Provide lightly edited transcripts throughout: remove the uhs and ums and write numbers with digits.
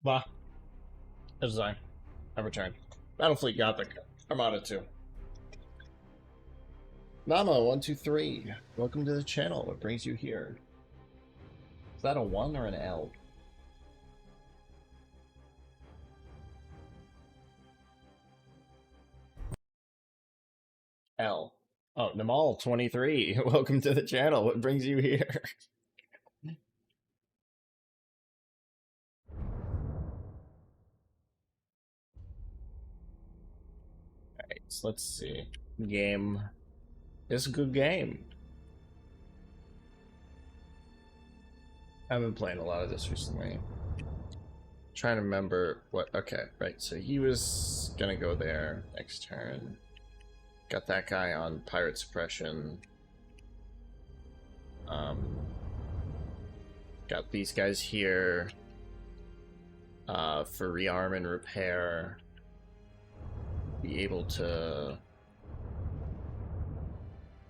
Bah, as I return. Battlefleet Gothic, Armada 2. Nama123, welcome to the channel. What brings you here? Is that a 1 or an L? L. Oh, Namal23, welcome to the channel. What brings you here? Alright, so let's see. Game. It's a good game. I've been playing a lot of this recently. Trying to remember what. Okay, right. So he was gonna go there next turn. Got that guy on pirate suppression. Got these guys here for rearm and repair. Be able to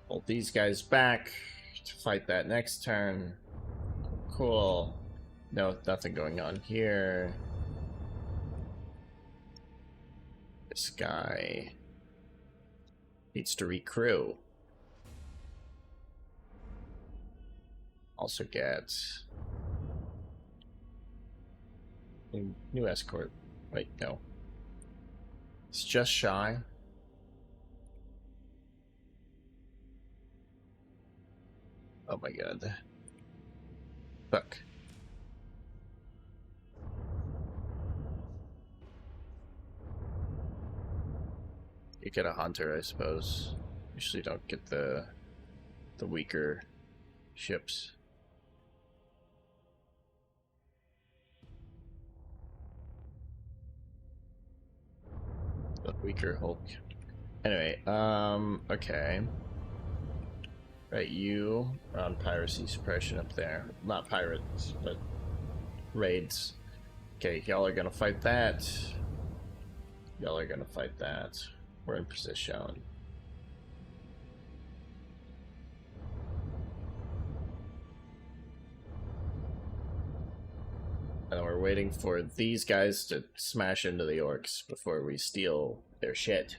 hold these guys back to fight that next turn. Cool. No, nothing going on here. This guy needs to recrew. Also get new escort. Wait, no. It's just shy. Oh my god. Fuck. You get a hunter, I suppose. Usually don't get the weaker ships. The weaker Hulk. Anyway, okay. Right, you are on piracy suppression up there. Not pirates, but raids. Okay, y'all are gonna fight that. Y'all are gonna fight that. We're in position. And we're waiting for these guys to smash into the orcs before we steal their shit.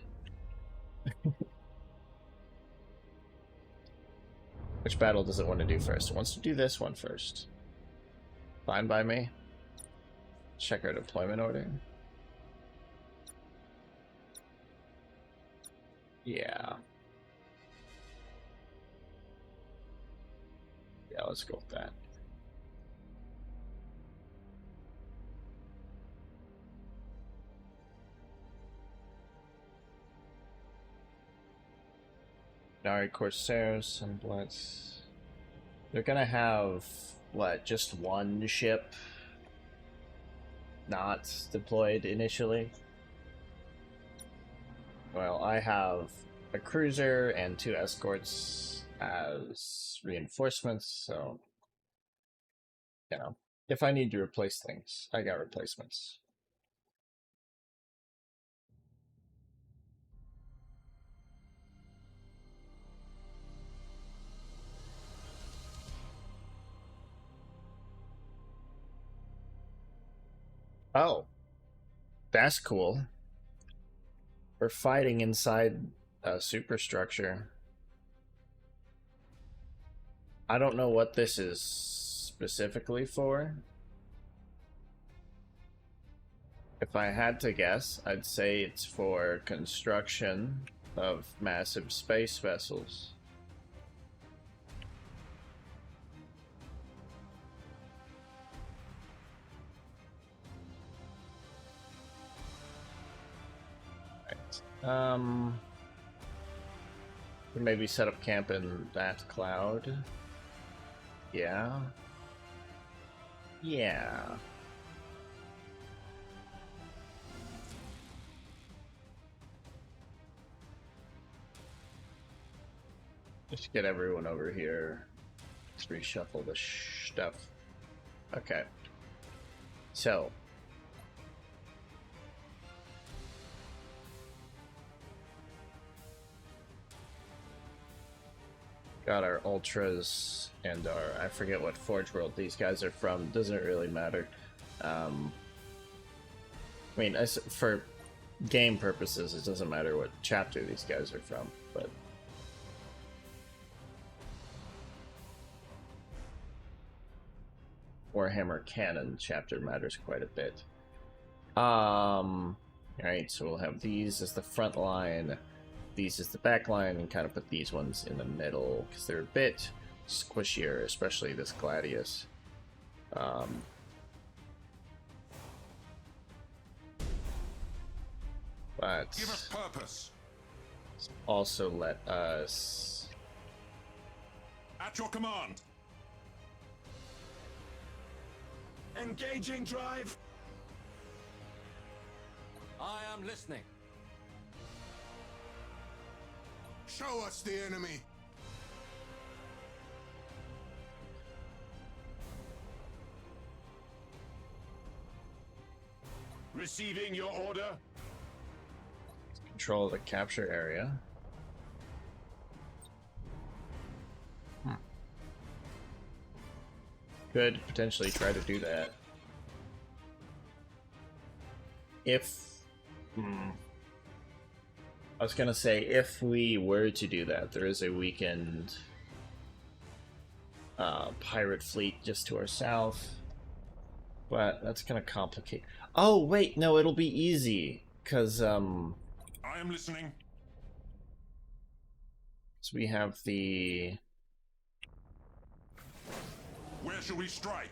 Which battle does it want to do first? It wants to do this one first. Fine by me. Check our deployment order. Yeah. Yeah, let's go with that. Nari Corsairs and Blitz. They're gonna have, what, just one ship not deployed initially? Well, I have a cruiser and 2 escorts as reinforcements, so, you know, if I need to replace things, I got replacements. Oh, that's cool. We're fighting inside a superstructure. I don't know what this is specifically for. If I had to guess, I'd say it's for construction of massive space vessels. Maybe set up camp in that cloud. Yeah. Yeah. Just get everyone over here. Let's reshuffle the stuff. Okay. So. Got our ultras and our, I forget what Forge World these guys are from, doesn't really matter. I mean, for game purposes, it doesn't matter what chapter these guys are from, but Warhammer Canon chapter matters quite a bit. Alright, so we'll have these as the front line, these as the back line, and kind of put these ones in the middle, because they're a bit squishier, especially this Gladius. But give us purpose. Also let us... At your command. Engaging drive. I am listening. Show us the enemy. Receiving your order. Control the capture area. Could potentially try to do that. If... I was gonna say, if we were to do that, there is a weakened pirate fleet just to our south. But that's gonna complicate... Oh, wait, no, it'll be easy. Because, I am listening. So we have the... Where shall we strike?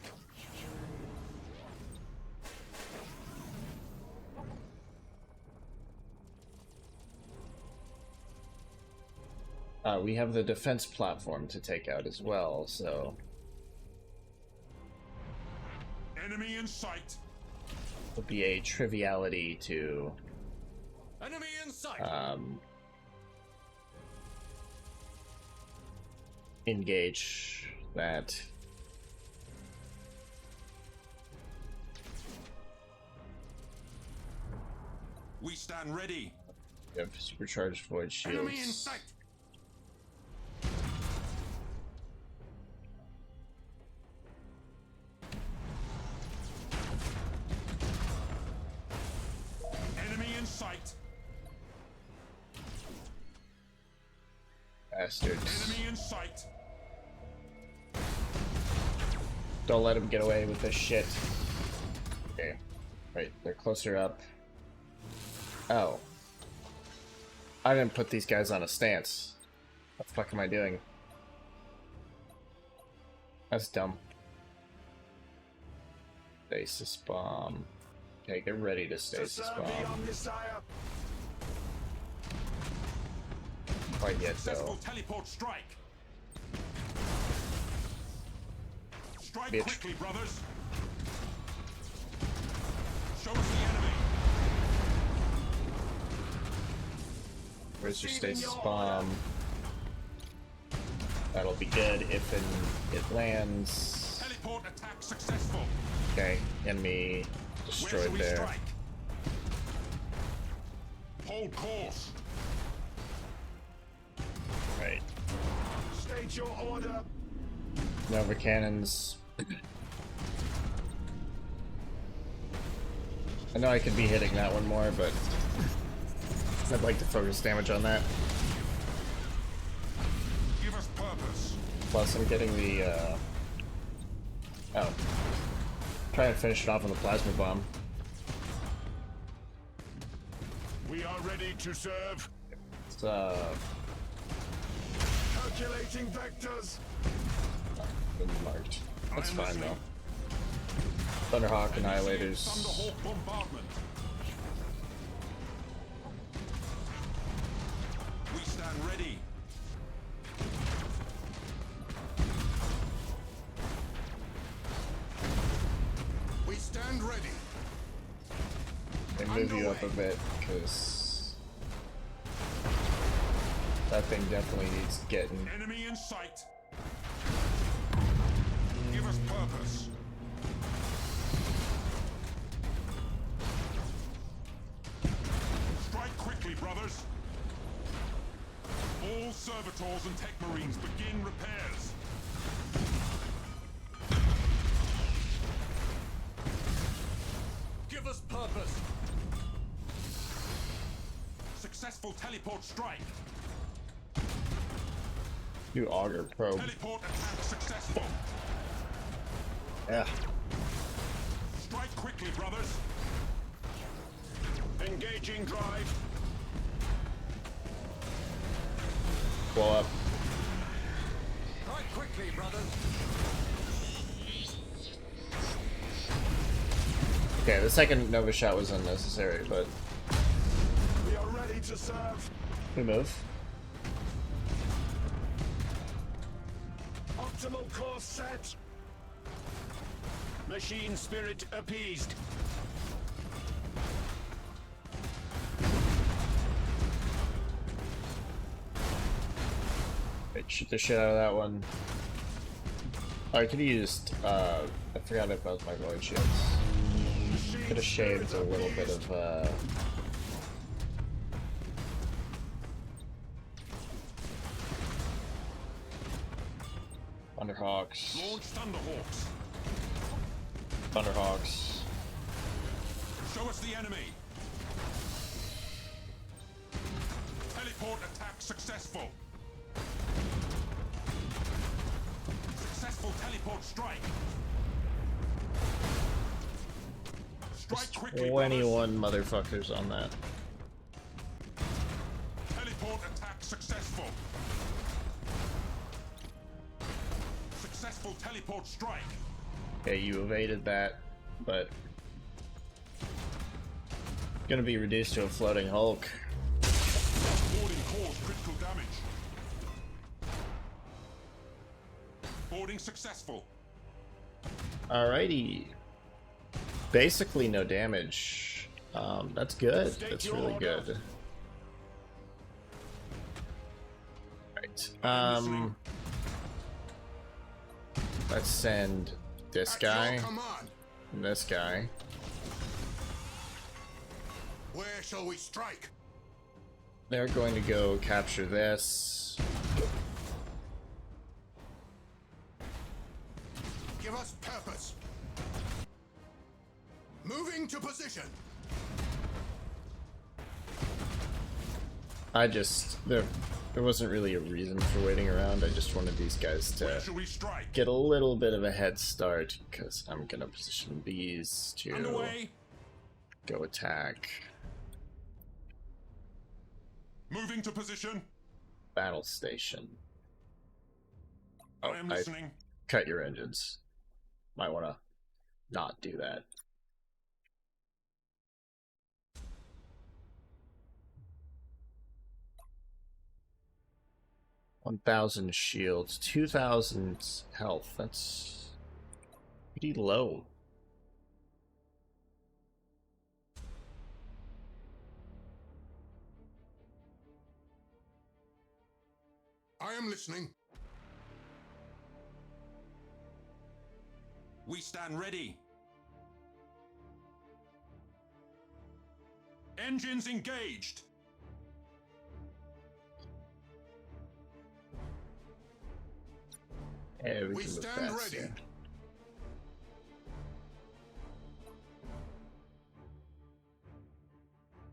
We have the defense platform to take out as well, so... Enemy in sight. It'll be a triviality to... Enemy in sight. Engage that. We stand ready. We have supercharged void shields. Enemy in sight. Enemy in sight. Bastards. Enemy in sight. Don't let him get away with this shit. Okay. Right, they're closer up. Oh. I didn't put these guys on a stance. What the fuck am I doing? That's dumb. Stasis bomb. Okay, get ready to stasis bomb. Quite yet, though. Teleport strike. Strike Bitch. quickly, brothers. Show us the enemy. Where's your stasis bomb? That'll be good if it lands. Teleport attack successful. Okay, enemy Where shall destroyed we there. strike? Hold course. Right. State your order. Nova cannons. I know I could be hitting that one more, but I'd like to focus damage on that. Give us purpose. Plus, I'm getting the, oh. Trying to finish it off with a plasma bomb. We are ready to serve. It's, Calculating vectors. been marked. That's I am fine, listening. though. Thunderhawk Annihilators. Thunderhawk bombardment. We stand ready. We stand ready. They move you up a bit, because that thing definitely needs getting. Enemy in sight. Give us purpose. Strike quickly, brothers. All servitors and tech marines begin repairs. Give us purpose. Successful teleport strike. New auger probe. Teleport attack successful. Yeah. Strike quickly, brothers. Engaging drive. Blow up. Strike quickly, brothers. Okay, the second Nova shot was unnecessary, but We are ready to serve. we move. Optimal course set. Machine spirit appeased. Right, shoot the shit out of that one. Oh, I could have used, I forgot about my void shields. Could have shaved a little bit of, Thunderhawks. Launch Thunderhawks. Thunderhawks. Show us the enemy. Teleport attack successful. Successful teleport strike. Strike quickly, brothers. 21 motherfuckers on that. Teleport attack successful. Successful teleport strike. Okay, you evaded that, but gonna be reduced to a floating Hulk. Boarding caused critical damage. Boarding successful. Alrighty. Basically no damage. That's good. That's really good. Right. Let's send this guy and this guy. Where shall we strike? They're going to go capture this. Give us purpose. Moving to position. There wasn't really a reason for waiting around. I just wanted these guys Where to shall we strike? get a little bit of a head start, because I'm gonna position these to Underway. go attack Moving to position. battle station. Oh, I am listening. cut your engines. Might want to not do that. $1,000 shields, 2,000 health. That's pretty low. I am listening. We stand ready. Engines engaged. Yeah, We can move stand fast, ready. yeah.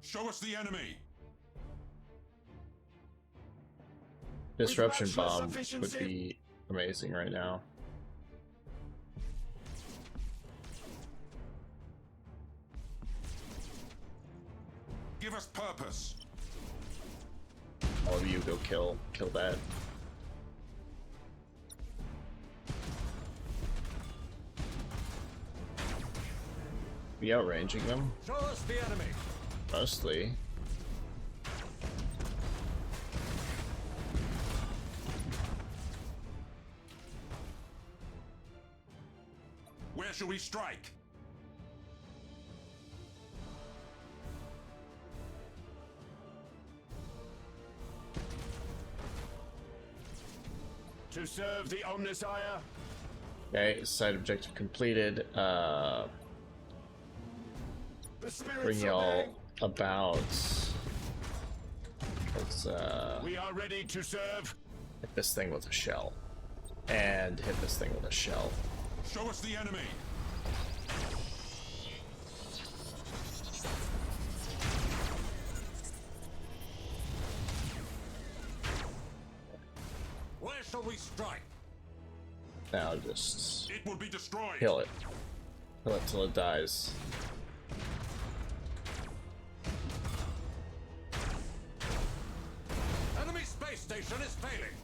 Show us the enemy. Disruption We've matched bomb for would sufficiency. be amazing right now. Give us purpose. All of you go kill that. Be outranging them Show us the enemy. mostly. Where shall we strike? To serve the Omnissiah. Okay, side objective completed. The spirits Bring y'all obey. about. Let's We are ready to serve. hit this thing with a shell. And hit this thing with a shell. Show us the enemy. Where shall we strike? Now just It will be destroyed. kill it. Kill it till it dies. Enemy space station is failing.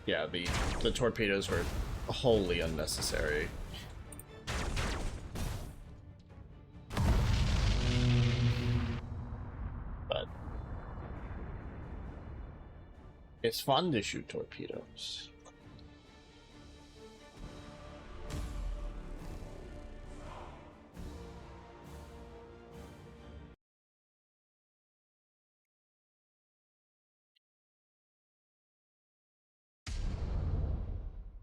Yeah, the torpedoes were wholly unnecessary. But it's fun to shoot torpedoes.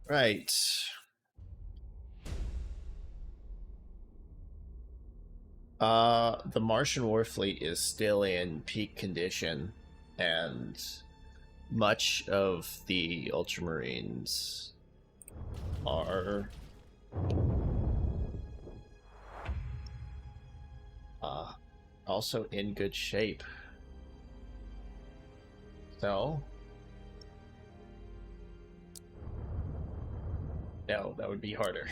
Right. The Martian Warfleet is still in peak condition, and much of the Ultramarines are also in good shape. So, no, that would be harder.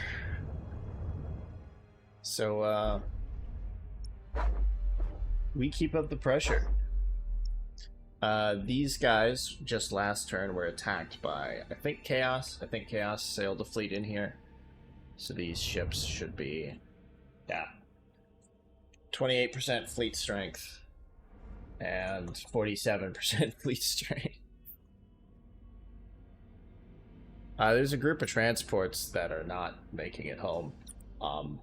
So, we keep up the pressure. These guys, just last turn, were attacked by, I think Chaos. I think Chaos sailed a fleet in here. So these ships should be, yeah, 28% fleet strength and 47% fleet strength. There's a group of transports that are not making it home. I'm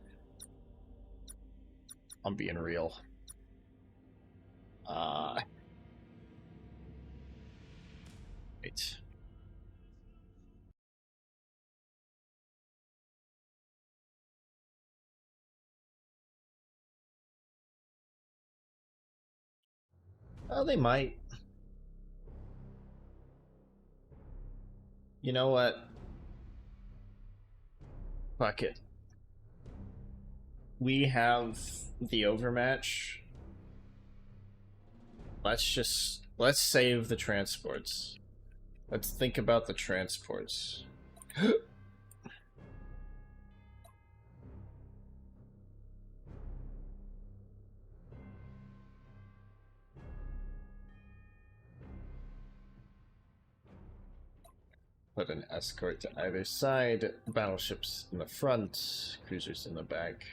being real. Wait. Oh, they might. You know what? Fuck it. We have the overmatch. Let's save the transports. Let's think about the transports. Put an escort to either side, battleships in the front, cruisers in the back.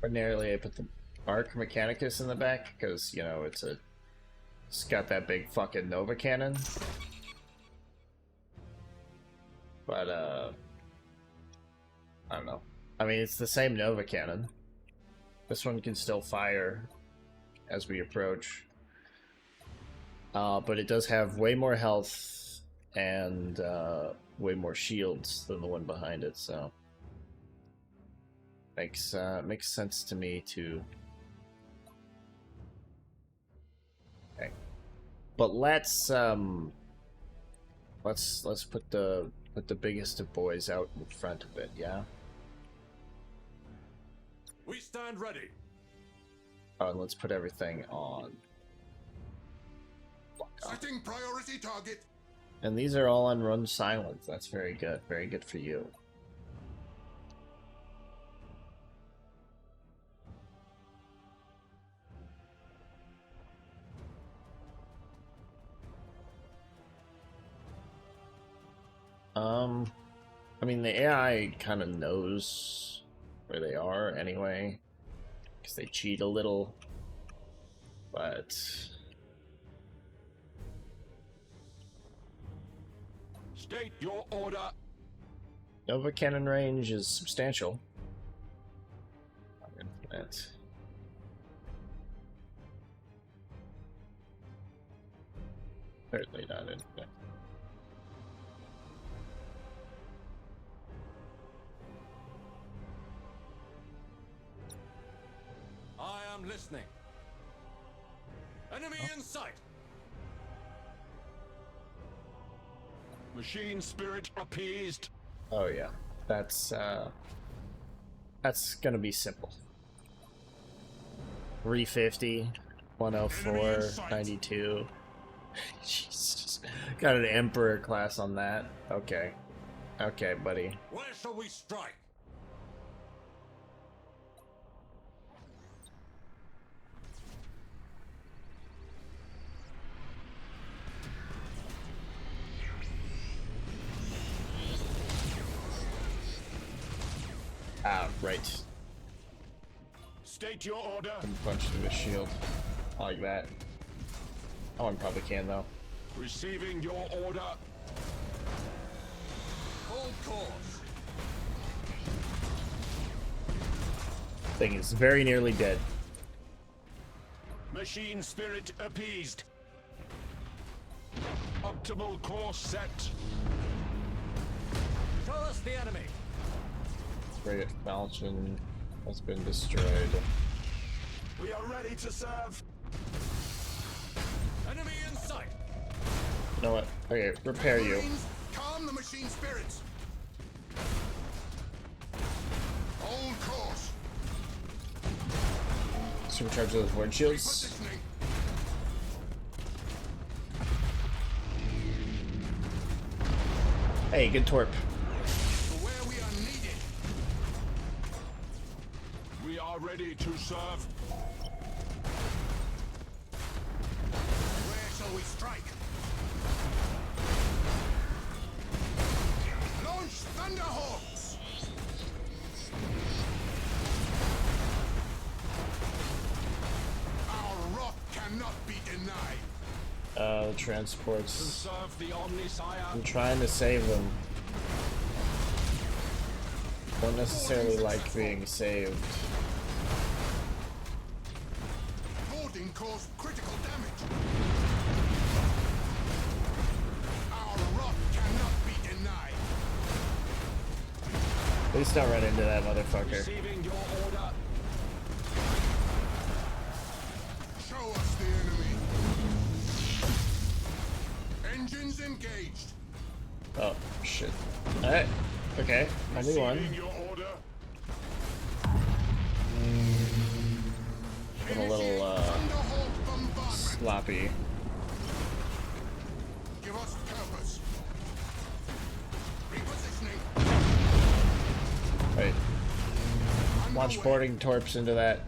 Ordinarily, I put the Arc Mechanicus in the back because, you know, it's got that big fucking Nova cannon. But, I don't know. I mean, it's the same Nova cannon. This one can still fire as we approach. But it does have way more health and way more shields than the one behind it, so makes sense to me to. Okay. But let's put the biggest of boys out in front of it, yeah? We stand ready. Oh, and let's put everything on. Setting priority target. And these are all on run silent. That's very good. Very good for you. I mean, the AI kind of knows where they are anyway, because they cheat a little, but State your order. Nova cannon range is substantial. That. Certainly not in. I am listening. Enemy in sight. Machine spirit appeased. Oh yeah, that's gonna be simple. 350, 104, 92. Jesus. Got an Emperor class on that. Okay. Okay, buddy. Where shall we strike? Ah, right. State your order. Can punch through the shield. Like that. Oh, one probably can, though. Receiving your order. Hold course. Thing is very nearly dead. Machine spirit appeased. Optimal course set. Show us the enemy. Great Falchion has been destroyed. We are ready to serve. Enemy in sight. You know what? Okay, repair you. Marines, calm the machine spirits. Hold course. Supercharge those void shields. Positioning. Hey, good torp. To where we are needed. We are ready to serve. Where shall we strike? Launch Thunderhawks! Our wrath cannot be denied. The To transports. serve the Omnisire. I'm trying to save them. Don't necessarily like being saved. Boarding caused critical damage. Our wrath cannot be denied. Please don't run into that motherfucker. Receiving your order. Show us the enemy. Engines engaged. Oh, shit. Alright. Okay, I knew one. Receiving your order. I'm a little, Thunderhawk bombardment. sloppy. Give us purpose. Repositioning. Wait. Launch Underway. boarding torps into that.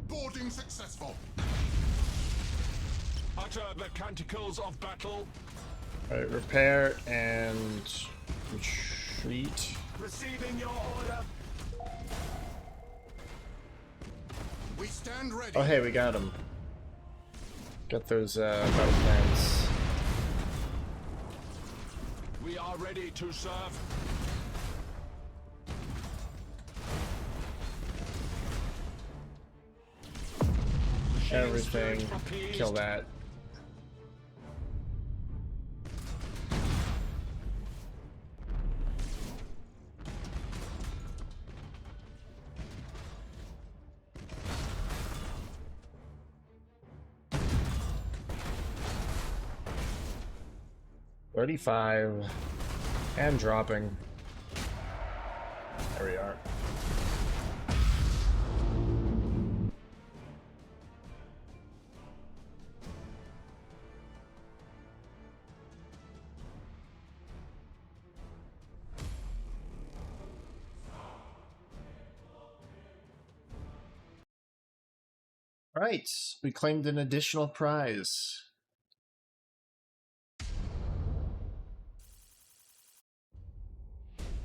Boarding successful. Utter the canticles of battle. Alright, repair and retreat. Receiving your order. We stand ready. Oh, hey, we got him. Got those, battle plans. We are ready to serve. Machine Everything. spirit appeased. Kill that. $35 and dropping. There we are. Right, we claimed an additional prize.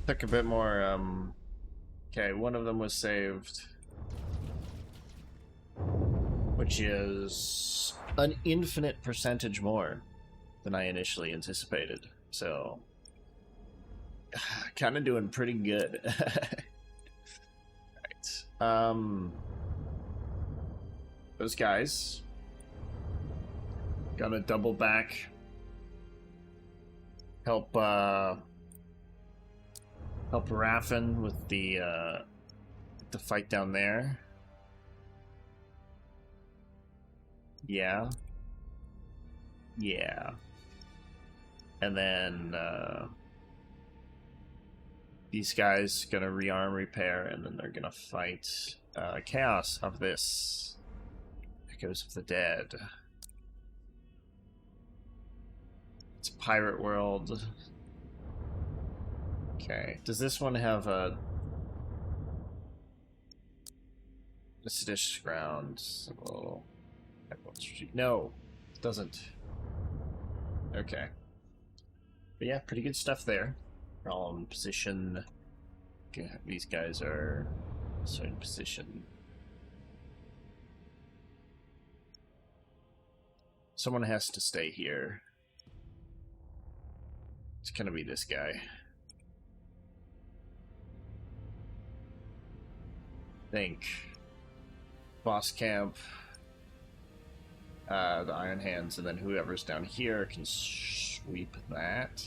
Took a bit more, okay, one of them was saved. Which is an infinite percentage more than I initially anticipated. So, kind of doing pretty good. Right. Those guys. Gonna double back. Help Raffin with the fight down there. Yeah. Yeah. And then these guys gonna rearm, repair, and then they're gonna fight Chaos of this. Echoes of the Dead. It's Pirate World. Okay. Does this one have a seditious ground? Symbol. No, it doesn't. Okay. But yeah, pretty good stuff there. We're all in position. Okay, these guys are also in position. Someone has to stay here. It's gonna be this guy. Think. Boss camp. The Iron Hands, and then whoever's down here can sweep that.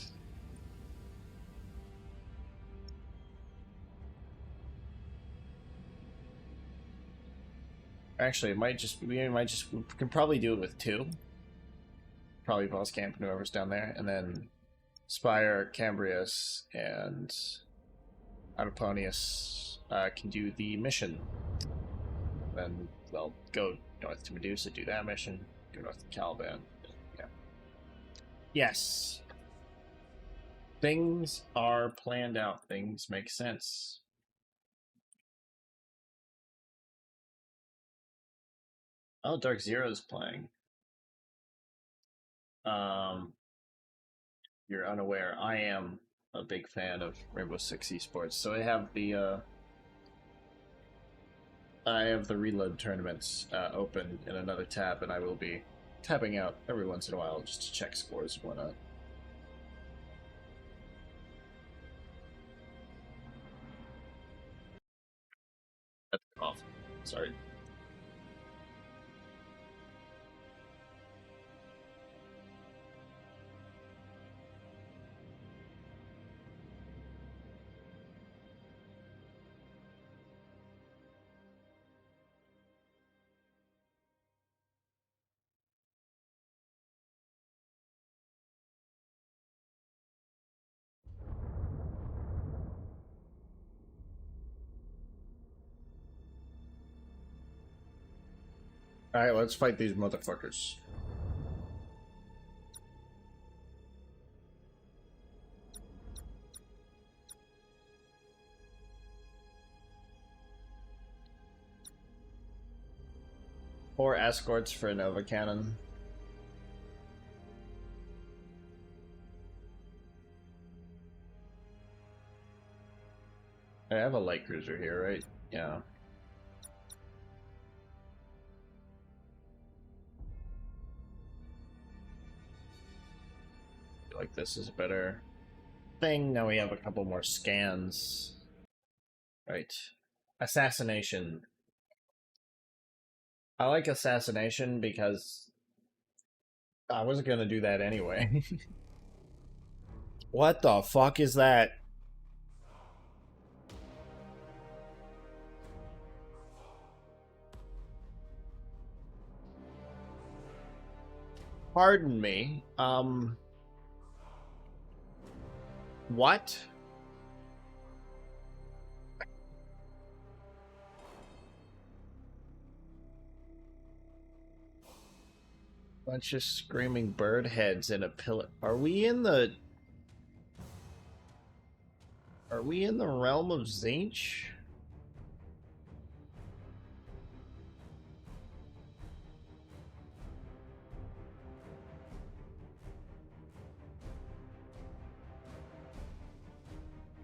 Actually, it might just we can probably do it with two. Probably Boss Camp and whoever's down there, and then Spire, Cambrius, and Autoponius can do the mission. Then they'll go north to Medusa, do that mission. Go north to Caliban. Yeah. Yes. Things are planned out. Things make sense. Oh, Dark Zero is playing. You're unaware. I am a big fan of Rainbow Six Esports, so I have the reload tournaments open in another tab, and I will be tapping out every once in a while just to check scores and whatnot. That's off. Sorry. Alright, let's fight these motherfuckers. Or escorts for a Nova Cannon. I have a light cruiser here, right? Yeah. I feel like this is a better thing. Now we have a couple more scans. Right. Assassination. I like assassination because I wasn't gonna do that anyway. What the fuck is that? Pardon me. What? Bunch of screaming bird heads in a pillar. Are we in the realm of Zinch?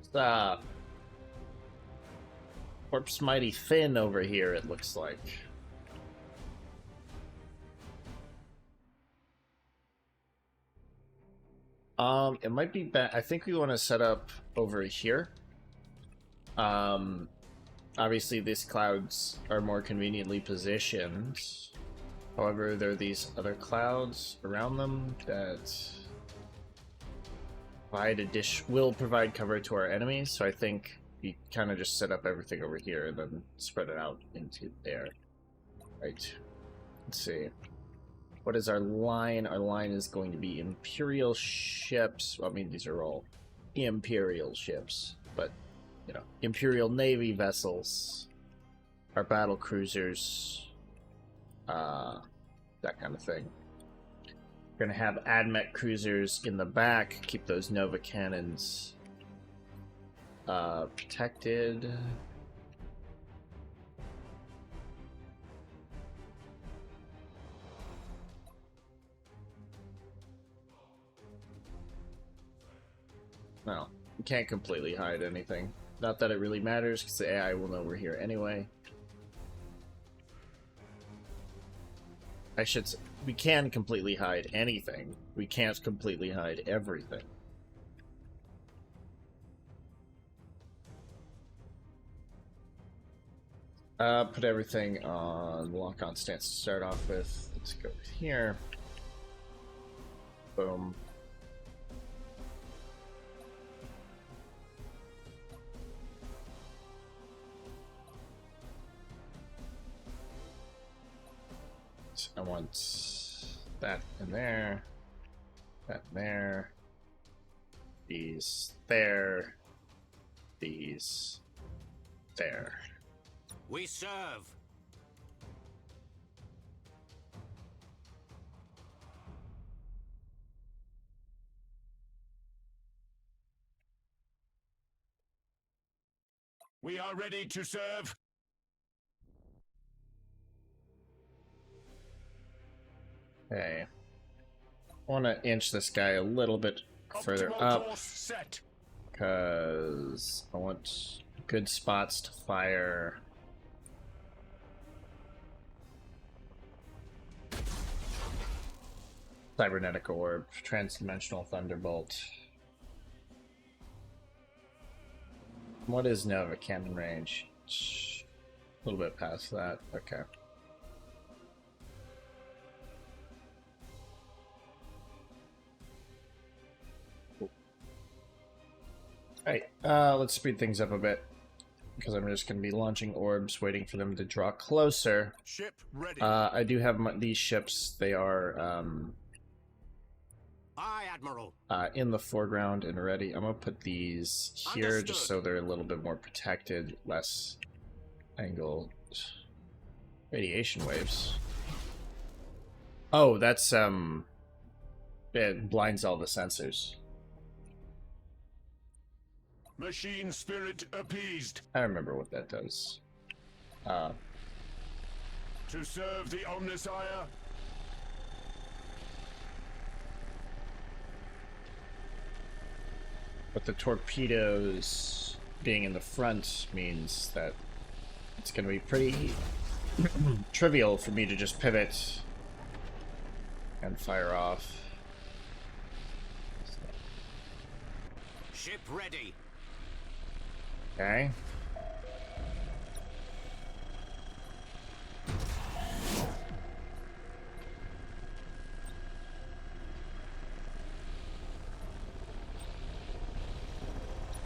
Stop. Corpse Mighty Finn over here, it looks like. It might be I think we want to set up over here. Obviously these clouds are more conveniently positioned. However, there are these other clouds around them that will provide cover to our enemies, so I think we kind of just set up everything over here and then spread it out into there. Right. Let's see. What is our line? Our line is going to be Imperial ships. Well, I mean, these are all Imperial ships, but, you know, Imperial Navy vessels, our battle cruisers, that kind of thing. We're going to have Admech cruisers in the back, keep those Nova cannons protected. No, you can't completely hide anything. Not that it really matters, because the AI will know we're here anyway. I should say, we can completely hide anything. We can't completely hide everything. Put everything on lock-on stance to start off with. Let's go here. Boom. I want that in there, that there, these there, these there. We serve. We are ready to serve. Okay. I want to inch this guy a little bit further Optimal up, course set. because I want good spots to fire. Cybernetic Orb, Transdimensional Thunderbolt. What is Nova cannon range? A little bit past that. Okay. Alright, let's speed things up a bit, because I'm just going to be launching orbs, waiting for them to draw closer. Ship ready. I do have these ships. They are Aye, Admiral. in the foreground and ready. I'm going to put these here just so they're a little bit more protected, less angle. Radiation waves. Oh, that's, it blinds all the sensors. Machine spirit appeased. I remember what that does. To serve the Omnissiah. But the torpedoes being in the front means that it's going to be pretty trivial for me to just pivot and fire off. Ship ready. Okay.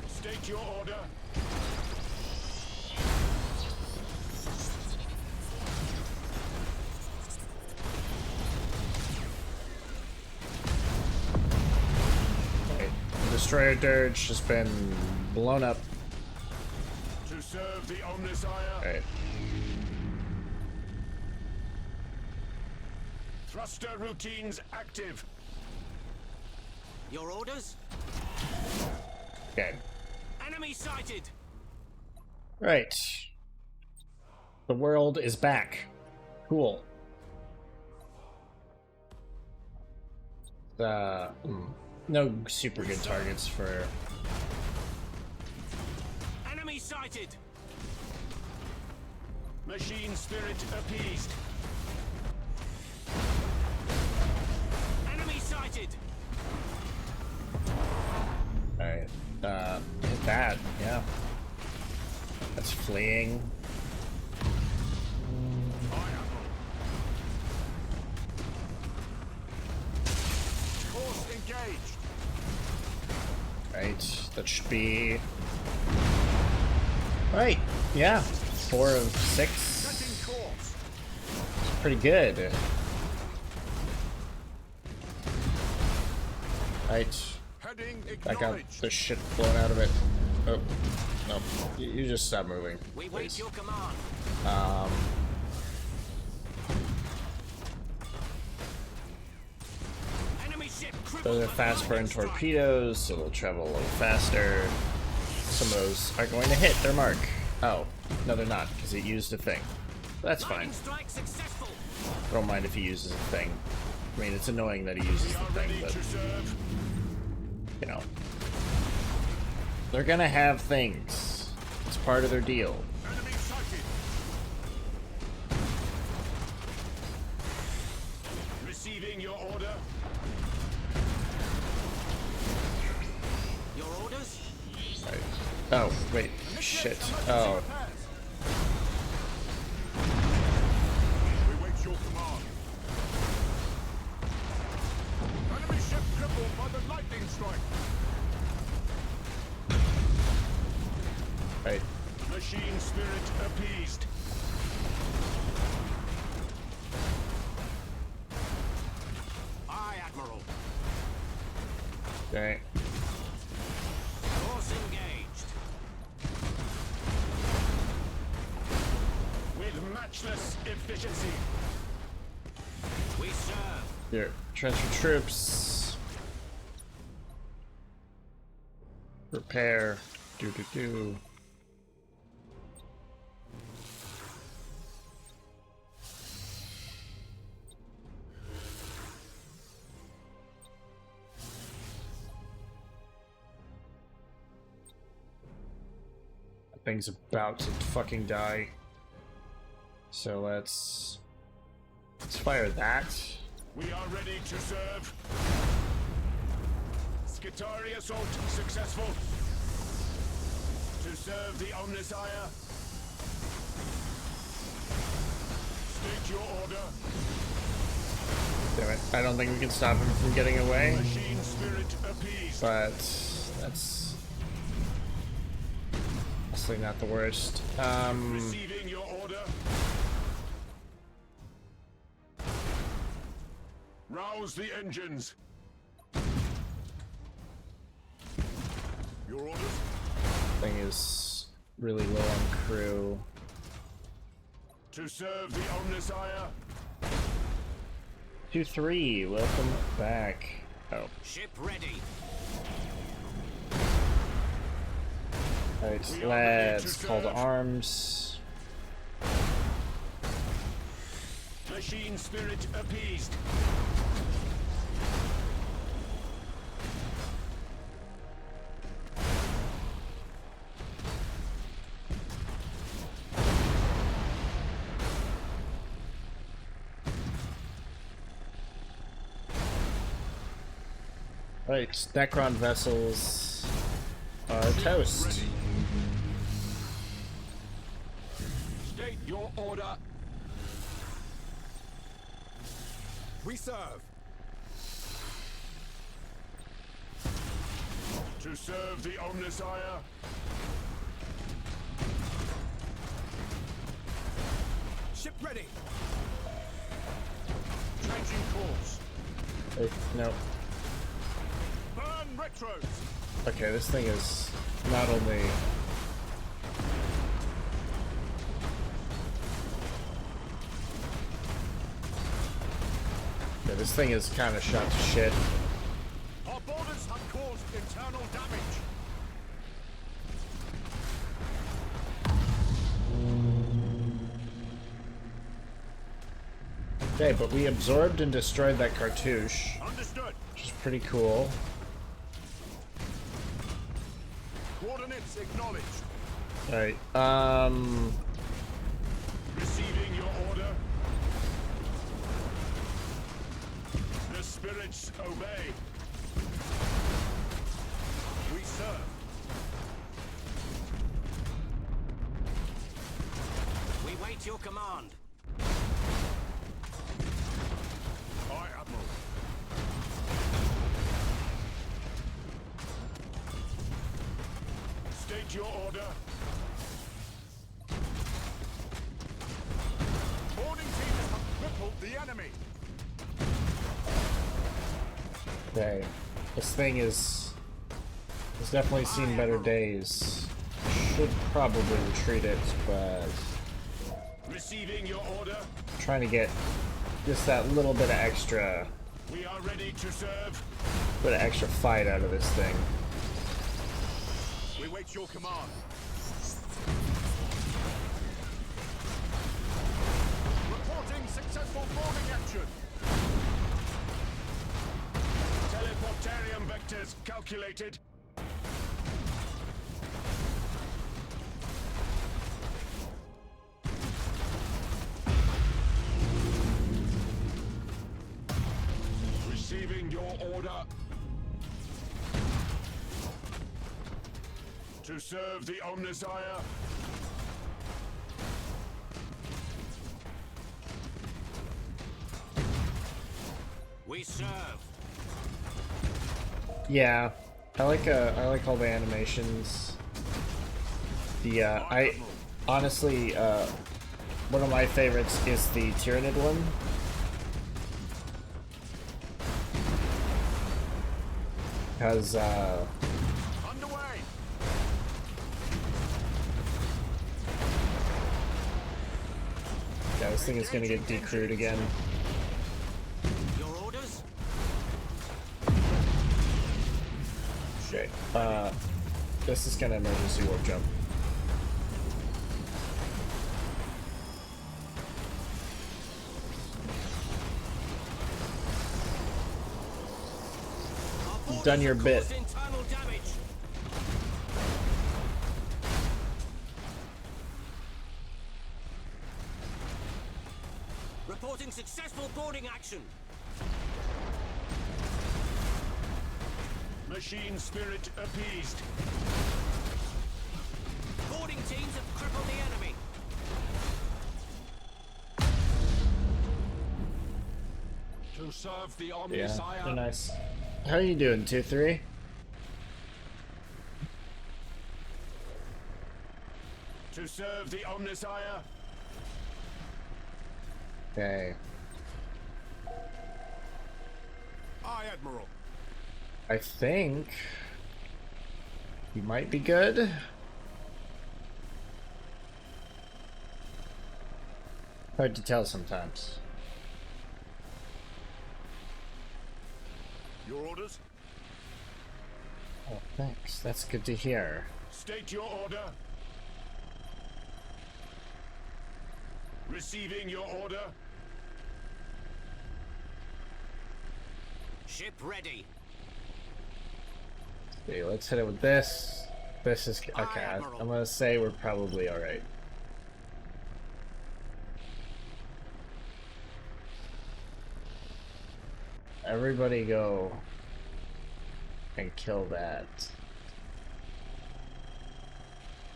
State your order. Okay. The destroyer dirge has been blown up. To serve the Omnissiah. Alright. Thruster routines active. Your orders? Okay. Enemy sighted. Right. The world is back. Cool. No super good targets for... Enemy sighted. Machine spirit appeased. Enemy sighted. Alright. Hit that, yeah. That's fleeing. Course engaged. Right, that should be... Right, yeah. 4 of 6. Setting course. Pretty good. Right. Heading I got acknowledged. the shit blown out of it. Oh, no. You just stop moving. We Please. wait your command. Enemy ship crippled Those are by fast burn lightning strike. torpedoes, so they'll travel a little faster. Some of those are going to hit their mark. Oh, no, they're not, because it used a thing. That's fine. Lightning strike successful. I don't mind if he uses a thing. I mean, it's annoying that he uses We the are thing, ready but, to serve. you know. They're gonna have things. It's part of their deal. Enemy sighted. Receiving your order. Your orders? Right. Oh, wait. Shit. Oh. We wait your command. Enemy ship crippled by the lightning strike. Right. Machine spirit appeased. Aye, Admiral. Okay. Force engaged. With matchless efficiency. We serve. Here. Transfer troops. Repair. Do. That thing's about to fucking die. So let's fire that. We are ready to serve. Skitari assault successful. To serve the Omnisire. State your order. Damn it. I don't think we can stop him from getting away, Machine spirit appeased. but that's honestly not the worst. Receiving your order. Rouse the engines. Your orders. Thing is really low on crew. To serve the Omnisire. 2-3, welcome back. Oh, Ship ready. alright, We are ready let's to call to serve. arms. Machine spirit appeased. Right, Necron vessels are toast. Ready. State your order. We serve. To serve the Omnisire. Ship ready. Changing course. Wait, no. Burn retros. Okay, this thing is not only... Yeah, this thing is kind of shot to shit. Our borders have caused internal damage. Okay, but we absorbed and destroyed that cartouche, Understood. which is pretty cool. Coordinates acknowledged. Alright, Receiving your order. The spirits obey. We serve. We wait your command. Aye, Admiral. State your order. Boarding teams have crippled the enemy. okay. This thing has definitely seen better days. Should probably retreat it, but Receiving your order. trying to get just that little bit of extra We are ready to serve. fight out of this thing. We wait your command. Reporting successful boarding action. Teleportarium vectors calculated. Receiving your order. To serve the Omnissiah. We serve. Yeah, I like all the animations. The I honestly one of my favorites is the Tyranid one. Because Underway. yeah, this thing is gonna get decrewed again. Your orders? Okay. This is gonna emergency warp jump. Our You've done your orders bit. have caused internal damage. Reporting successful boarding action. Machine spirit appeased. Boarding teams have crippled the enemy. To serve the Yeah, Omnissiah. they're nice. How are you doing, 2-3? To serve the Omnissiah. Okay. Aye, Admiral. I think you might be good. Hard to tell sometimes. Your orders. Oh, thanks. That's good to hear. State your order. Receiving your order. Ship ready. Okay, let's hit it with this. This is Aye, okay. Admiral. I'm gonna say we're probably all right. Everybody go and kill that.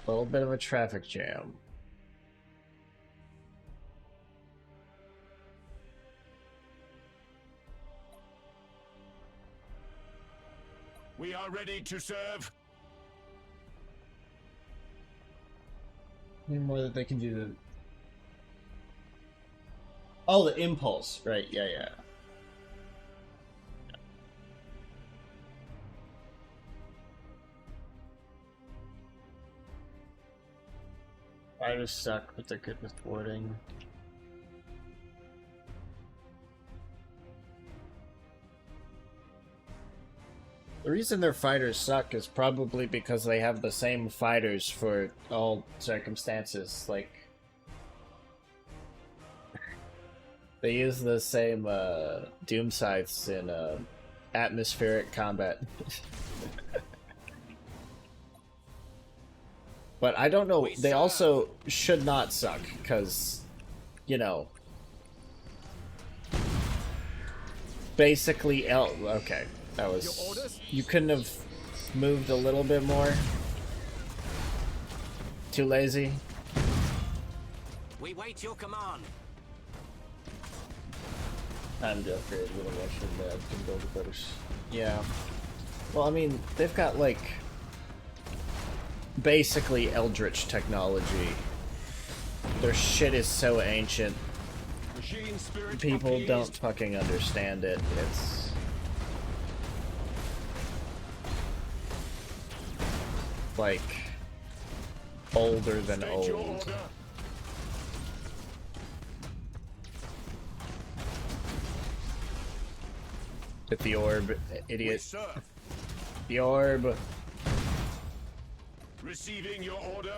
A little bit of a traffic jam. We are ready to serve. Any more that they can do to... Oh, the impulse. Right, yeah, yeah. Fighters suck, but they're good with boarding. The reason their fighters suck is probably because they have the same fighters for all circumstances. Like, they use the same doom scythes in atmospheric combat. But I don't know, they also should not suck, because, you know, basically, okay, that was, you couldn't have moved a little bit more? Too lazy? We wait your command. Time to upgrade a little more from that can build a better. Yeah. Well, I mean, they've got, like, basically Eldritch technology. Their shit is so ancient. Machine spirit People appeased. don't fucking understand it. It's... like older than State your old. order. Hit the orb, We idiot. serve. The orb. Receiving your order.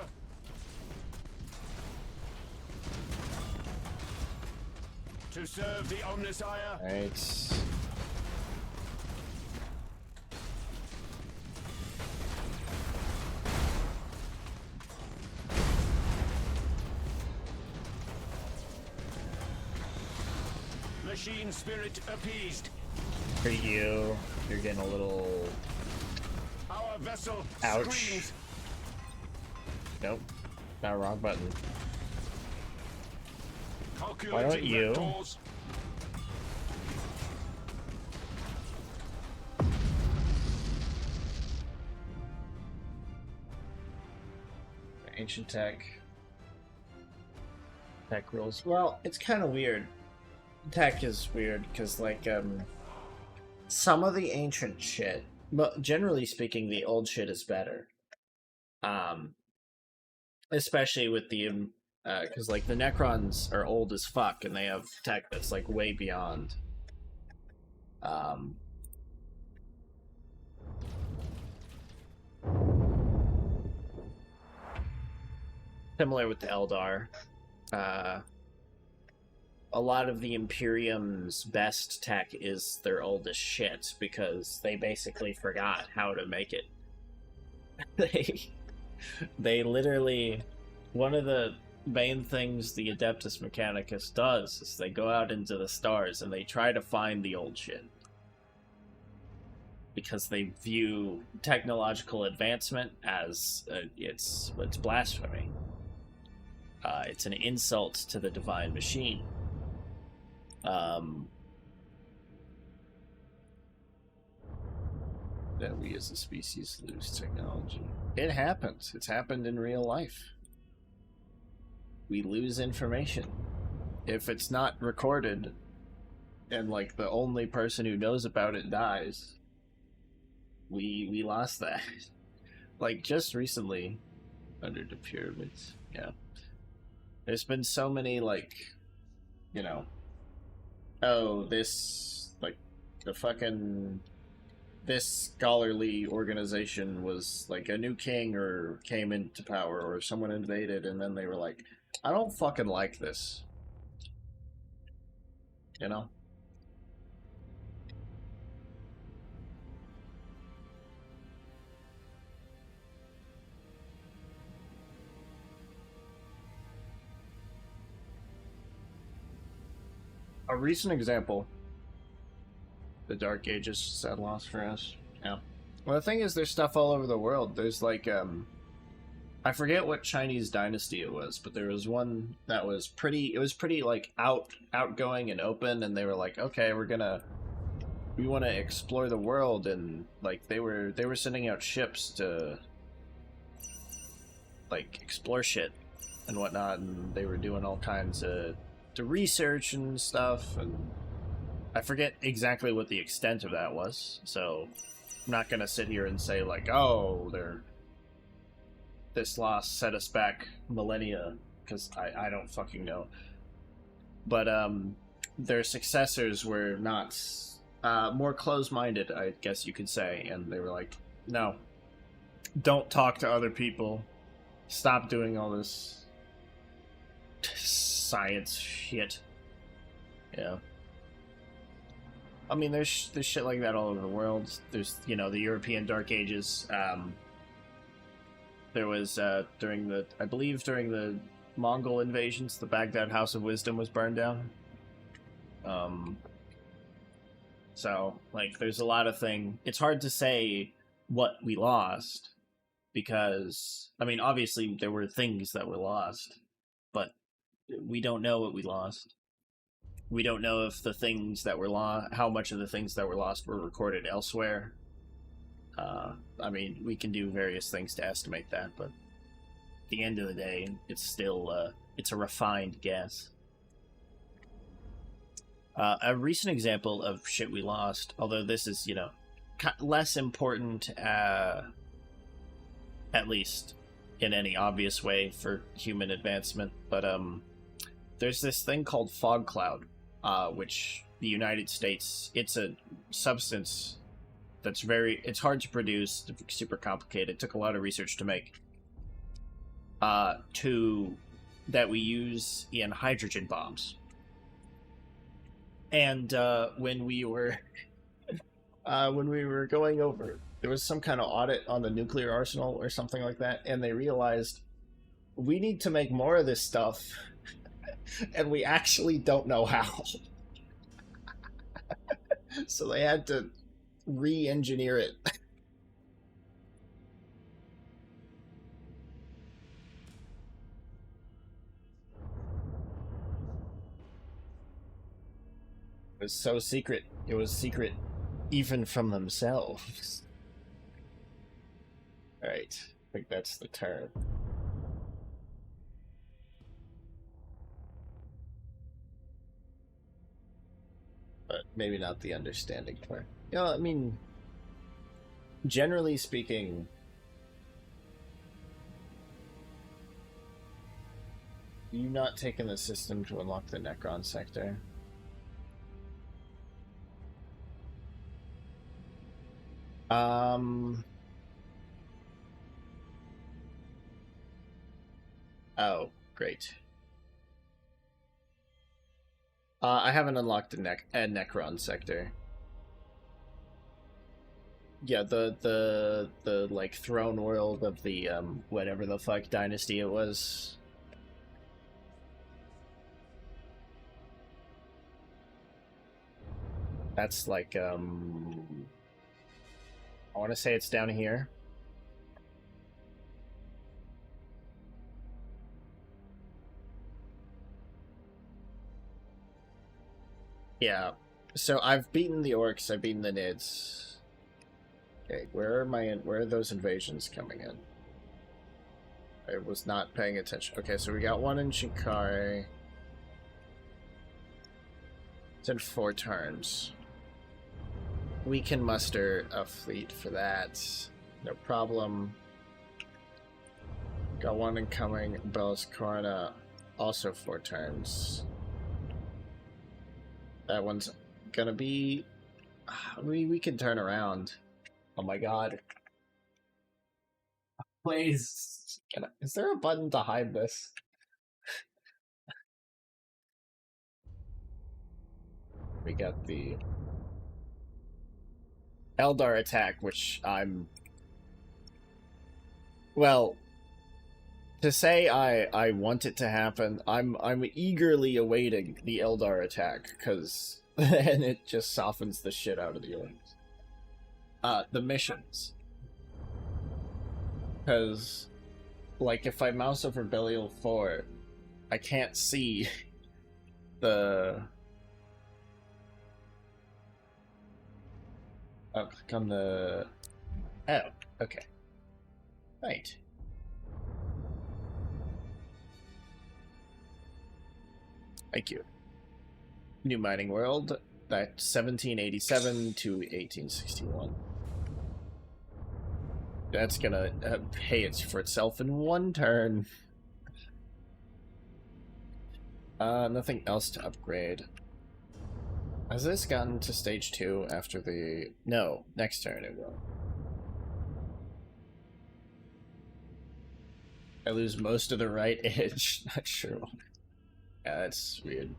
To serve the Omnissiah. Right. Machine spirit appeased. For you, you're getting a little. Our vessel Ouch. screams. Nope. Not wrong button. Calculating Why don't you- vectors. Ancient tech. Tech rules. Well, it's kind of weird. Tech is weird because, like, some of the ancient shit, but generally speaking, the old shit is better. Especially with the, because, like, the Necrons are old as fuck and they have tech that's, like, way beyond. Similar with the Eldar. A lot of the Imperium's best tech is their oldest shit because they basically forgot how to make it. They literally, one of the main things the Adeptus Mechanicus does is they go out into the stars and they try to find the old shit. Because they view technological advancement as it's blasphemy. It's an insult to the divine machine. That we as a species lose technology. It happens. It's happened in real life. We lose information. If it's not recorded, and like the only person who knows about it dies, we lost that. Like just recently, under the pyramids, yeah. There's been so many like, you know, oh, this, like, the fucking, this scholarly organization was, like, a new king or came into power or someone invaded and then they were like, I don't fucking like this. You know? A recent example, the Dark Ages, sad loss for us. Yeah. Well, the thing is, there's stuff all over the world. There's like, I forget what Chinese dynasty it was, but there was one that was pretty. It was pretty like outgoing and open, and they were like, okay, we want to explore the world, and like they were sending out ships to like explore shit and whatnot, and they were doing all kinds of to research and stuff, and I forget exactly what the extent of that was, so I'm not gonna sit here and say like, oh, this loss set us back millennia, because I don't fucking know. But their successors were not more closed-minded, I guess you could say, and they were like, no, don't talk to other people, stop doing all this science shit. Yeah. I mean, there's shit like that all over the world. There's, you know, the European Dark Ages. There was, during the Mongol invasions, the Baghdad House of Wisdom was burned down. So, like, there's a lot of things. It's hard to say what we lost, because, I mean, obviously there were things that were lost, but we don't know what we lost. We don't know if the things that were how much of the things that were lost were recorded elsewhere. I mean, we can do various things to estimate that, but at the end of the day, it's still, it's a refined guess. A recent example of shit we lost, although this is, you know, less important at least in any obvious way for human advancement. But there's this thing called fog cloud, which the United States, it's a substance that's it's hard to produce, super complicated. It took a lot of research to make. That we use in hydrogen bombs. And when we were going over, there was some kind of audit on the nuclear arsenal or something like that, and they realized we need to make more of this stuff, and we actually don't know how. So they had to re-engineer it. It was so secret. It was secret even from themselves. Alright, I think that's the turn. But maybe not the understanding part. You know, I mean, generally speaking, you not taking the system to unlock the Necron sector. Oh, great. I haven't unlocked the Necron sector. Yeah, the like throne world of the whatever the fuck dynasty it was. That's like I want to say it's down here. Yeah, so I've beaten the orcs, I've beaten the Nids. Okay, where are those invasions coming in? I was not paying attention. Okay, so we got one in Shikari. It's in 4 turns. We can muster a fleet for that. No problem. Got one incoming. Bella's Corona. Also 4 turns. That one's gonna be... We can turn around. Oh my god. Please. Is there a button to hide this? We got the Eldar attack, which I'm... Well, to say I want it to happen, I'm eagerly awaiting the Eldar attack, because then it just softens the shit out of the orcs. The missions. Because, like, if I mouse over Belial 4, I can't see the... Oh, click on the... Oh, okay. Right. Thank you. New Mining World, that 1787 to 1861. That's gonna pay it for itself in 1 turn. Nothing else to upgrade. Has this gotten to stage 2 after the... No, next turn it will. I lose most of the right edge. Not sure. Yeah, that's weird.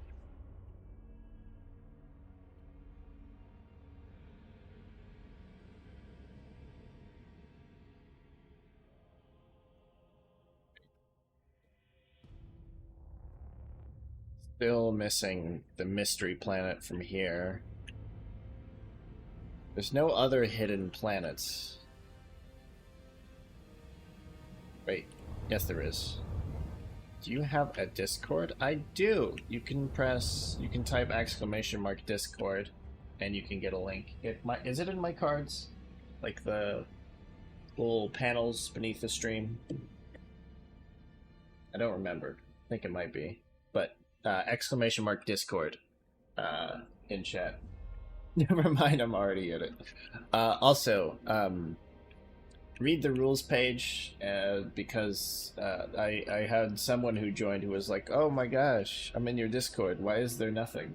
Still missing the mystery planet from here. There's no other hidden planets. Wait, yes there is. Do you have a Discord? I do! You can type !! Discord, and you can get a link. Is it in my cards? Like the little panels beneath the stream? I don't remember. I think it might be. But ! Discord in chat. Never mind, I'm already in it. Also, read the rules page because I had someone who joined who was like, "Oh my gosh, I'm in your Discord. Why is there nothing?"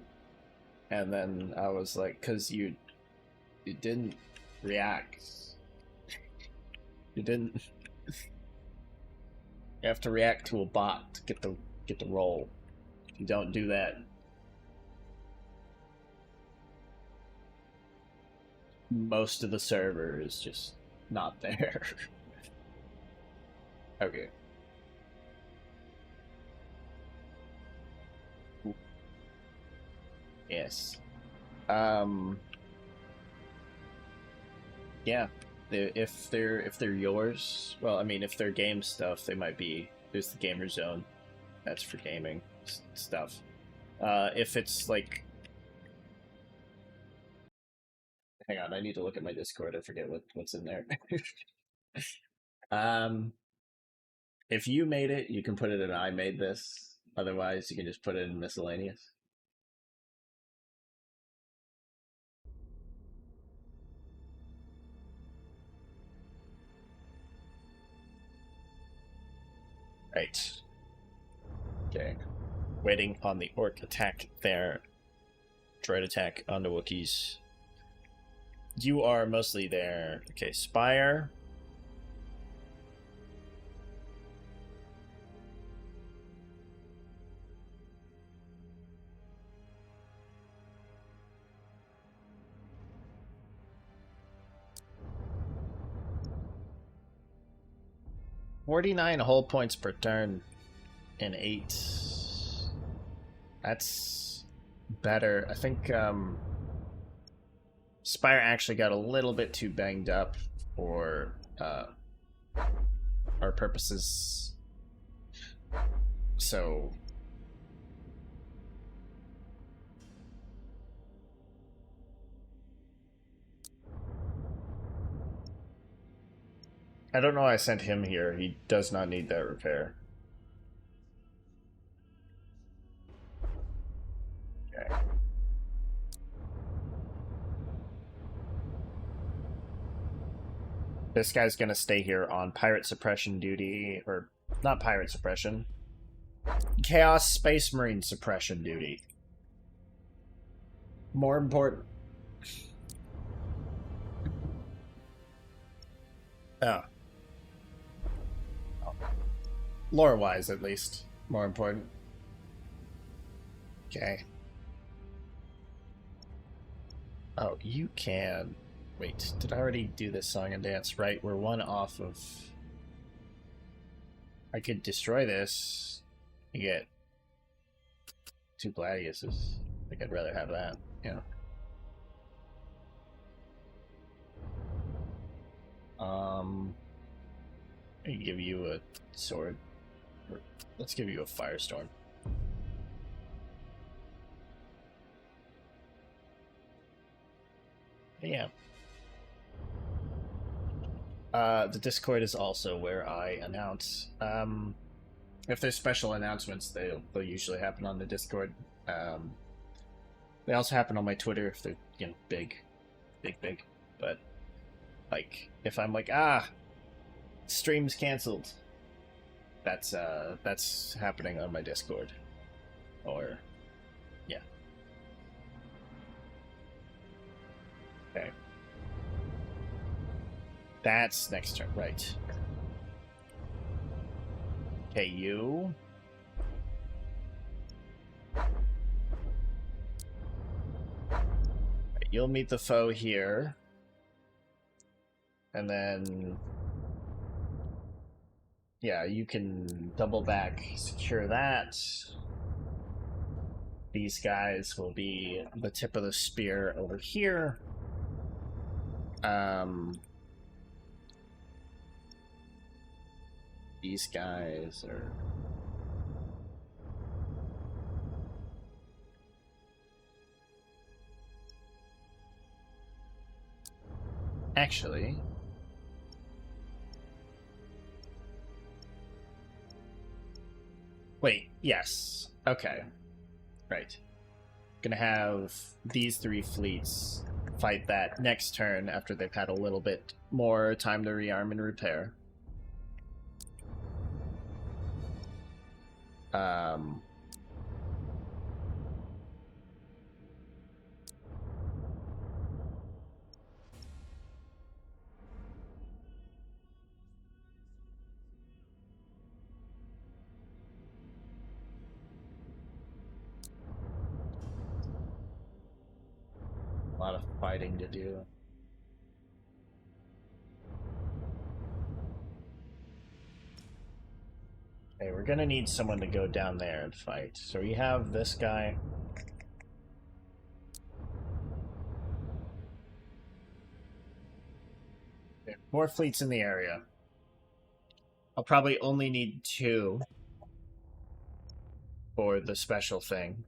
And then I was like, "Cause you didn't react. You didn't. You have to react to a bot to get the role. If you don't do that, most of the server is just not there." Okay. Yes. Yeah. If they're yours, well, I mean, if they're game stuff, they might be. There's the gamer zone, that's for gaming stuff. If it's like, hang on, I need to look at my Discord. I forget what's in there. If you made it, you can put it in I made this. Otherwise, you can just put it in miscellaneous. Right. Okay. Waiting on the orc attack there. Droid attack on the Wookiees. You are mostly there. Okay, Spire. $49 hull points per turn in 8. That's better. I think Spire actually got a little bit too banged up for our purposes. So I don't know why I sent him here. He does not need that repair. Okay. This guy's gonna stay here on pirate suppression duty, or not pirate suppression. Chaos Space Marine suppression duty. More important. Oh. Lore-wise, at least. More important. Okay. Oh, you can... Wait, did I already do this song and dance? Right, we're one off of... I could destroy this. You get 2 Gladiuses. I think I'd rather have that, yeah. I can give you a sword. Let's give you a Firestorm. Yeah. The Discord is also where I announce. If there's special announcements, they'll usually happen on the Discord. They also happen on my Twitter if they're, you know, big. But like, if I'm like, stream's canceled, that's happening on my Discord. Or, yeah. Okay. That's next turn, right. Okay, you. You'll meet the foe here. And then... yeah, you can double back, secure that. These guys will be the tip of the spear over here. These guys are... actually... wait, yes. Okay. Right. Gonna have these 3 fleets fight that next turn after they've had a little bit more time to rearm and repair. A lot of fighting to do. Okay, we're gonna need someone to go down there and fight. So we have this guy. Okay, 4 fleets in the area. I'll probably only need 2 for the special thing.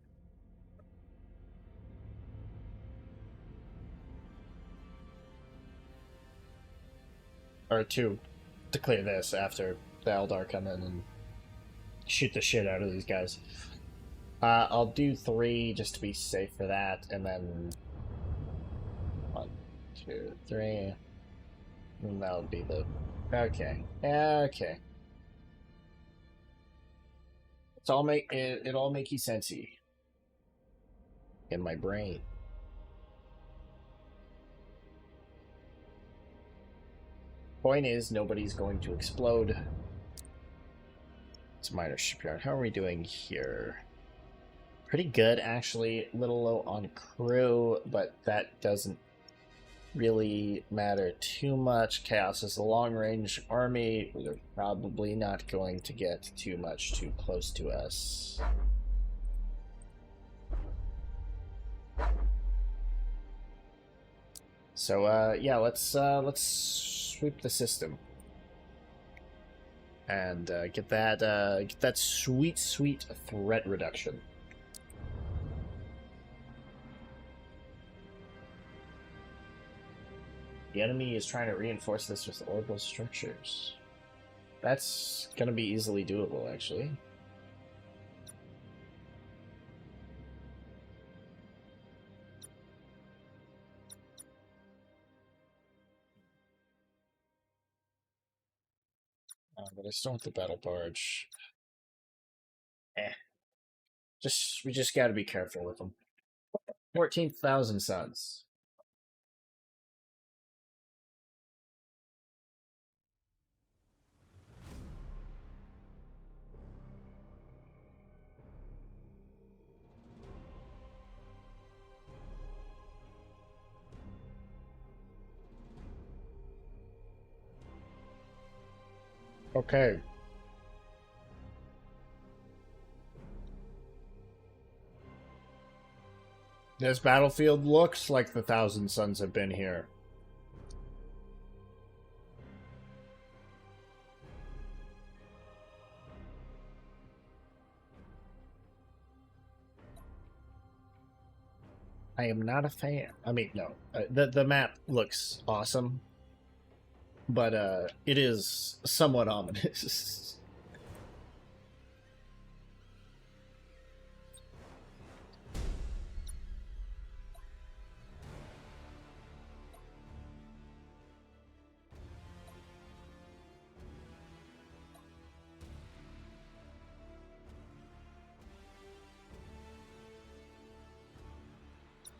Or 2 to clear this after the Eldar come in and shoot the shit out of these guys. I'll do 3 just to be safe for that, and then 1, 2, 3. And that'll be the okay. Okay. It's all it all makey sensey in my brain. Point is, nobody's going to explode. It's a minor shipyard. How are we doing here? Pretty good, actually. A little low on crew, but that doesn't really matter too much. Chaos is a long-range army. They're probably not going to get too close to us. So, yeah, let's sweep the system and get that sweet threat reduction. The enemy is trying to reinforce this with orbital structures. That's gonna be easily doable, actually. But I still want the battle barge. We just gotta be careful with them. 14,000 suns. Okay. This battlefield looks like the Thousand Suns have been here. I am not a fan. I mean, no. The map looks awesome, but it is somewhat ominous.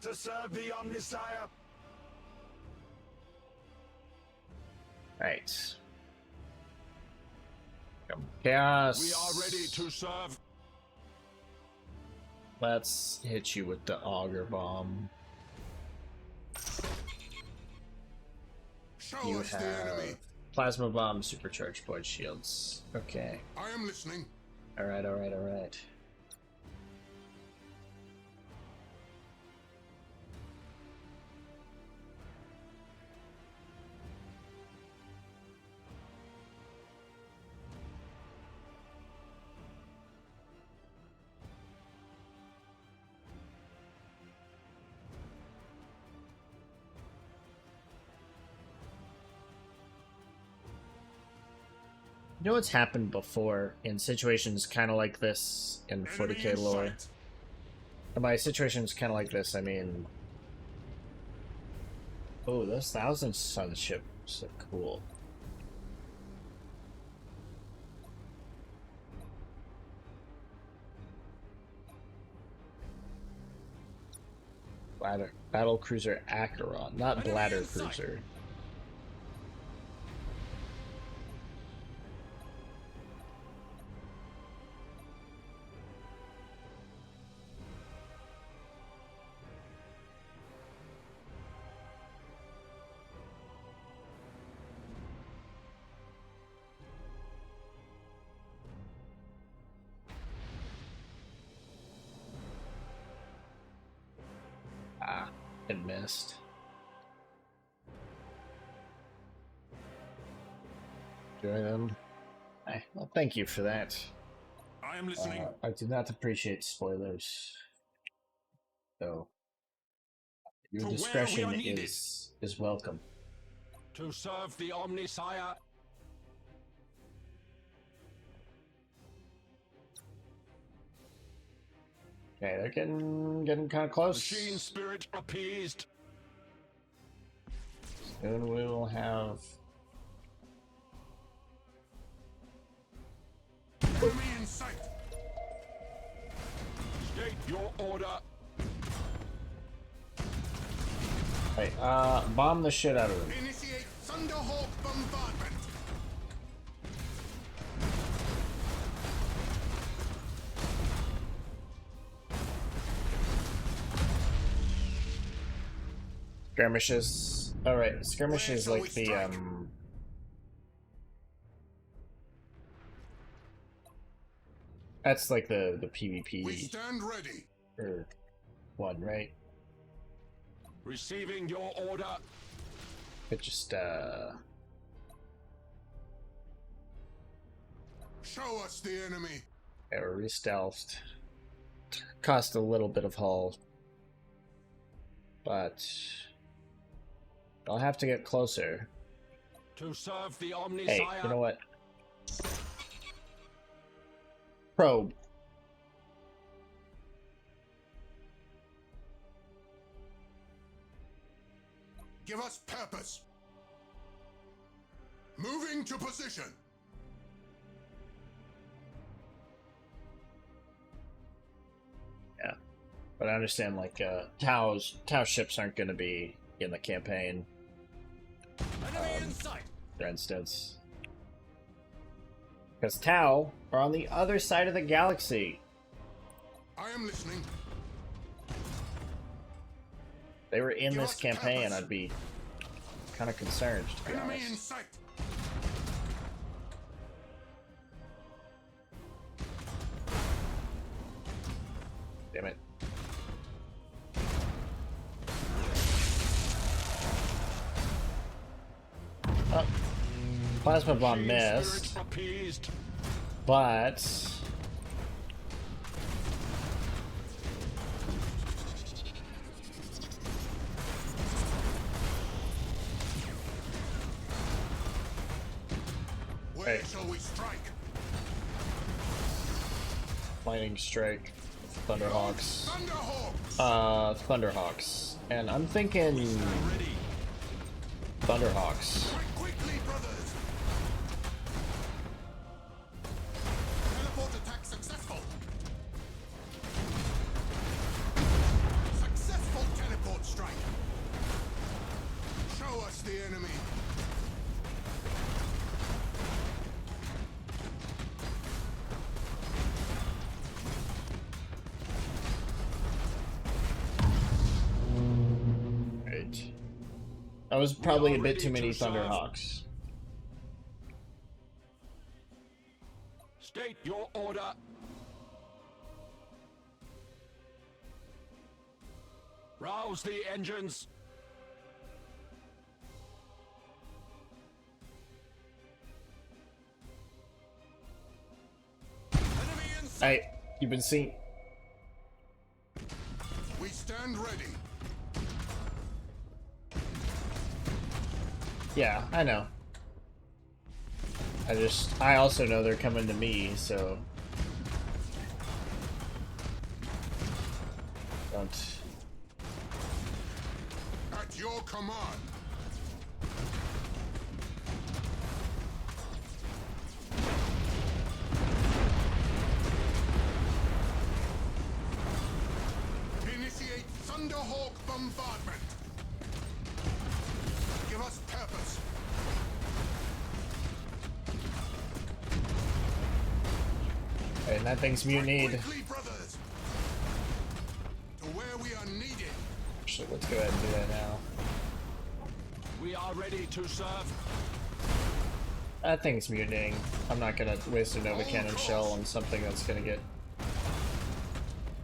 To serve the Omnisire. Right. Chaos. We are ready to serve. Let's hit you with the auger bomb. Show You us the have enemy. plasma bomb, supercharged void shields. Okay. I am listening. Alright, alright, alright. You know what's happened before in situations kind of like this in 40k lore? sight. And by situations kind of like this, I mean Oh, those Thousand Sun ships are cool. Battle cruiser Acheron, not bladder cruiser. Ah, it missed. Enjoy them. Well, thank you for that. I am listening. I do not appreciate spoilers. So, your To where we discretion are needed. is welcome. To serve the Omnisire. Okay, they're getting kind of close. Machine spirit appeased. Soon we will have. Enemy in sight. State your order. Hey, bomb the shit out of them. Initiate Thunderhawk bombardment. Skirmishes. Alright, skirmishes Where shall like we the, strike? That's like the We PvP stand ready. one, right? Receiving your order. It just, Show us the enemy. they were re-stealthed. Cost a little bit of hull. But I'll have to get closer. To serve the Omnisire. Hey, you know what? Probe. Give us purpose. Moving to position. Yeah. But I understand, like, Tau ships aren't going to be in the campaign, Enemy in sight. for instance. Because Tau are on the other side of the galaxy. I am listening. They were in Give this us campaign, purpose. I'd be kind of concerned, to be Enemy in honest. sight. Damn it. Oh. Plasma bomb Machine missed, spirit appeased. but Where Hey. shall we strike? lightning strike, Thunderhawks. Thunderhawks. Thunderhawks. And I'm thinking Ready. Thunderhawks. Strike quickly, brothers. Teleport attack successful. Successful teleport strike. Show us the enemy. Right. That was probably a bit ready too many to serve. Thunderhawks. State your order. Rouse the engines. Enemy in sight. Hey, you've been seen. We stand ready. Yeah, I know. I also know they're coming to me, so don't. At At your command. Initiate Thunderhawk bombardment. Give us purpose. And that thing's mutinied. Quickly, brothers. To where we are needed. Actually, let's go ahead and do that now. We are ready to serve. That thing's mutinying. I'm not gonna waste a Nova Cannon shell on something that's gonna get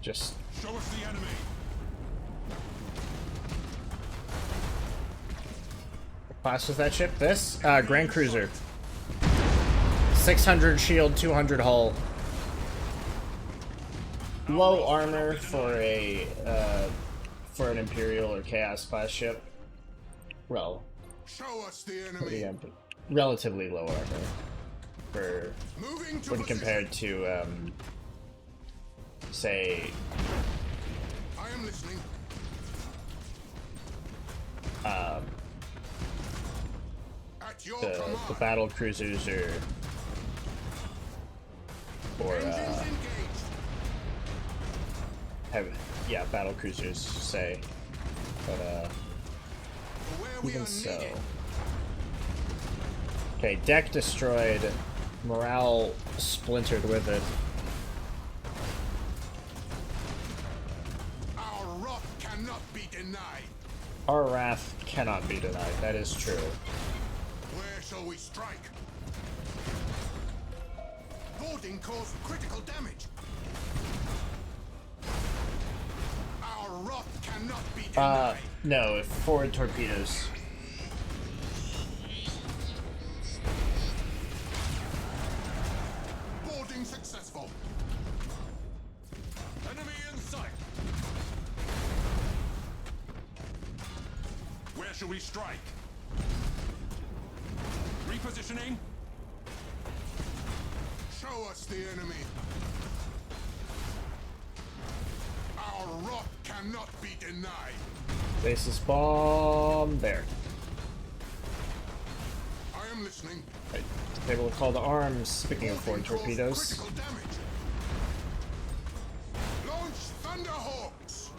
just... Show us the enemy. What class was that ship? This? Grand Cruiser. 600 shield, 200 hull. Low armor for a for an Imperial or Chaos class ship. Well, Show us the enemy. yeah, but relatively low armor for Moving to when position. compared to say I am listening. um, At your the command. battle cruisers or Engines engaged. yeah, battle cruisers say, but To where we even are so. needed. Okay, deck destroyed, morale splintered with it. Our wrath cannot be denied. Our wrath cannot be denied, that is true. Where shall we strike? Boarding caused critical damage. Our wrath cannot be denied. No, forward torpedoes. Boarding successful. Enemy in sight. Where shall we strike? Repositioning. Show us the enemy. Our wrath cannot be denied. Basis bomb there. I am listening. Right. Able to call to arms. Speaking of forward Boarding caused torpedoes. critical damage. Launch Thunderhawks.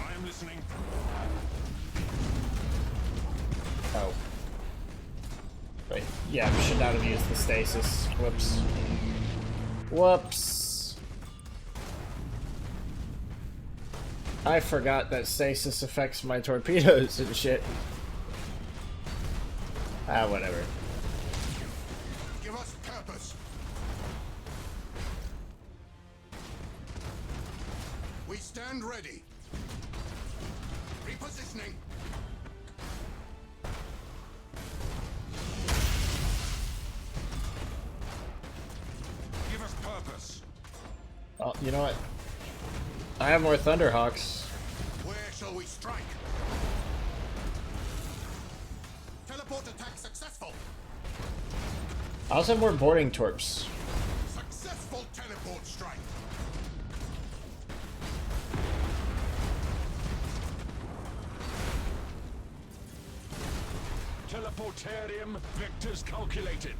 I am listening. Oh. Right. Yeah, we should not have used the stasis. Whoops. Whoops. I forgot that stasis affects my torpedoes and shit. Ah, whatever. Give us purpose. We stand ready. Repositioning. Give us purpose. Oh, you know what? I have more Thunderhawks. Where shall we strike? Teleport attack successful. I also have more boarding torps. Successful teleport strike. Teleportarium vectors calculated.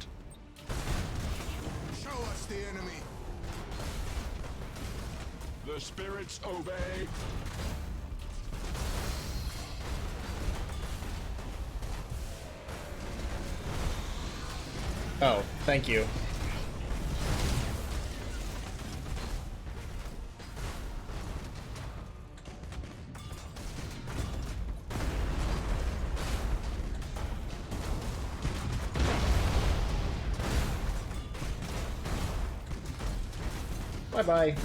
Show us the enemy. The spirits obey. Oh, thank you. Bye-bye.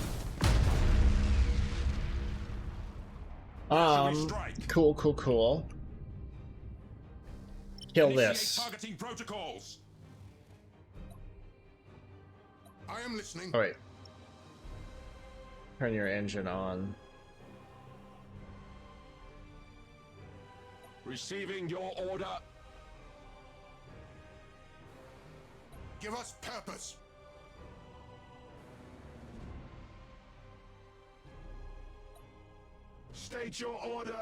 Cool. Kill Initiate this. targeting protocols. I am listening. Alright. Turn your engine on. Receiving your order. Give us purpose. State your order.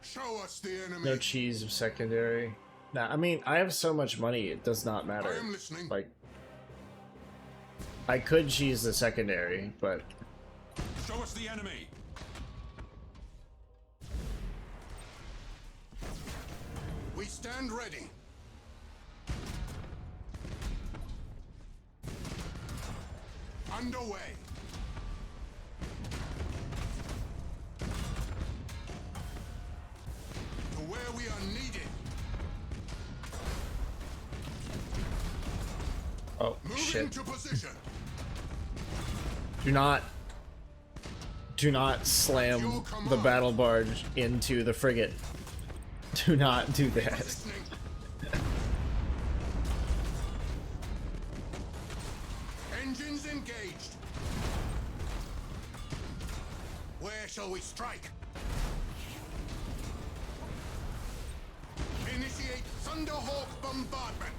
Show us the enemy. No cheese of secondary. Nah, I mean, I have so much money, it does not matter. I am listening. Like, I could cheese the secondary, but Show us the enemy. We stand ready. Underway. To where we are needed. oh Moving shit! to position. Do not slam the battle barge into the frigate. Do not do that. Positioning. Engines engaged. Where shall we strike? Initiate Thunderhawk bombardment.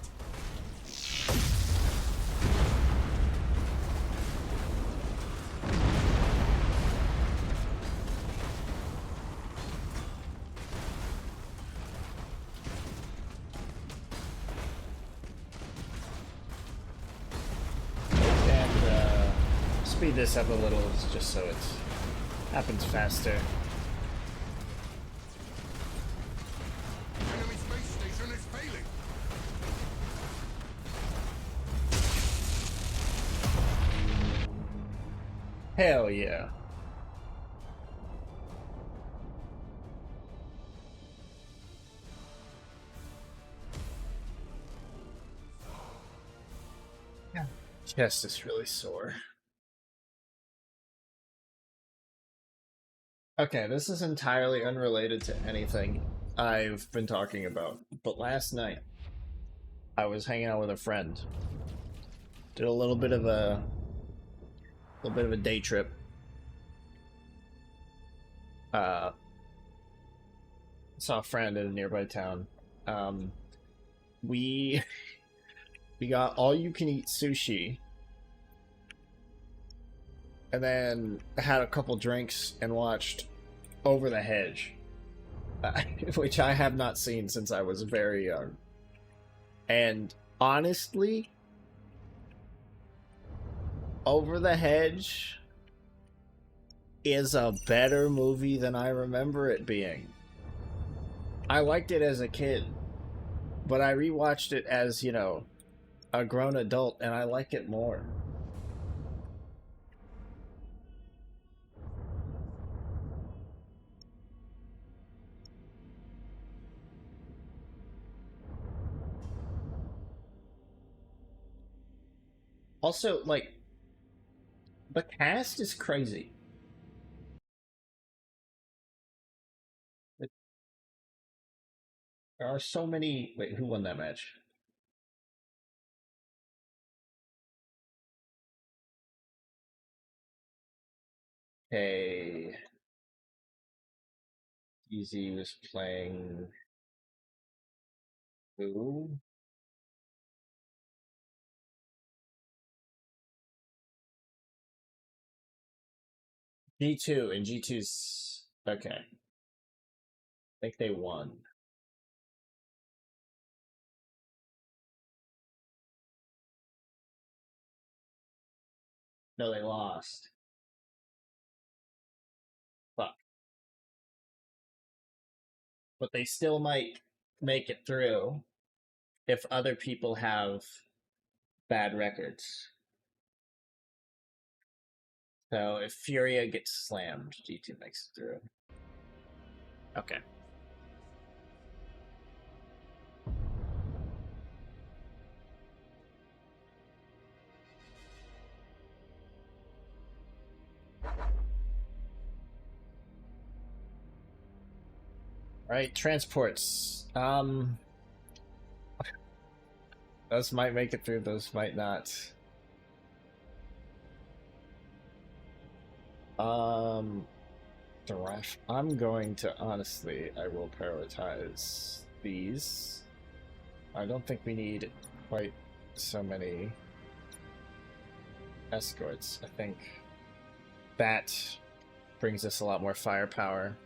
And speed this up a little just so it happens faster. Enemy space station is failing. Hell yeah. Chest is really sore. Okay, this is entirely unrelated to anything I've been talking about, but last night I was hanging out with a friend. Did a little bit of a day trip. Saw a friend in a nearby town. We got all you can eat sushi. And then had a couple drinks and watched Over the Hedge, which I have not seen since I was very young. And honestly, Over the Hedge is a better movie than I remember it being. I liked it as a kid, but I rewatched it as, you know, a grown adult, and I like it more. Also, like, the cast is crazy. There are so many. Wait, who won that match? Hey, Easy was playing. Who? G2, and G2's okay. I think they won. No, they lost. Fuck. But they still might make it through if other people have bad records. So if Furia gets slammed, G2 makes it through. Okay. Right, transports. Those might make it through, those might not. I'm going to, honestly, I will prioritize these. I don't think we need quite so many escorts. I think That brings us a lot more firepower.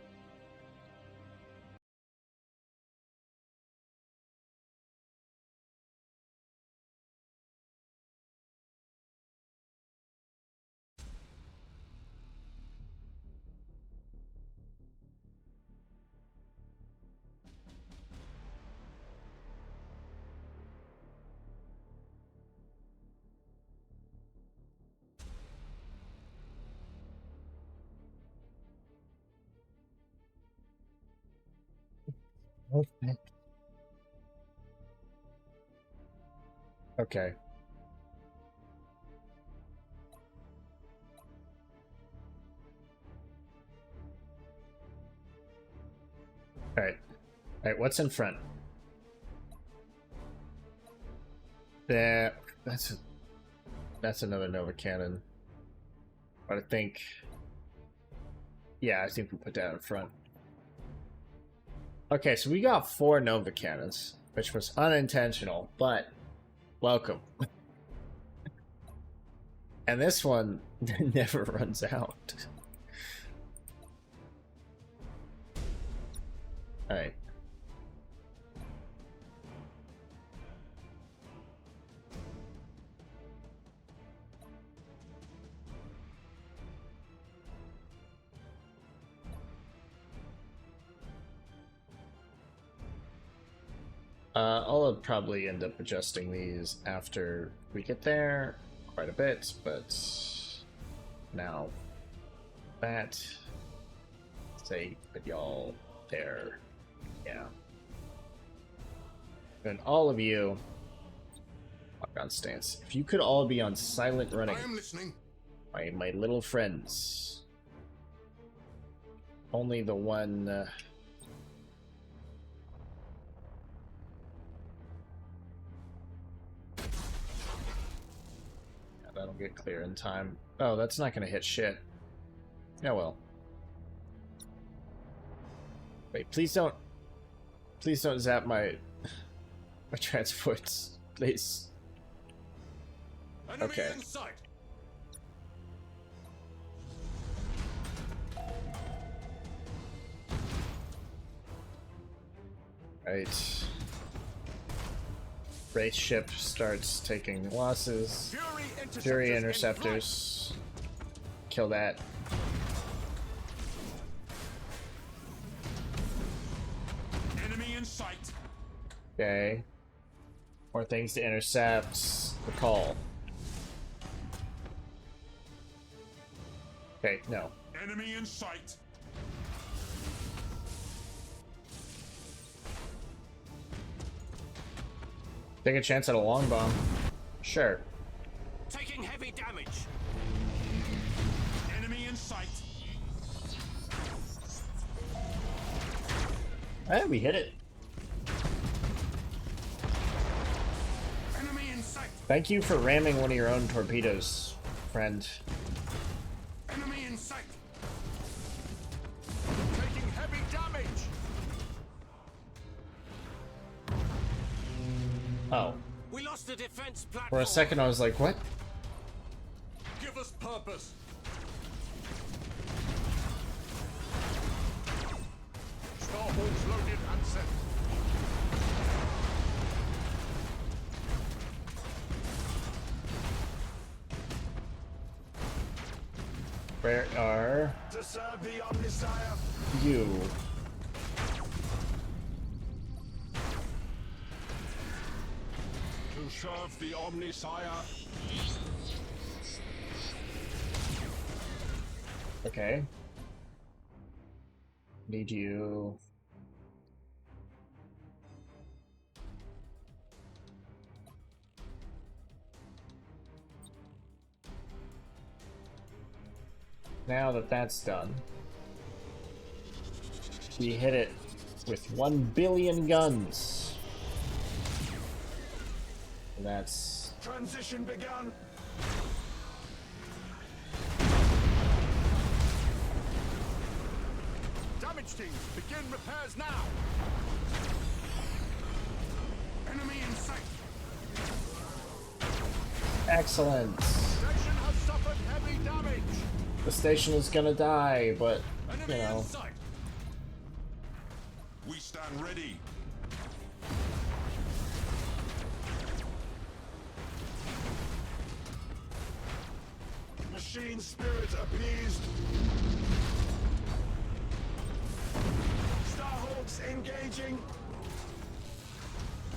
Okay. Alright. Alright, what's in front? That's another Nova Cannon. But I think... Yeah, I think we put that in front. Okay, so we got 4 Nova Cannons, which was unintentional, but welcome. And this one never runs out. Alright. I'll probably end up adjusting these after we get there quite a bit, but now that say put y'all there, yeah. And all of you, lock on stance. If you could all be on silent running, I am listening. my little friends. Only the one. That'll get clear in time. Oh, that's not gonna hit shit. Yeah, well. Wait, please don't zap my transports, please. Enemy Okay. in sight. Right. Wraith ship starts taking losses. Fury interceptors. Kill that. Enemy in sight. Okay. More things to intercept. The call. Okay, no. Enemy in sight. Take a chance at a long bomb. Sure. Taking heavy damage. Enemy in sight. Hey, we hit it. Enemy in sight. Thank you for ramming one of your own torpedoes, friend. Enemy in sight. Taking heavy damage. Oh. We lost the defense platform. For a second I was like, what? Give us purpose. Starboards loaded and set. Where are To serve the Omnisire. you? To serve the Omnisire. Okay. Need you. Now that that's done, we hit it with 1 billion guns. And that's Transition begun. Damage team, begin repairs now. Enemy in sight. excellent. Station has suffered heavy damage. The station is gonna die, but you Enemy know. in sight. We stand ready. Machine spirit appeased. Starhawks engaging.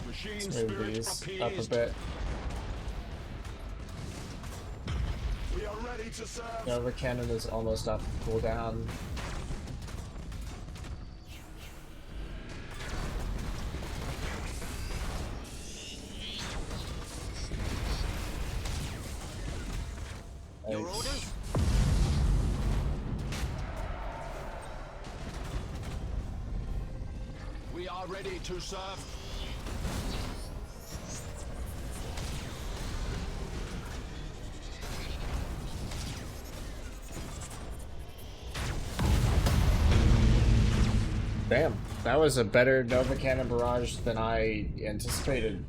Machine Let's move spirit these appeased. up a bit. We are ready to serve. Nova Cannon is almost off cooldown. Your Nice. orders? We are ready to serve. Damn, that was a better Nova Cannon barrage than I anticipated.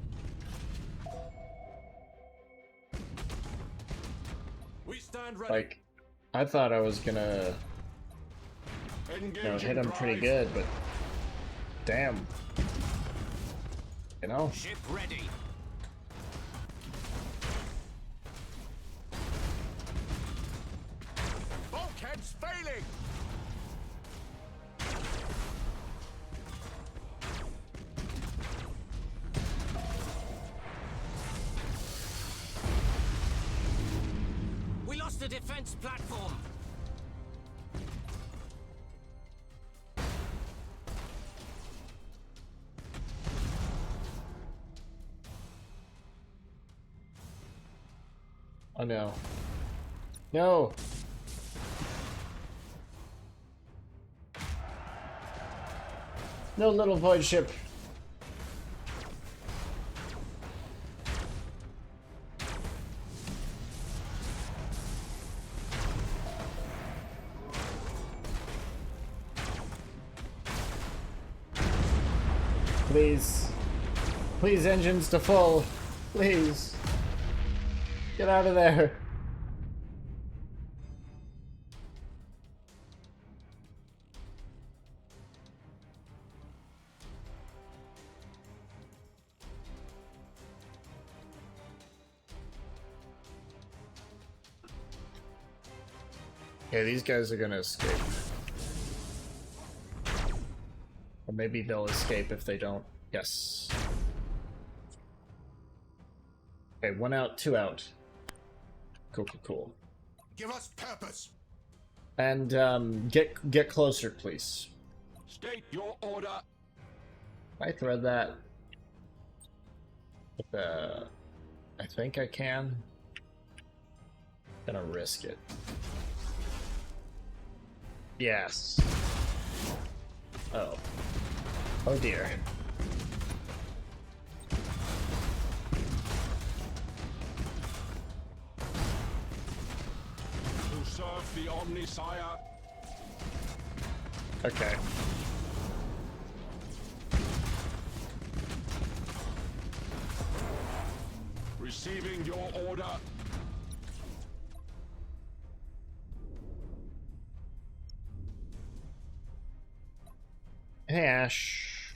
We stand ready. Like, I thought I was gonna, Engaging hit him pretty drive. good, but damn. You know? Ship ready. Bulkheads failing. We lost the defense platform. Oh no. No! No little void ship. Please. Please, engines to full. Please. Get out of there. Yeah, these guys are gonna escape. Or maybe they'll escape if they don't. Yes. Okay, 1 out, 2 out. Cool, cool, cool. Give us purpose. And get closer, please. State your order. Can I thread that? I think I can. Gonna risk it. Yes. Oh. Oh dear. To serve the Omnisire. Okay. Receiving your order. Hey, Ash.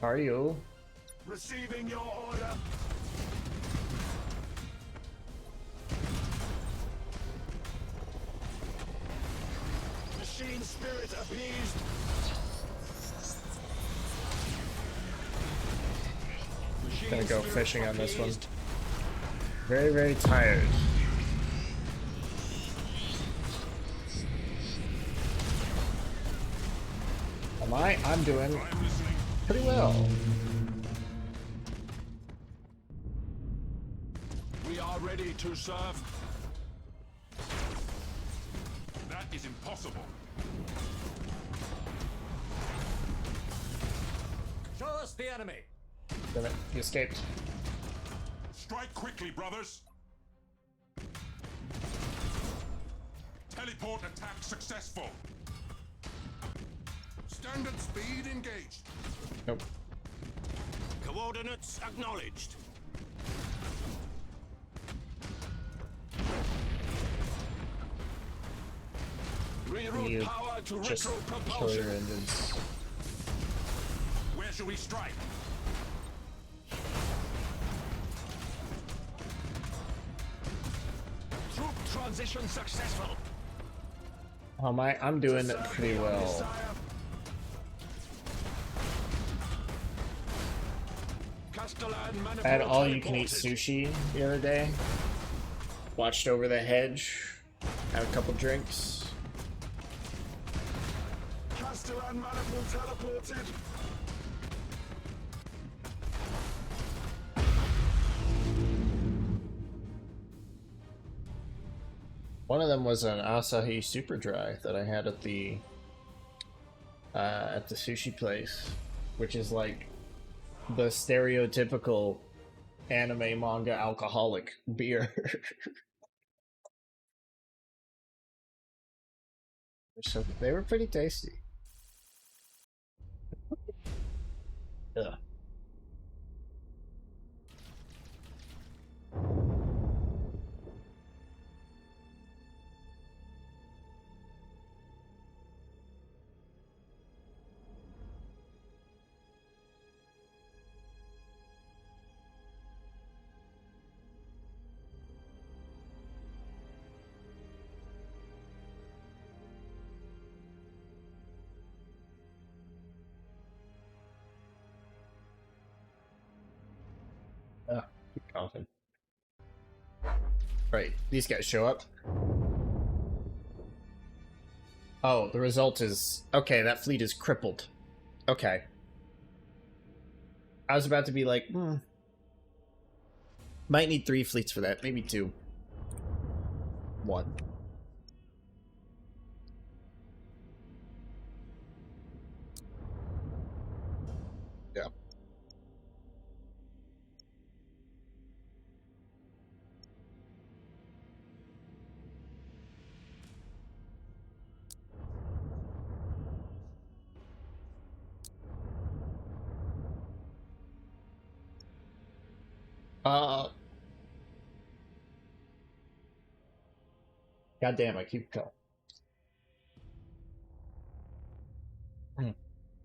How are you? Receiving your order. Machine spirit appeased. Machine Gonna go spirit fishing on this one. appeased. Very, very tired. Am I? I'm doing I'm listening. pretty well. We are ready to serve. That is impossible. Show us the enemy. Damn it, he escaped. Strike quickly, brothers. Teleport attack successful. Standard speed engaged. Nope. Coordinates acknowledged. Reroute You power to just retro kill propulsion. your engines. Where shall we strike? Troop transition successful. Oh my, I'm doing it pretty well. Castellan I had manifold all-you-can-eat teleported. sushi the other day. Watched over the hedge. Had a couple drinks. Castellan manifold teleported. One of them was an Asahi Super Dry that I had at the sushi place, which is like the stereotypical anime manga alcoholic beer. So they were pretty tasty. Yeah. Keep coughing. Right, these guys show up. Oh, the result is... Okay, that fleet is crippled. Okay. I was about to be like, might need 3 fleets for that, maybe 2. 1. Yeah. Goddamn, I keep going.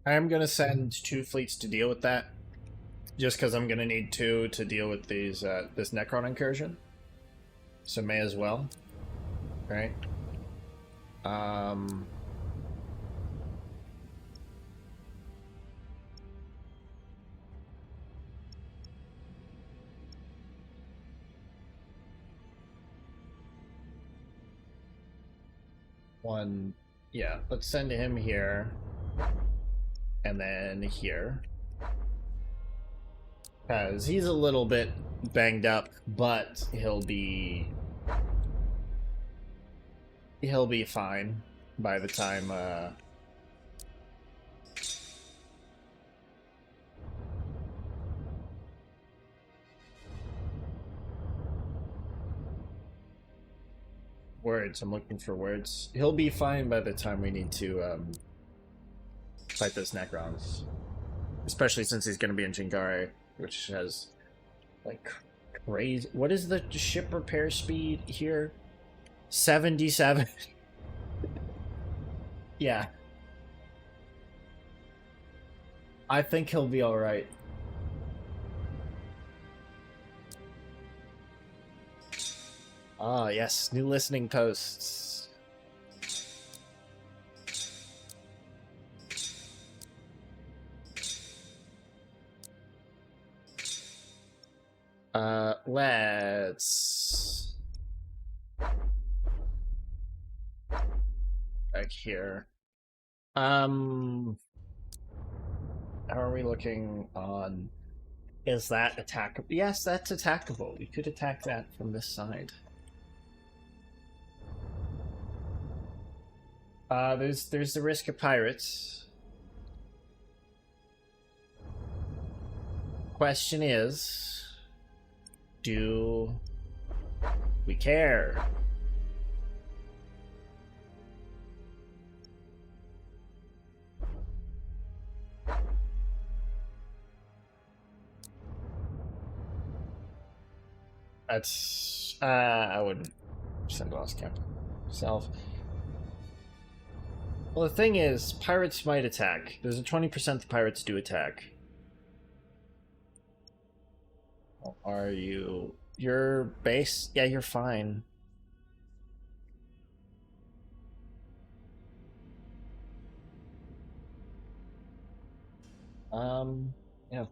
I am gonna send 2 fleets to deal with that, just because I'm gonna need 2 to deal with these this Necron incursion. So may as well, right? One, yeah. Let's send him here, and then here. Because he's a little bit banged up, but he'll be fine by the time words. I'm looking for words. He'll be fine by the time we need to fight those Necrons. Especially since he's going to be in Jingare, which has like crazy. What is the ship repair speed here? 77. Yeah. I think he'll be alright. Ah, yes, new listening posts. Let's back here. How are we looking on? Is that attackable? Yes, that's attackable. We could attack that from this side. There's the risk of pirates. Question is, do we care? That's I wouldn't send Lost Captain myself. Well, the thing is, pirates might attack. There's a 20% the pirates do attack. Are you... Your base? Yeah, you're fine. Yeah.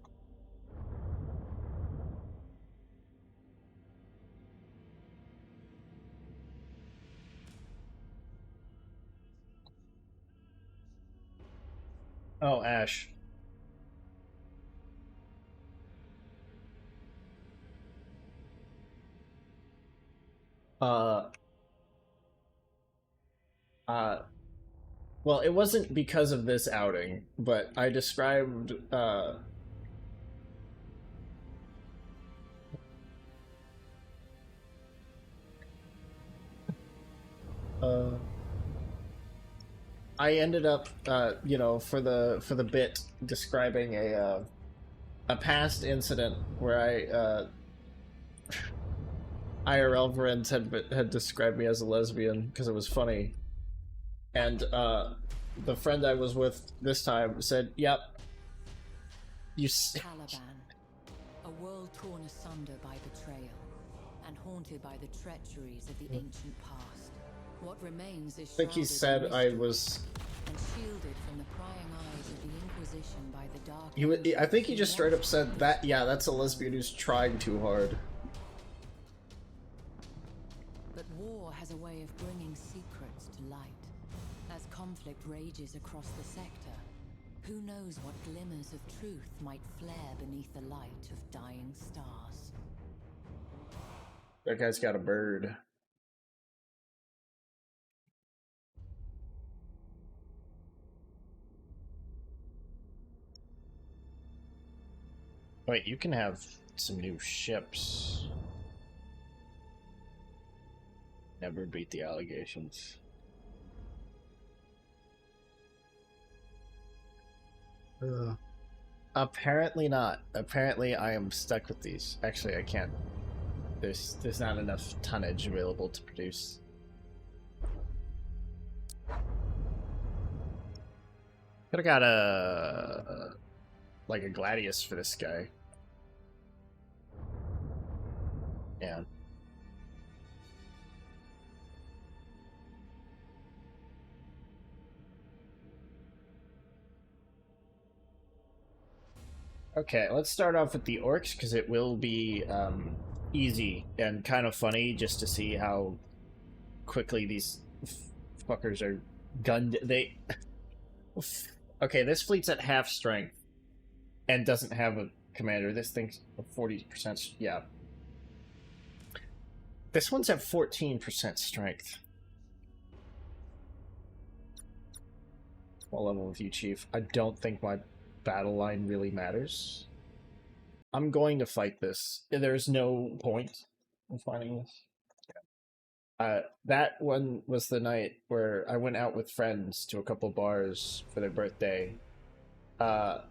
Oh, Ash. Uh, uh, well, it wasn't because of this outing, but I described, uh, I ended up, you know, for the bit describing a past incident where IRL friends had described me as a lesbian because it was funny, and the friend I was with this time said, "Yep, you." Caliban, a world torn asunder by betrayal, and haunted by the treacheries of the ancient past. What remains is I think he said I was. and shielded from the prying eyes of the Inquisition by the dark. I think he just straight up said that. Yeah, that's a lesbian who's trying too hard. But war has a way of bringing secrets to light. As conflict rages across the sector, who knows what glimmers of truth might flare beneath the light of dying stars. That guy's got a bird. Wait, you can have some new ships. Never beat the allegations. Apparently not. Apparently I am stuck with these. Actually, I can't. There's not enough tonnage available to produce. Could've got a like a gladius for this guy. Yeah. Okay, let's start off with the orcs because it will be easy and kind of funny just to see how quickly these fuckers are gunned. Okay, this fleet's at half strength and doesn't have a commander. This thing's 40%. Yeah. This one's at 14% strength. What level with you, Chief? I don't think my battle line really matters. I'm going to fight this. There's no point in fighting this. That one was the night where I went out with friends to a couple bars for their birthday. For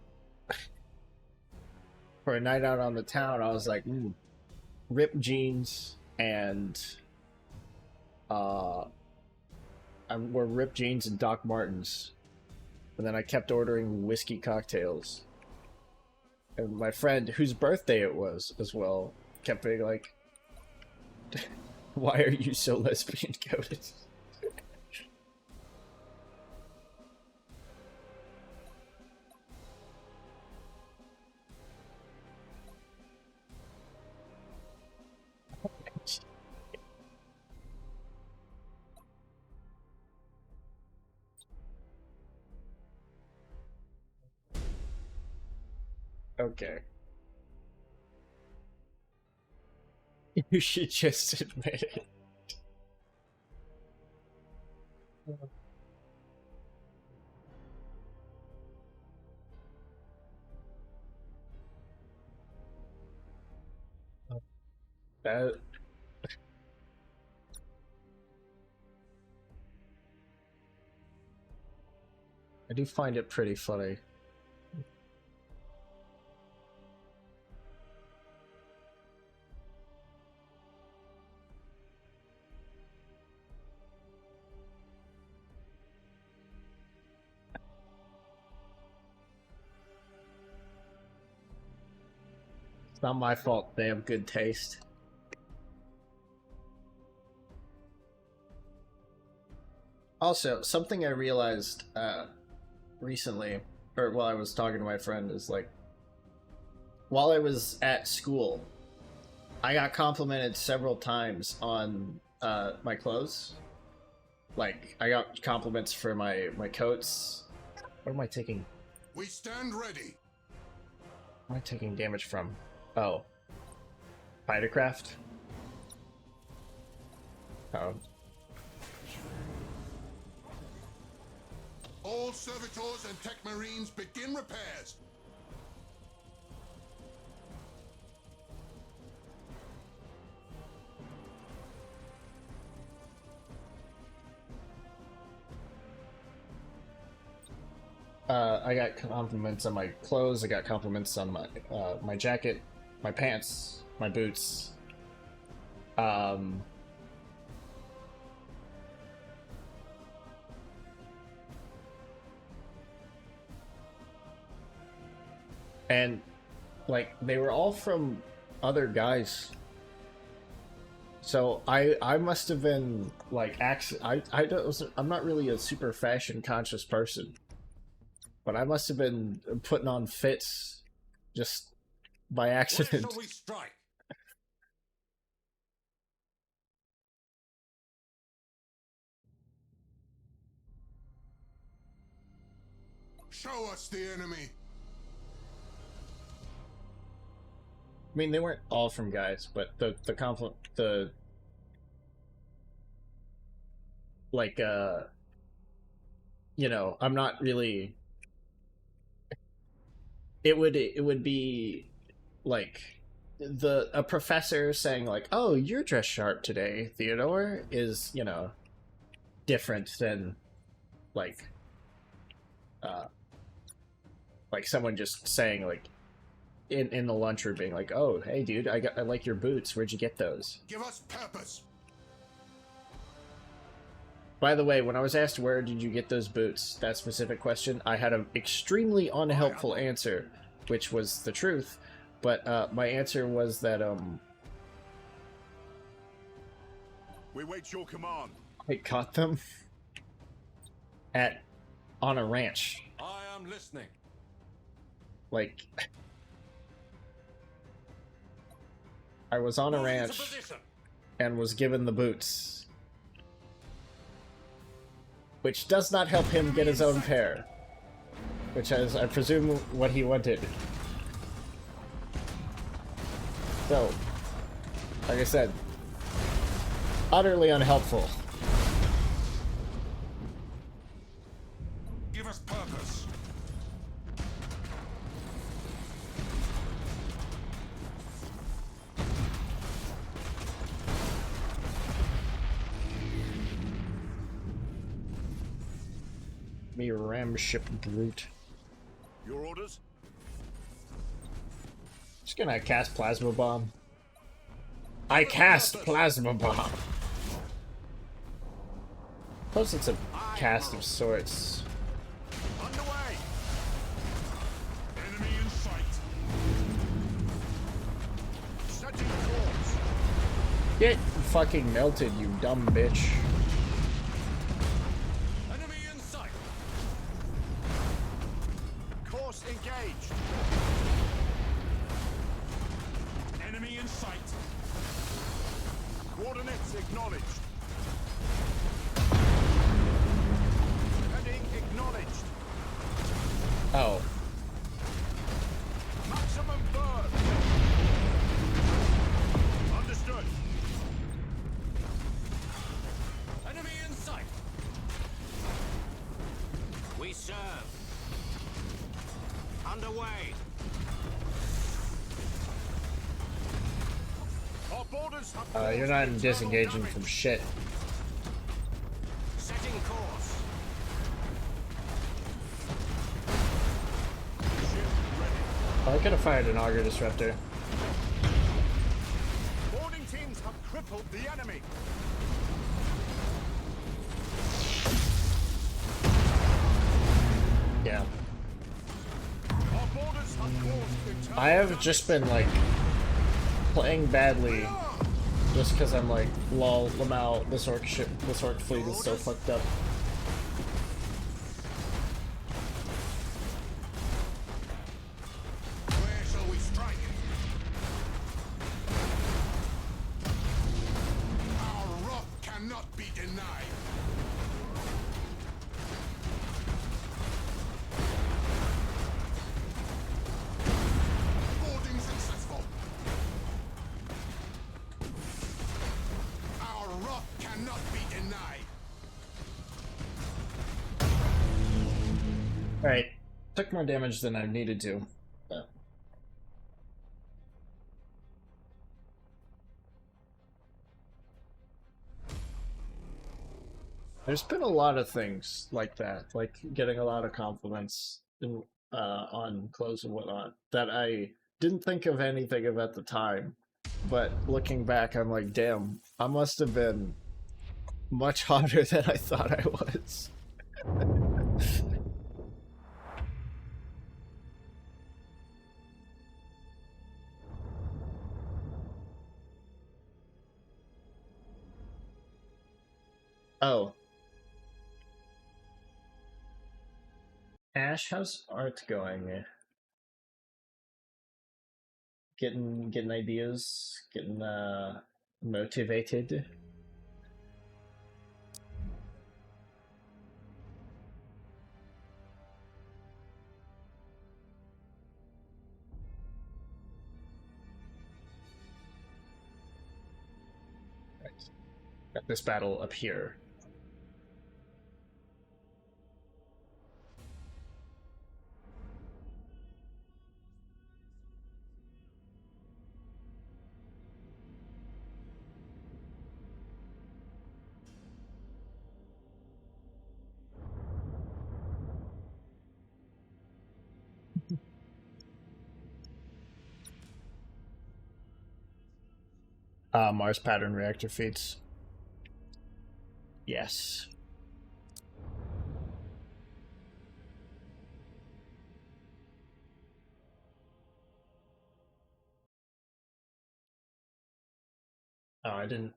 a night out on the town, I was like, ripped jeans and I wore ripped jeans and Doc Martens. And then I kept ordering whiskey cocktails. And my friend, whose birthday it was as well, kept being like, why are you so lesbian coded? Okay. You should just admit it. That... I do find it pretty funny. It's not my fault they have good taste. Also, something I realized recently, or while I was talking to my friend, is like, while I was at school, I got complimented several times on my clothes. Like, I got compliments for my coats. What am I taking? We stand ready. What am I taking damage from? Oh. Fightercraft? Oh. All servitors and tech marines begin repairs. I got compliments on my clothes, I got compliments on my my jacket, my pants, my boots. And like they were all from other guys. So I must have been like I'm not really a super fashion conscious person. But I must have been putting on fits just by Where accident. shall we strike? Show us the enemy. I mean, they weren't all from guys, but like you know, I'm not really. It would be like a professor saying like, "Oh, you're dressed sharp today, Theodore," is, you know, different than like someone just saying like in the lunchroom being like, "Oh, hey dude, I like your boots. Where'd you get those?" Give us purpose. By the way, when I was asked where did you get those boots, that specific question, I had an extremely unhelpful answer, which was the truth. But my answer was that We wait your command. I caught them on a ranch. I am listening. Like, I was on a Move into ranch position. and was given the boots, which does not help him get his own pair, which is, I presume, what he wanted. So, like I said, utterly unhelpful. Give us purpose. Me ramship brute. Your orders? Just gonna cast plasma bomb. I cast plasma bomb. Suppose it's a cast of sorts. Underway! Enemy in sight. Setting course. Get fucking melted, you dumb bitch. Enemy in sight. Course engaged. Enemy in sight. Coordinates acknowledged. Heading acknowledged. Oh. Maximum burn. Understood. Enemy in sight. We serve. Underway. Our borders have You're not disengaging from shit. Setting course. Oh, I could have fired an auger disruptor. Boarding teams have crippled the enemy. Yeah. Our borders have caused internal I have just been like playing badly just because I'm like, lol, Lamau, this orc fleet is so fucked up. Where shall we strike? Our wrath cannot be denied. Boarding successful. Our wrath cannot be denied. Alright, took more damage than I needed to. But... there's been a lot of things like that, like getting a lot of compliments in, on clothes and whatnot, that I didn't think of anything of at the time. But looking back, I'm like, damn, I must have been much hotter than I thought I was. Oh. Ash, how's art going? Getting ideas, getting motivated. Right. Got this battle up here. Mars pattern reactor feats. Yes. Oh, I didn't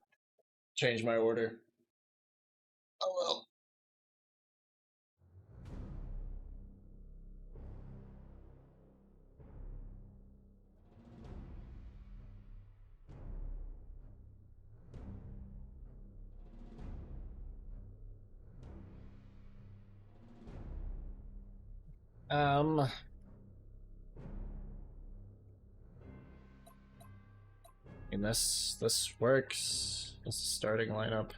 change my order. Oh well. And this works. This is starting lineup.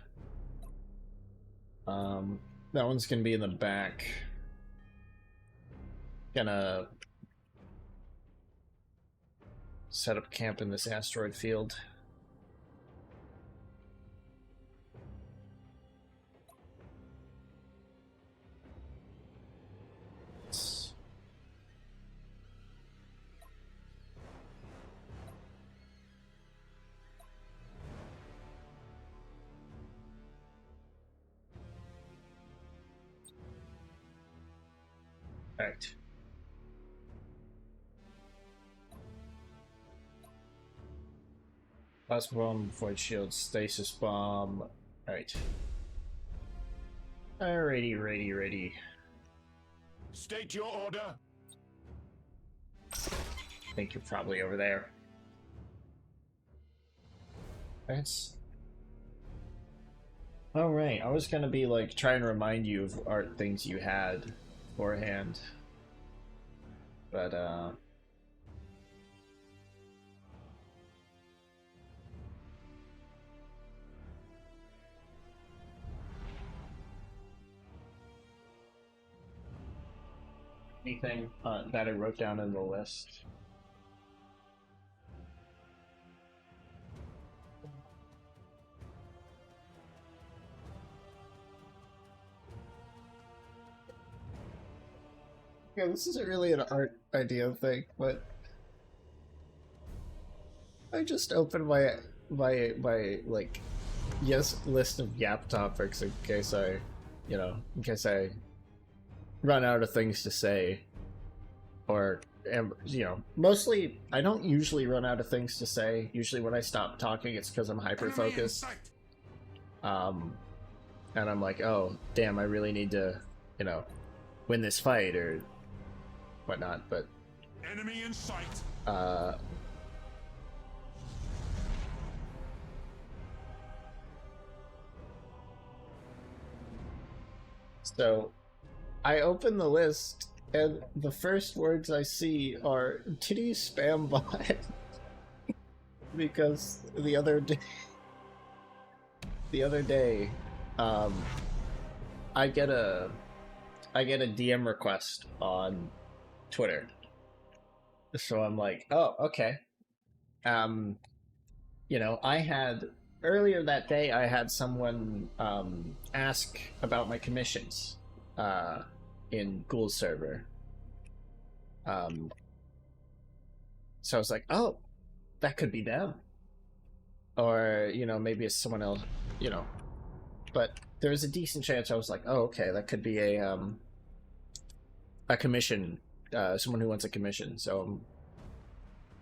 That one's gonna be in the back. Gonna set up camp in this asteroid field. Right. Plasma bomb, void shield, stasis bomb. Alright. Ready. State your order. I think you're probably over there. That's... oh right, I was gonna be like, try and remind you of art things you had beforehand. But, anything that I wrote down in the list? Yeah, this isn't really an art idea thing, but I just opened my like list of Yap topics in case I run out of things to say or mostly I don't usually run out of things to say. Usually when I stop talking, it's because I'm hyper Enemy in focused. sight. And I'm like, oh damn, I really need to, win this fight or whatnot. But Enemy in sight. So I open the list, and the first words I see are "titty spam bot," because the other day, I get a DM request on Twitter, so I'm like, oh, okay. I had earlier that day I had someone ask about my commissions in Ghoul's server. So I was like, oh, that could be them. Or, maybe it's someone else, But there was a decent chance I was like, oh, okay, that could be a commission, someone who wants a commission. So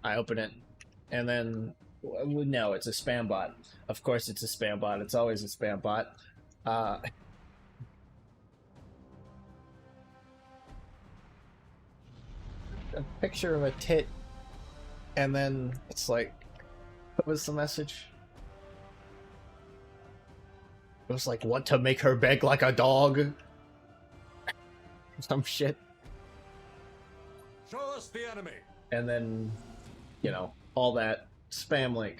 I open it, and then no, it's a spam bot. Of course it's a spam bot. It's always a spam bot. A picture of a tit, and then it's like, what was the message? It was like, what, to make her beg like a dog? Some shit. Show us the enemy. And then, all that spam link.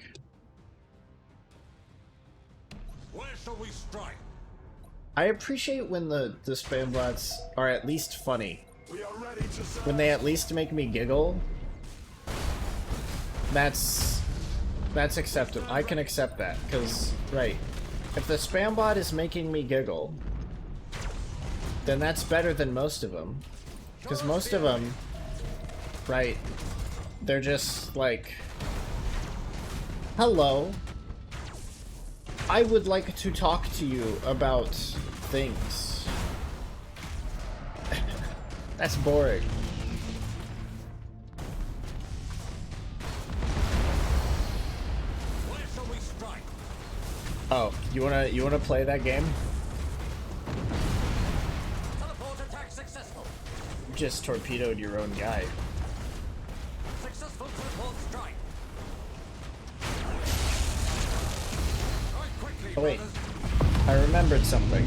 Where shall we strike? I appreciate when the spam bots are at least funny. We are ready to serve. When they at least make me giggle. That's acceptable. I can accept that, because, right, if the spam bot is making me giggle, then that's better than most of them. Because most of them, right, they're just like, hello, I would like to talk to you about things. That's boring. Where shall we strike? Oh, you wanna play that game? Teleport attack successful. You just torpedoed your own guy. Successful teleport strike. Strike quickly, Oh wait, brothers. I remembered something.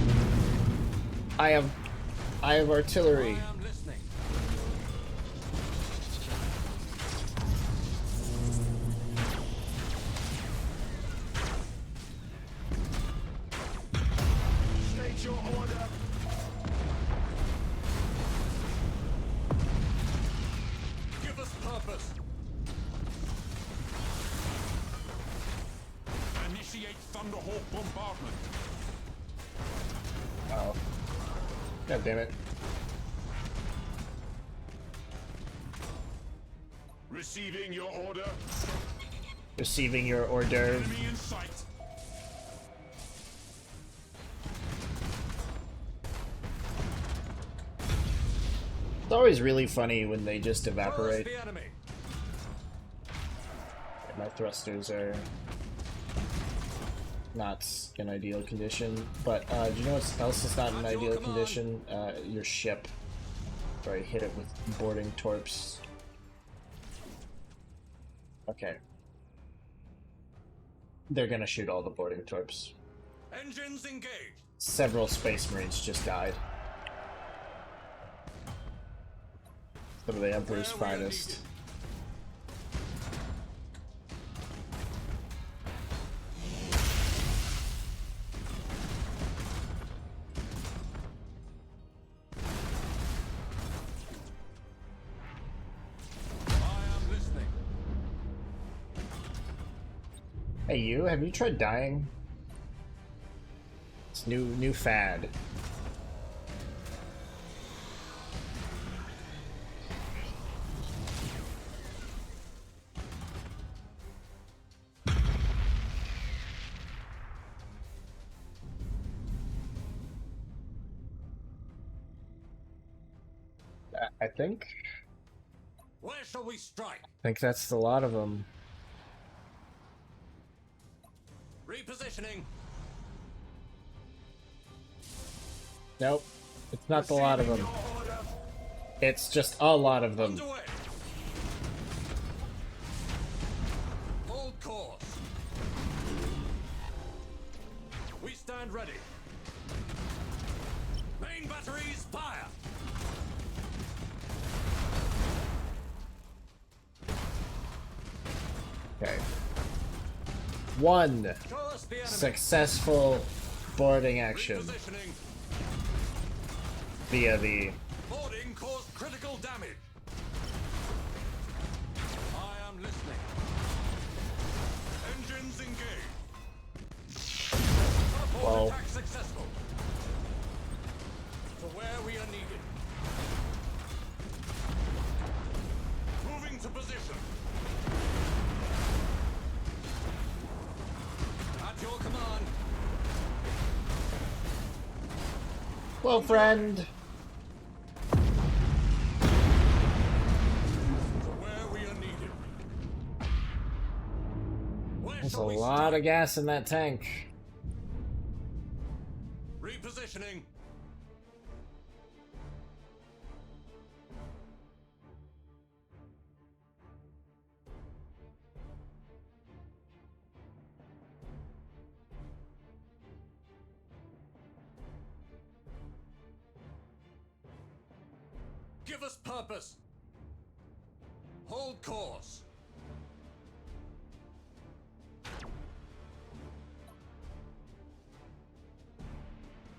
I have artillery. I am listening. State your order. Give us purpose. Initiate Thunderhawk bombardment. Oh. God damn it. Receiving your order. Receiving your hors d'oeuvre. Enemy in sight. It's always really funny when they just Show us evaporate. the enemy. My thrusters are not in ideal condition, but do you know what else is not in At your ideal command. condition? Your ship. Where I hit it with boarding torps. Okay. They're gonna shoot all the boarding torps. Engines engaged. Several Space Marines just died. Some of the Emperor's Where we are finest. needed. I am listening. Hey, you, have you tried dying? It's new fad. I think shall we strike? I think that's a lot of them. Repositioning. Nope. It's not the lot of them. It's just a lot of them. Underway. Hold course. We stand ready. Main batteries fire. Okay. One Course the enemy. successful boarding action Repositioning. via the... Boarding caused critical damage. I am listening. Engines engaged. Whoa. Attack successful. To where we are needed. Moving to position. At your command. Well, friend. To where we are needed. Where There's a shall we lot start? of gas in that tank. Repositioning. Give us purpose. Hold course.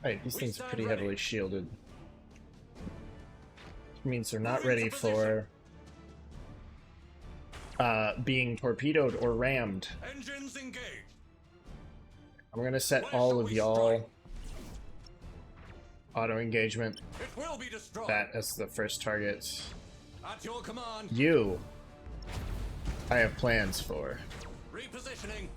Right, these We things are stand pretty ready. heavily shielded. Which means they're not Moving ready to for being torpedoed or rammed. Engines engaged. I'm gonna set Where all shall of we y'all strike? auto engagement, It will be destroyed. that as the first target. At your command. You, I have plans for. Repositioning.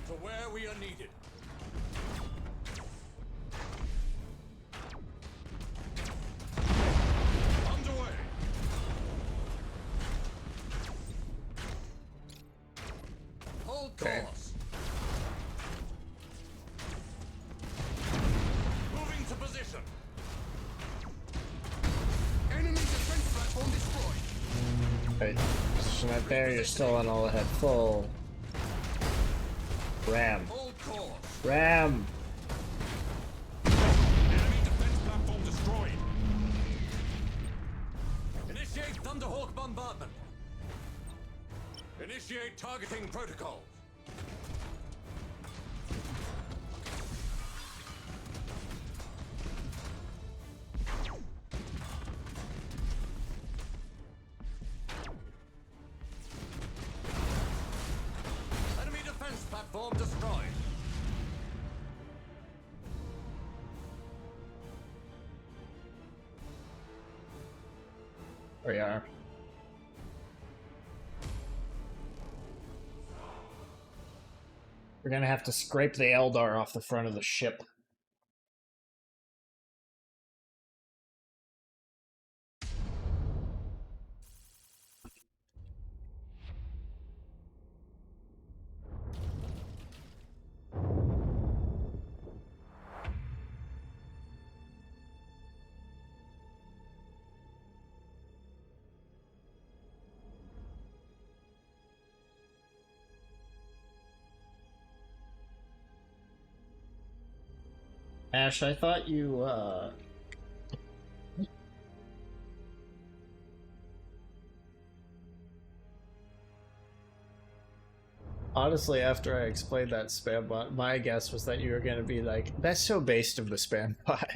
To where we are needed. Underway. Hold Okay. course. Moving to position. Enemy defense platform destroyed. Right, position that there, you're still on all ahead full. Ram. Hold course. Ram! Enemy defense platform destroyed. Initiate Thunderhawk bombardment. Initiate targeting protocol. Enemy defense platform destroyed. There we are. We're gonna have to scrape the Eldar off the front of the ship. Ash, I thought you, honestly, after I explained that spam bot, my guess was that you were gonna be like, that's so based of the spam bot.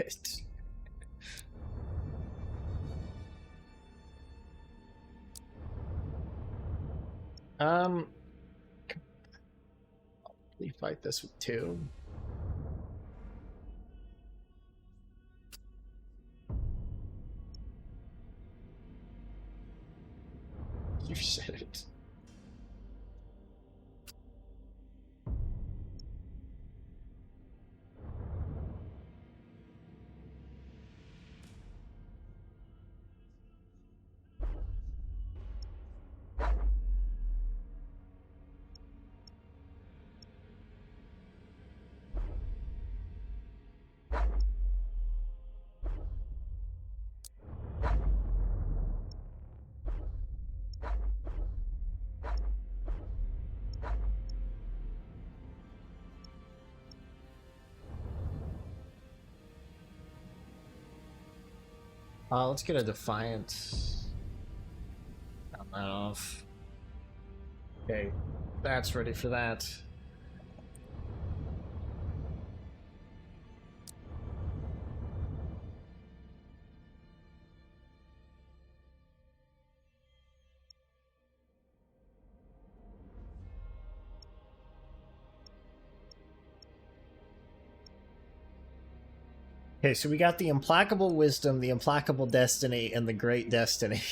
We fight this with two. You said it. Let's get a Defiant. Round that off. Okay, that's ready for that. Okay, so we got the Implacable Wisdom, the Implacable Destiny, and the Great Destiny.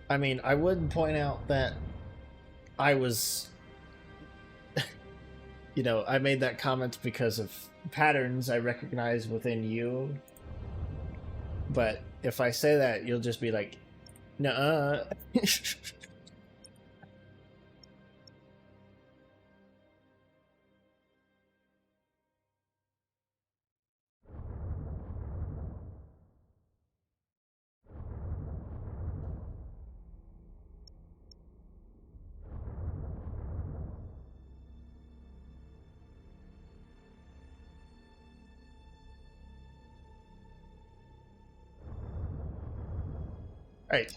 I mean, I would point out that I was, you know, I made that comment because of patterns I recognize within you. But if I say that, you'll just be like, nuh-uh. Right.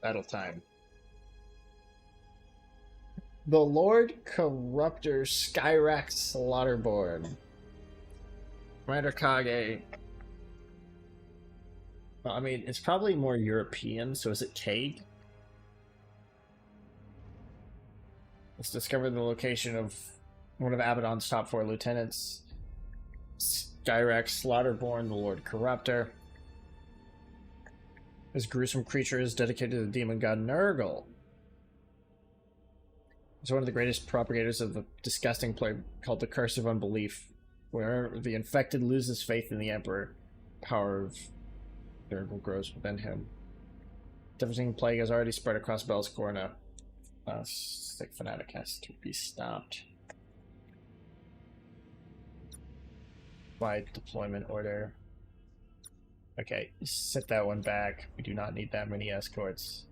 Battle time. The Lord Corruptor Skyrack Slaughterborn. Commander Kage. Well, I mean, it's probably more European, so is it Kage? Let's discover the location of one of Abaddon's top 4 lieutenants. Skyrack Slaughterborn, the Lord Corruptor. This gruesome creature is dedicated to the demon god Nurgle. He's one of the greatest propagators of the disgusting plague called the Curse of Unbelief, where the infected loses faith in the Emperor. Power of Nurgle grows within him. Devastating plague has already spread across Belscorna. Sick fanatic has to be stopped. By deployment order. Okay, set that one back. We do not need that many escorts.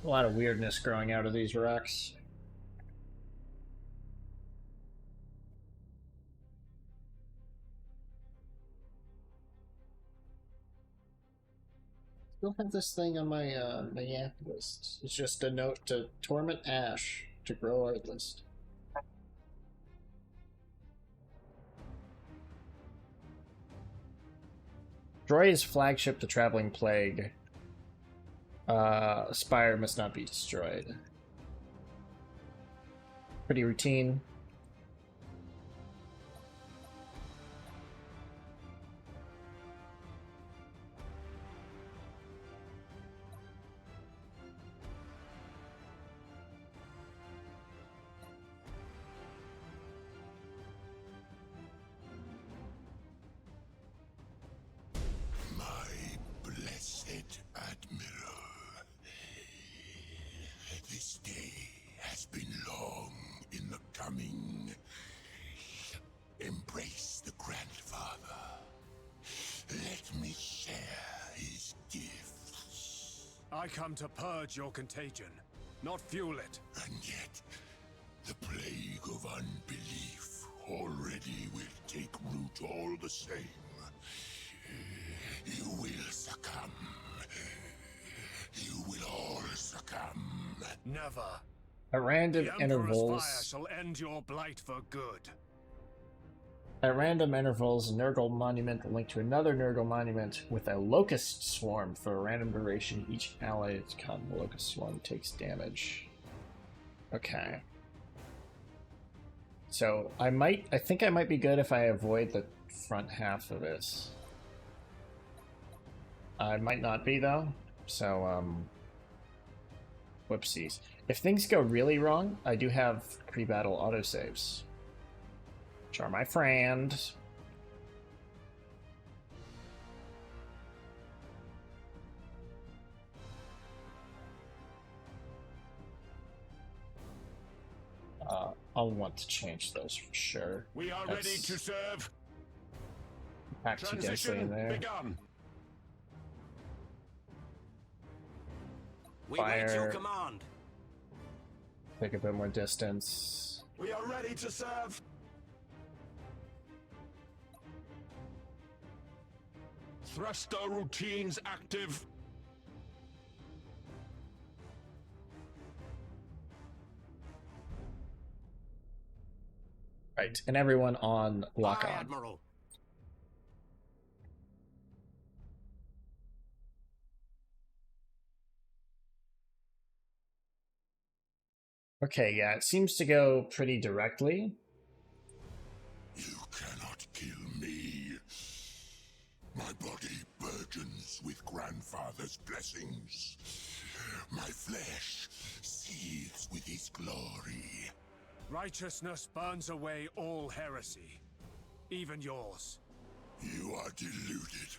A lot of weirdness growing out of these rocks. Still have this thing on my my app list. It's just a note to torment Ash to grow art list. Destroy his flagship, the Traveling Plague. Spire must not be destroyed. Pretty routine. Embrace the grandfather. Let me share his gifts. I come to purge your contagion, not fuel it. And yet, the plague of unbelief already will take root all the same. You will succumb. Never. At random The Emperor's fire intervals, shall end your blight for good. a Nurgle monument will link to another Nurgle monument with a locust swarm for a random duration. Each ally that's caught in the locust swarm takes damage. Okay. So I think I might be good if I avoid the front half of this. I might not be though. So whoopsies. If things go really wrong, I do have pre-battle autosaves, which are my friend. I'll want to change those for sure. We are ready to serve. Pack too densely in Transition there. begun. We wait your Fire. command. Take a bit more distance. We are ready to serve. Thruster routines active. Right, and everyone on lock Aye, on. Admiral. Okay, yeah, it seems to go pretty directly. You cannot kill me. My body burgeons with grandfather's blessings. My flesh seethes with his glory. Righteousness burns away all heresy, even yours. You are deluded.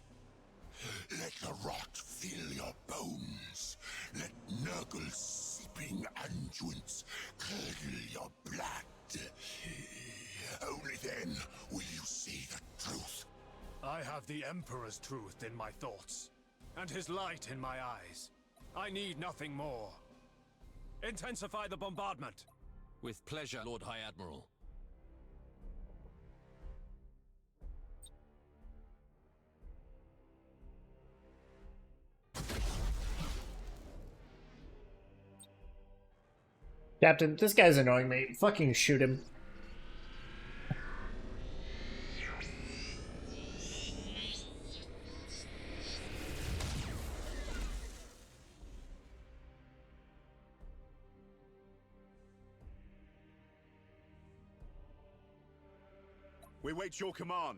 Let the rot fill your bones. Let Nurgle's seeping unguents curdle your blood. Only then will you see the truth. I have the Emperor's truth in my thoughts, and his light in my eyes. I need nothing more. Intensify the bombardment. With pleasure, Lord High Admiral. Captain, this guy's annoying me. Fucking shoot him. We wait your command.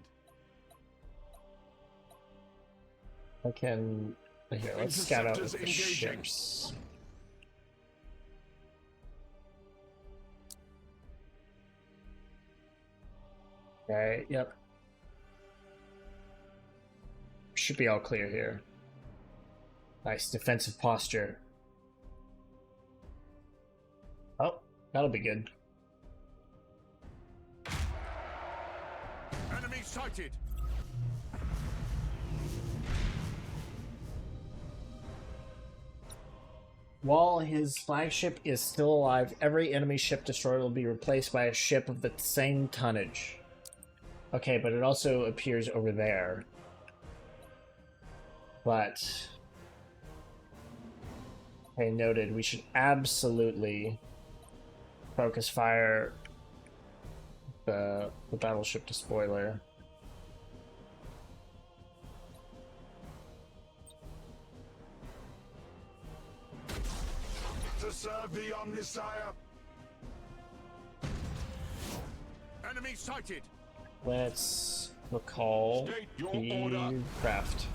I can... Here, let's scout out with the Interceptors engaging. ships. Okay, yep. Should be all clear here. Nice defensive posture. Oh, that'll be good. Enemy sighted. While his flagship is still alive, every enemy ship destroyed will be replaced by a ship of the same tonnage. Okay, but it also appears over there. But... Okay, noted. We should absolutely focus fire the battleship to spoiler. To serve the Omnisire. Enemy sighted. Let's recall State your the order. craft.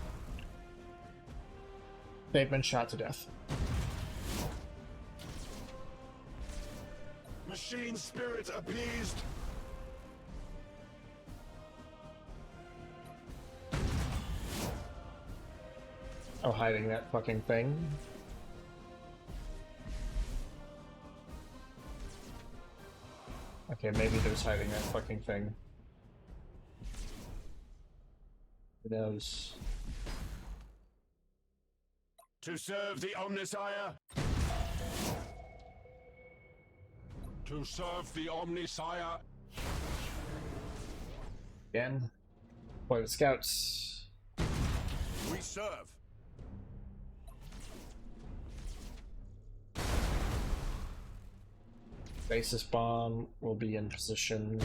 They've been shot to death. Machine spirit appeased. Oh, hiding that fucking thing. Okay, maybe there's hiding that fucking thing. Who knows? To serve the Omnisire. To serve the Omnisire. Again. Deploy the scouts. We serve. Basis bomb will be in position.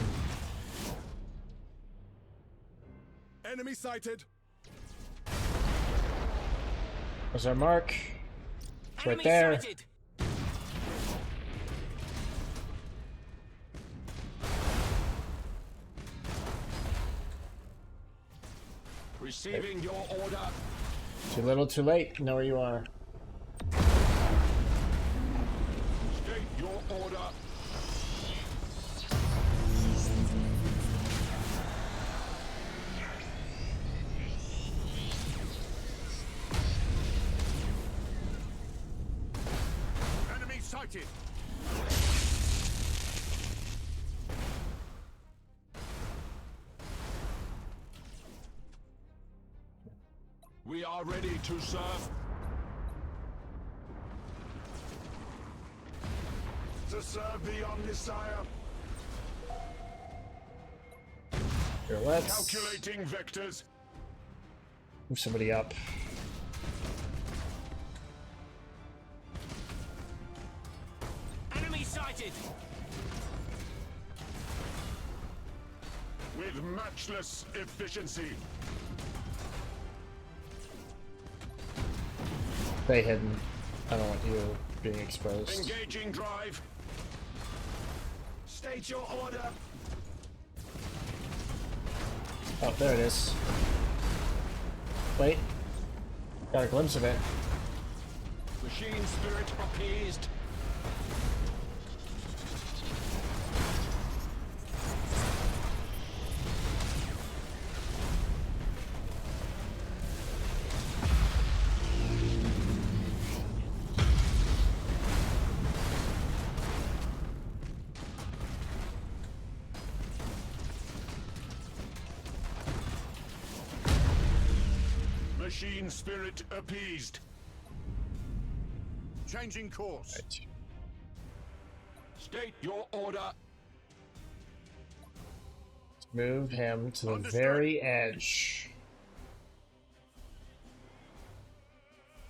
Enemy sighted. There's our mark. It's right Enemy there. sighted. Receiving your order. Too little, too late. Know where you are. State your order. Enemy sighted. We are ready to serve. To serve the Omnisire. Here, let's Calculating vectors. move somebody up. Enemy sighted. With matchless efficiency. Stay hidden. I don't want you being exposed. Engaging drive. State your order. Oh, there it is. Wait. Got a glimpse of it. Machine spirit appeased. Machine spirit appeased. Changing course. Right. State your order. Let's move him to the Understood. very edge.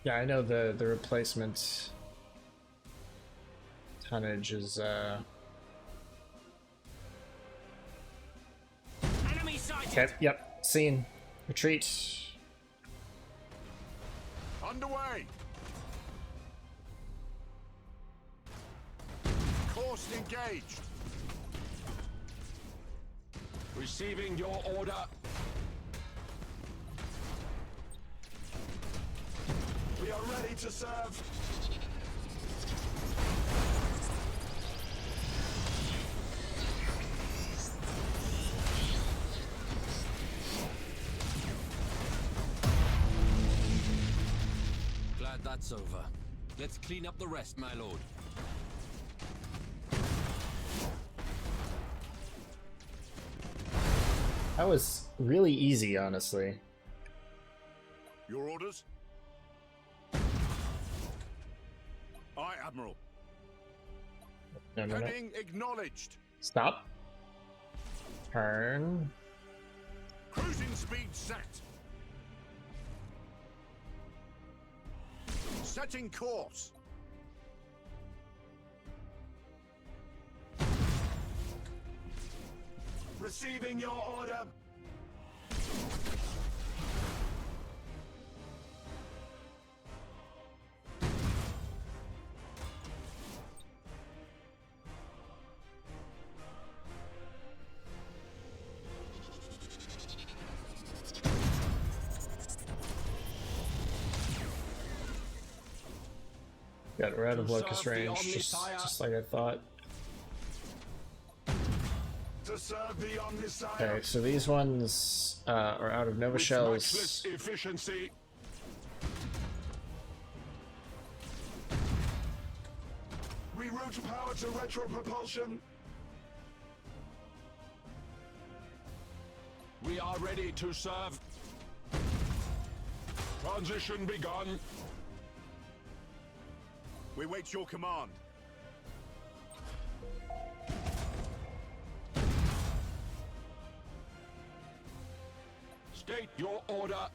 Yeah, I know the replacement tonnage is Enemy sighted. okay, yep, seen. Retreat. Underway. Course engaged. Receiving your order. We are ready to serve. Glad that's over. Let's clean up the rest, my lord. That was really easy, honestly. Your orders? Aye, Admiral. No, no, no. Heading acknowledged. Stop. Turn. Cruising speed set. Setting course. Receiving your order. Got rid of To locust serve the range, Omnisire. just like I thought. To serve the Omnisire. Okay, so these ones are out of Nova With Shells. matchless efficiency. Reroute power to retro propulsion. We are ready to serve. Transition begun. We wait your command. State your order.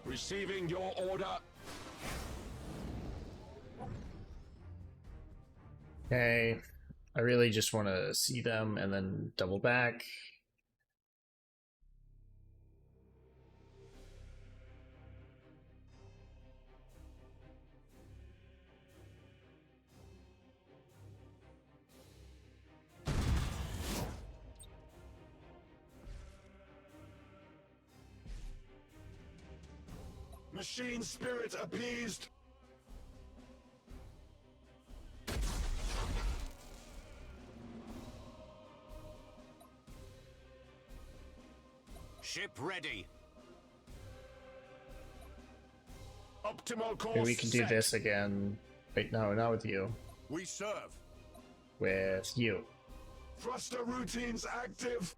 Receiving your order. Okay. I really just want to see them and then double back. Machine spirit appeased. Ship ready. Optimal course Maybe we can do set. this again. Wait, no, not with you. We serve. With you. Thruster routines active.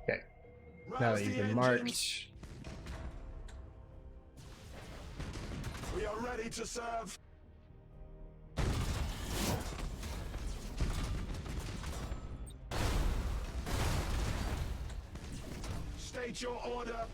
Okay. Now Rouse that you've the been engines. marked. We are ready to serve. State your order.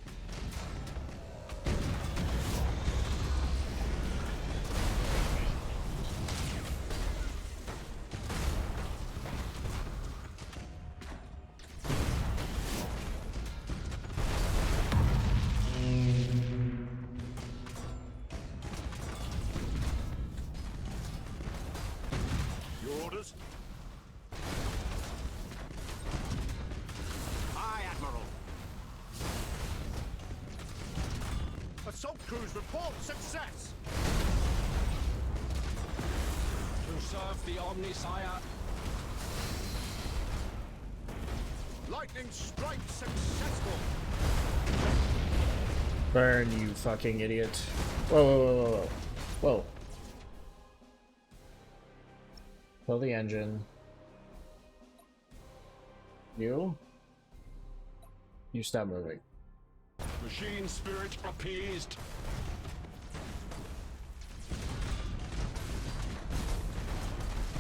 Your orders? Aye, Admiral. Assault crews report success! To serve the Omnisire. Lightning strike successful! Burn, you fucking idiot. Whoa, whoa, whoa, whoa, whoa. Whoa. Kill the engine. You? You stop moving. Machine spirit appeased.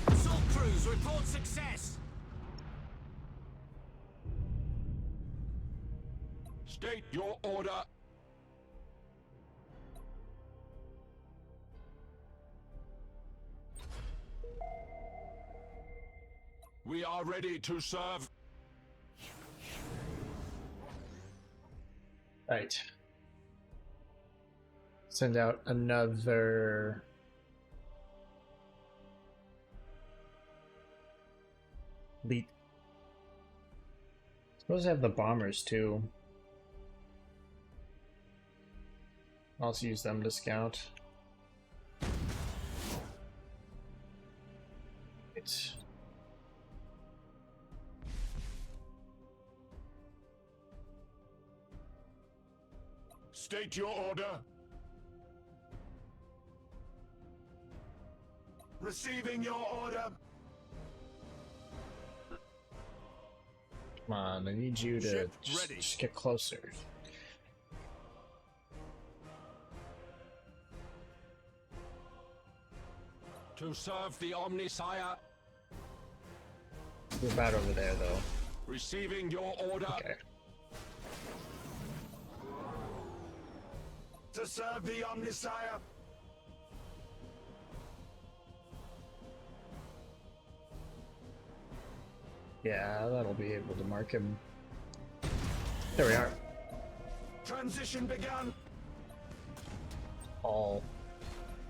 Assault crews report success. State your order. We are ready to serve. Right. Send out another... Lead. Suppose I have the bombers too. I'll also use them to scout. It's... State your order. Receiving your order. Come on, I need you to Ship just, ready. just get closer. To serve the Omnisire. We're about over there though. Receiving your order. Okay. To serve the Omnisire. Yeah, that'll be able to mark him. There we are. Transition begun. All.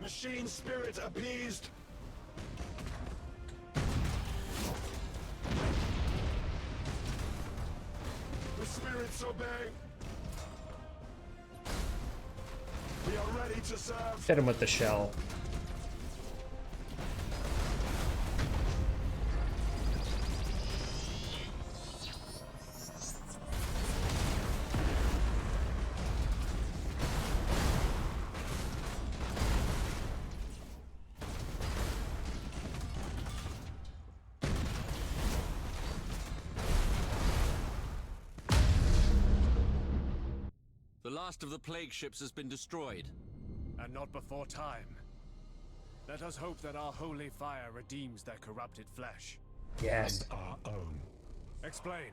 Machine spirit appeased. The spirits obey. We are ready to serve. Hit him with the shell. The last of the plague ships has been destroyed. And not before time. Let us hope that our holy fire redeems their corrupted flesh. Yes. And our own. Explain.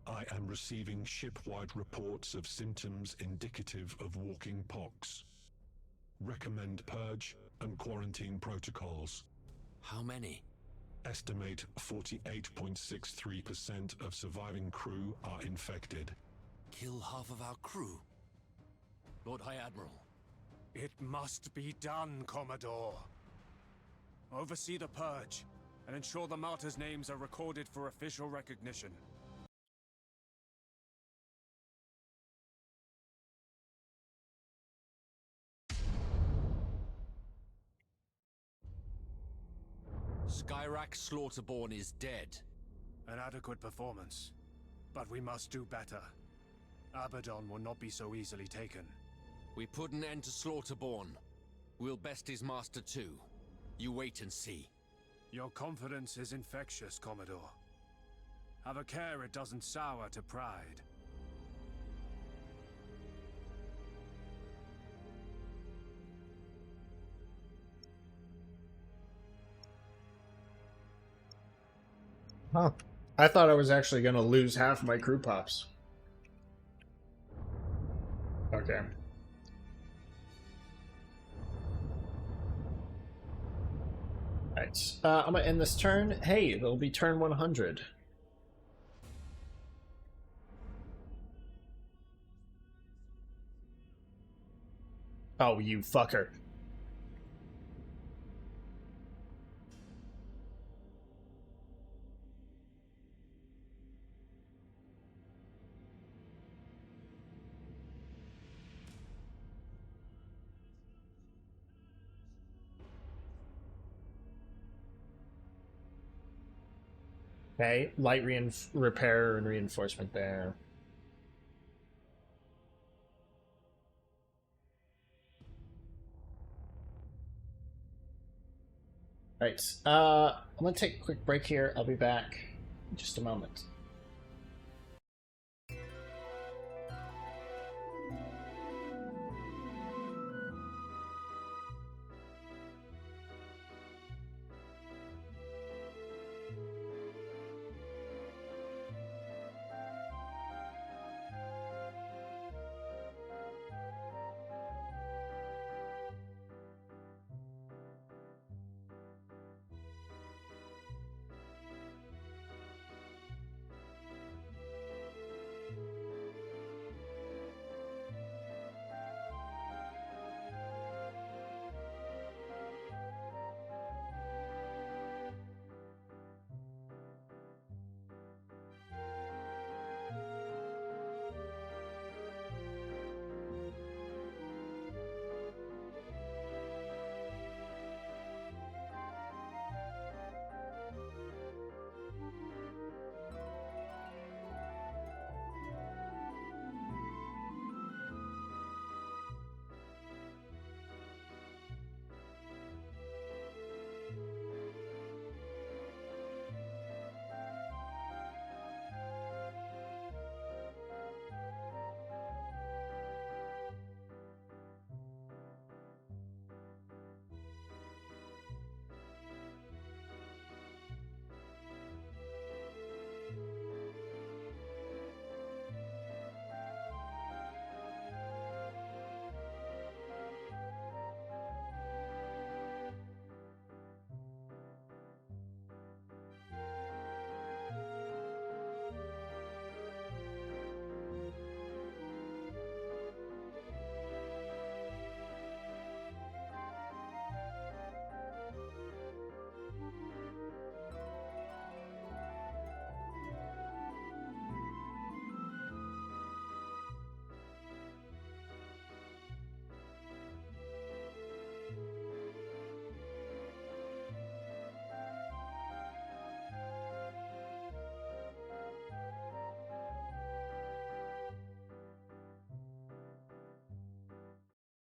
I am receiving ship-wide reports of symptoms indicative of walking pox. Recommend purge and quarantine protocols. How many? Estimate 48.63% of surviving crew are infected. Kill half of our crew? Lord High Admiral. It must be done, Commodore. Oversee the purge, and ensure the martyrs' names are recorded for official recognition. Skyrack Slaughterborn is dead. An adequate performance. But we must do better. Abaddon will not be so easily taken. We put an end to Slaughterborn. We'll best his master too. You wait and see. Your confidence is infectious, Commodore. Have a care it doesn't sour to pride. Huh. I thought I was actually going to lose half my crew pops. Okay. Alright. I'm going to end this turn. Hey, it'll be turn 100. Oh, you fucker. Okay, light repair and reinforcement there. Right, I'm gonna take a quick break here. I'll be back in just a moment.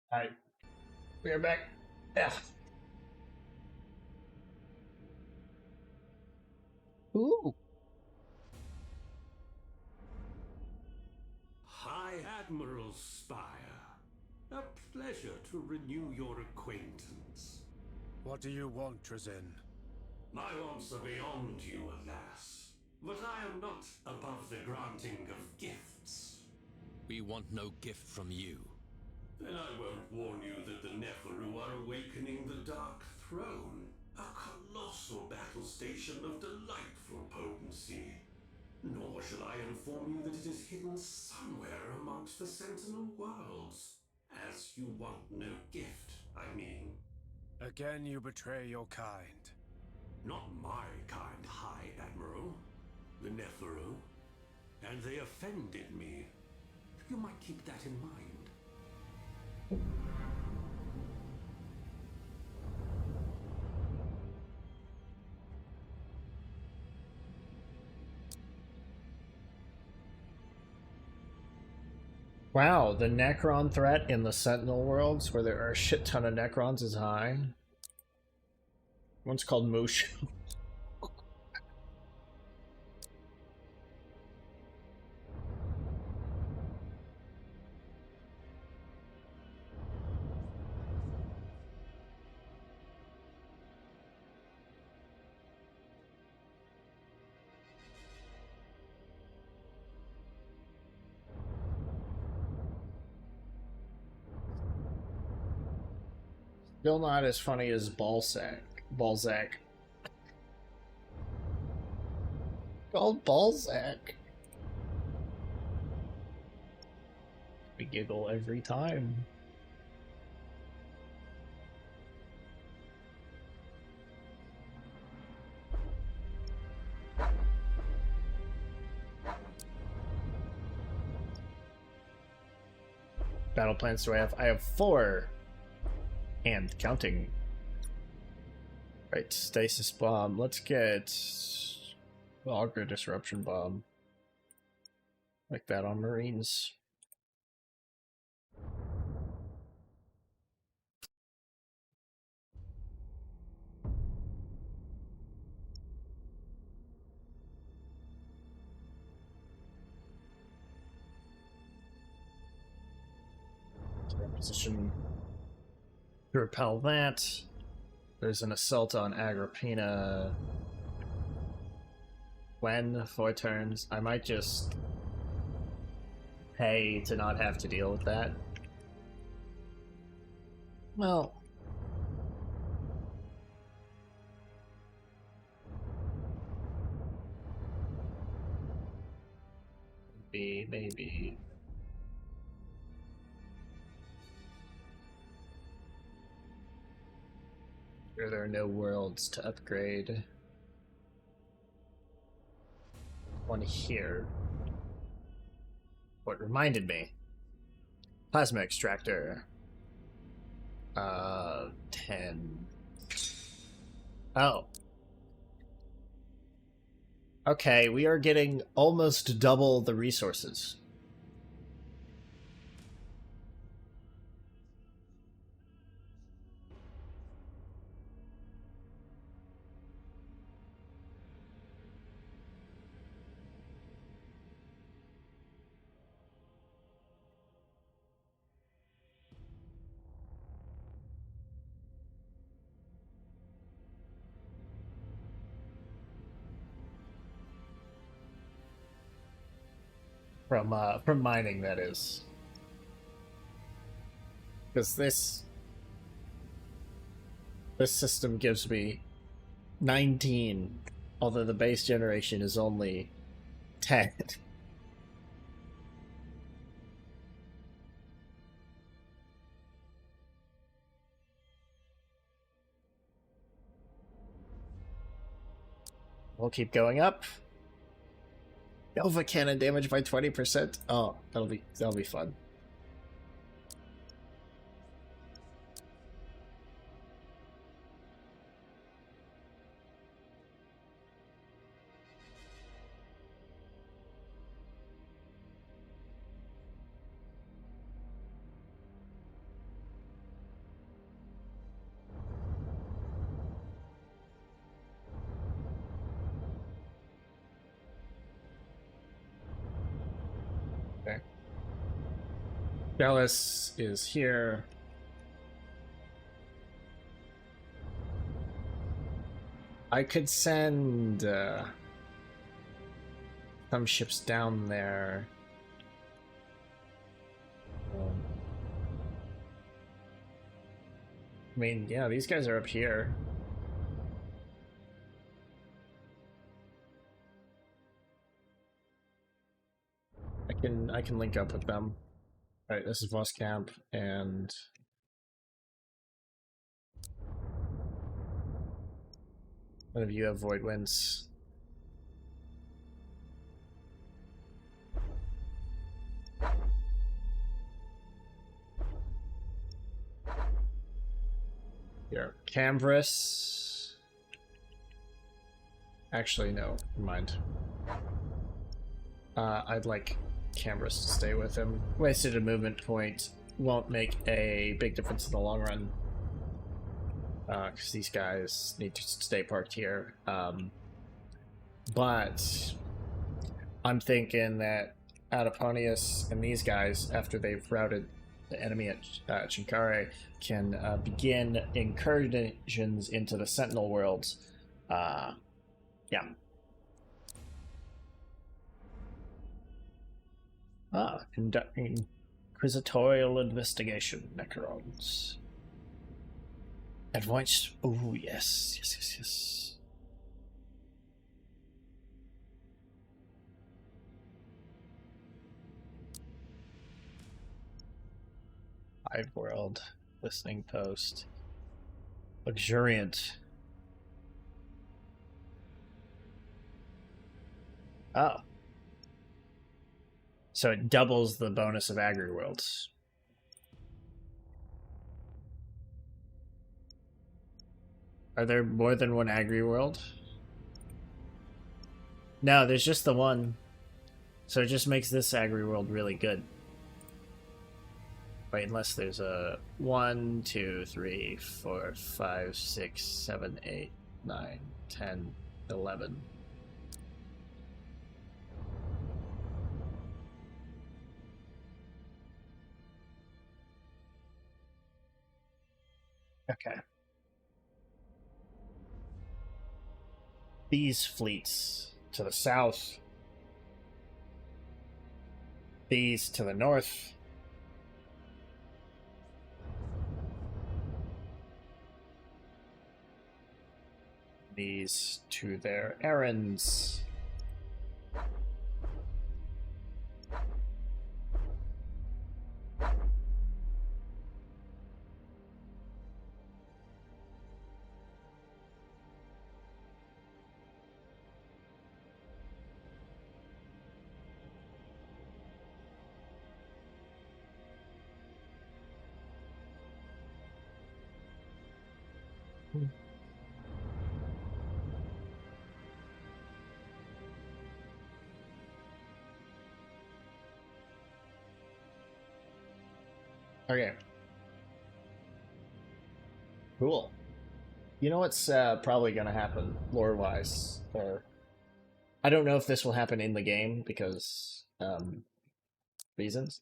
Alright, we are back. Yeah. Ooh. High Admiral Spire, a pleasure to renew your acquaintance. What do you want, Trazin? My wants are beyond you, alas. But I am not above the granting of gifts. We want no gift from you. Then I won't warn you that the Neferu are awakening the Dark Throne, a colossal battle station of delightful potency. Nor shall I inform you that it is hidden somewhere amongst the Sentinel worlds. As you want no gift, I mean. Again you betray your kind. Not my kind, High Admiral. The Neferu. And they offended me. You might keep that in mind. Wow, the Necron threat in the Sentinel worlds, where there are a shit ton of Necrons, is high. One's called Mushu. Still not as funny as Balzac. Called Balzac. We giggle every time. Battle plans do I have? I have 4. And counting. Right, stasis bomb. Let's get Augur disruption bomb. Like that on Marines. Position to repel that. There's an assault on Agrippina. When? 4 turns. I might just pay to not have to deal with that. Well, maybe. There are no worlds to upgrade. One here. What reminded me? Plasma extractor. 10. Oh. Okay, we are getting almost double the resources. From mining, that is. Because this system gives me 19, although the base generation is only 10. We'll keep going up. Nova cannon damage by 20%. Oh, that'll be fun. Okay. Dallas is here. I could send some ships down there. I mean, yeah, these guys are up here. I can link up with them. All right, this is Voss Camp, and one of you have Void Winds. Here, Cambrus. Actually, no, never mind. I'd like Cambrus to stay with him. Wasted a movement point. Won't make a big difference in the long run. Because these guys need to stay parked here. But I'm thinking that Adiponius and these guys, after they've routed the enemy at Chinkare, can begin incursions into the Sentinel worlds. Yeah. Conducting inquisitorial investigation, Necrons. Advanced. Oh, yes. Yes. Hive World. Listening post. Luxuriant. Oh. So it doubles the bonus of Agri Worlds. Are there more than one Agri World? No, there's just the one. So it just makes this Agri World really good. Wait, unless there's a 1, 2, 3, 4, 5, 6, 7, 8, 9, 10, 11. Okay. These fleets to the south. These to the north. These to their errands. Okay. Cool. You know what's probably going to happen lore-wise? Or I don't know if this will happen in the game because reasons.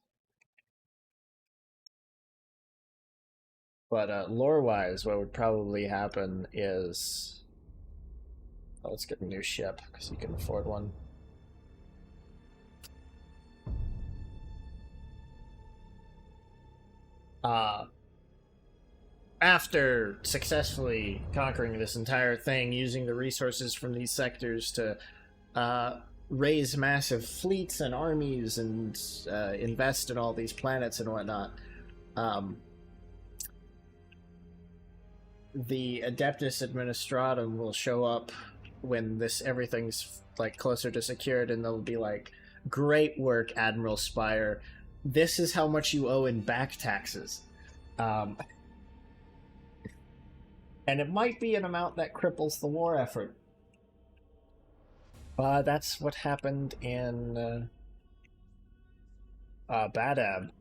But lore-wise, what would probably happen is... Oh, let's get a new ship because you can afford one. After successfully conquering this entire thing, using the resources from these sectors to raise massive fleets and armies and invest in all these planets and whatnot, the Adeptus Administratum will show up when everything's like closer to secured, and they'll be like, "Great work, Admiral Spire. This is how much you owe in back taxes." And it might be an amount that cripples the war effort. That's what happened in Badab.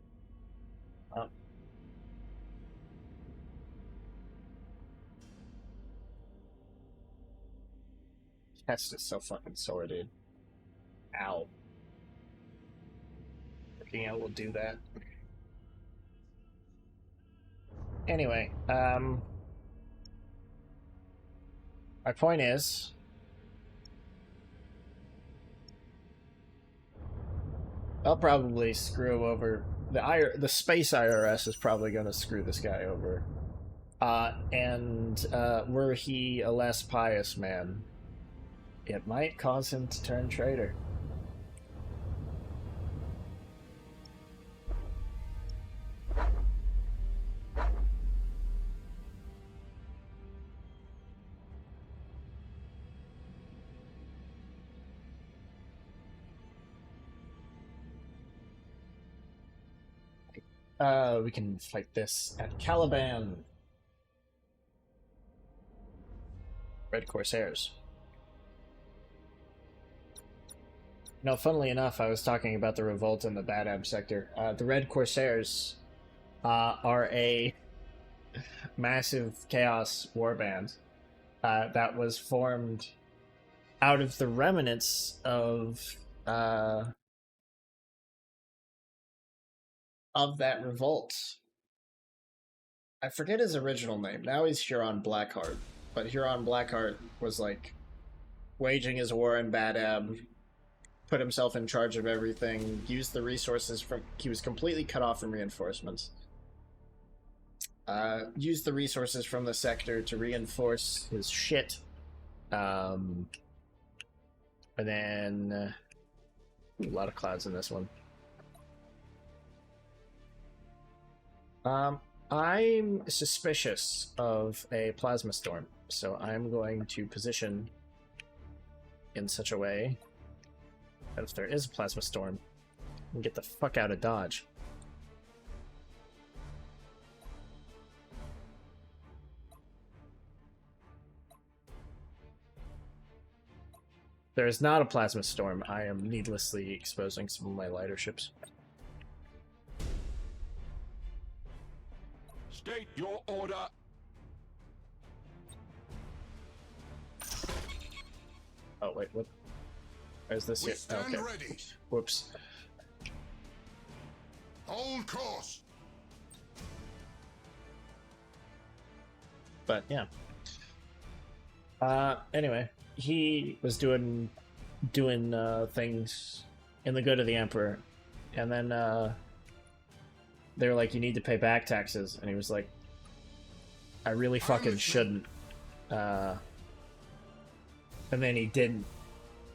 Test is so fucking sore, dude. Ow. Working out will do that. Anyway, My point is, I'll probably screw over the space IRS is probably going to screw this guy over. And were he a less pious man, it might cause him to turn traitor. We can fight this at Caliban. Red Corsairs. No, funnily enough, I was talking about the revolt in the Badab sector. The Red Corsairs are a massive chaos warband that was formed out of the remnants of that revolt. I forget his original name. Now he's Huron Blackheart. But Huron Blackheart was like waging his war in Badab, put himself in charge of everything, used the resources from... He was completely cut off from reinforcements. Used the resources from the sector to reinforce his shit. And then... a lot of clouds in this one. I'm suspicious of a plasma storm, so I'm going to position in such a way that if there is a plasma storm, we can get the fuck out of Dodge. If there is not a plasma storm, I am needlessly exposing some of my lighter ships. State your order. Oh, wait, what? Where's this We here? stand Okay. ready. Whoops. Hold course. But, yeah. Anyway, he was doing things in the good of the Emperor, and then, they were like, you need to pay back taxes, and he was like, I really fucking shouldn't. And then he didn't.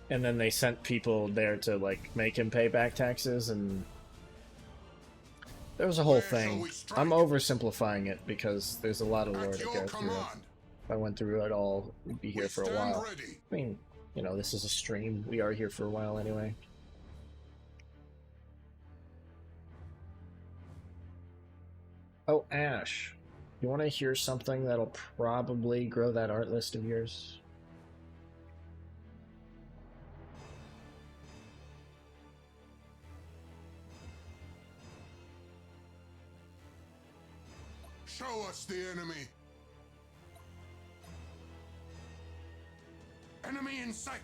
And then they sent people there to, like, make him pay back taxes, and there was a whole thing. I'm oversimplifying it because there's a lot of lore to go through. If I went through it all, we'd be here for a while. I mean, you know, this is a stream. We are here for a while anyway. Oh, Ash. You want to hear something that'll probably grow that art list of yours? Show us the enemy. Enemy in sight.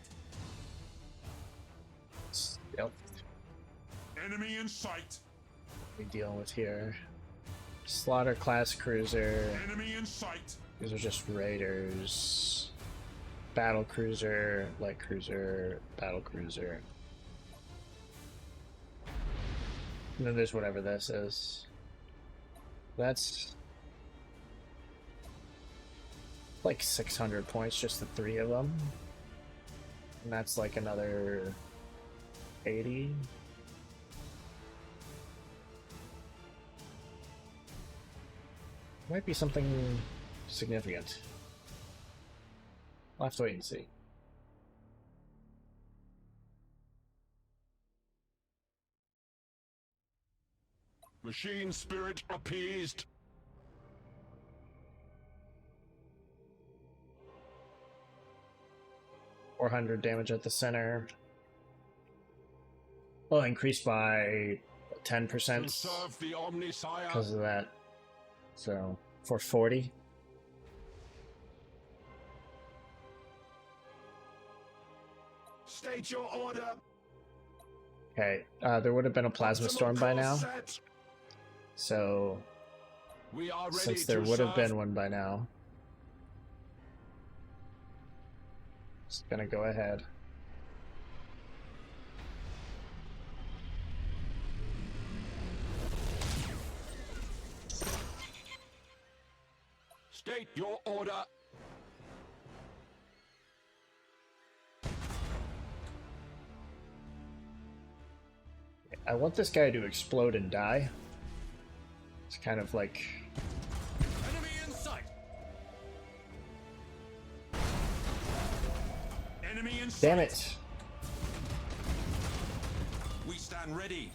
Yep. Enemy in sight. We dealing with here. Slaughter class cruiser. Enemy in sight. These are just raiders. Battle cruiser, light cruiser, battle cruiser. And then there's whatever this is. That's like 600 points, just the 3 of them. And that's like another 80. Might be something significant. I'll have to wait and see. Machine spirit appeased. $400 damage at the center. Well, increased by 10% Serve the Omnisire. because of that. So, for 40. State your order. Okay, there would have been a plasma storm by now. So, We are ready since there to would have serve. been one by now, It's gonna go ahead. State your order. I want this guy to explode and die. It's kind of like... Enemy in sight. Enemy in sight. Damn it! We stand ready.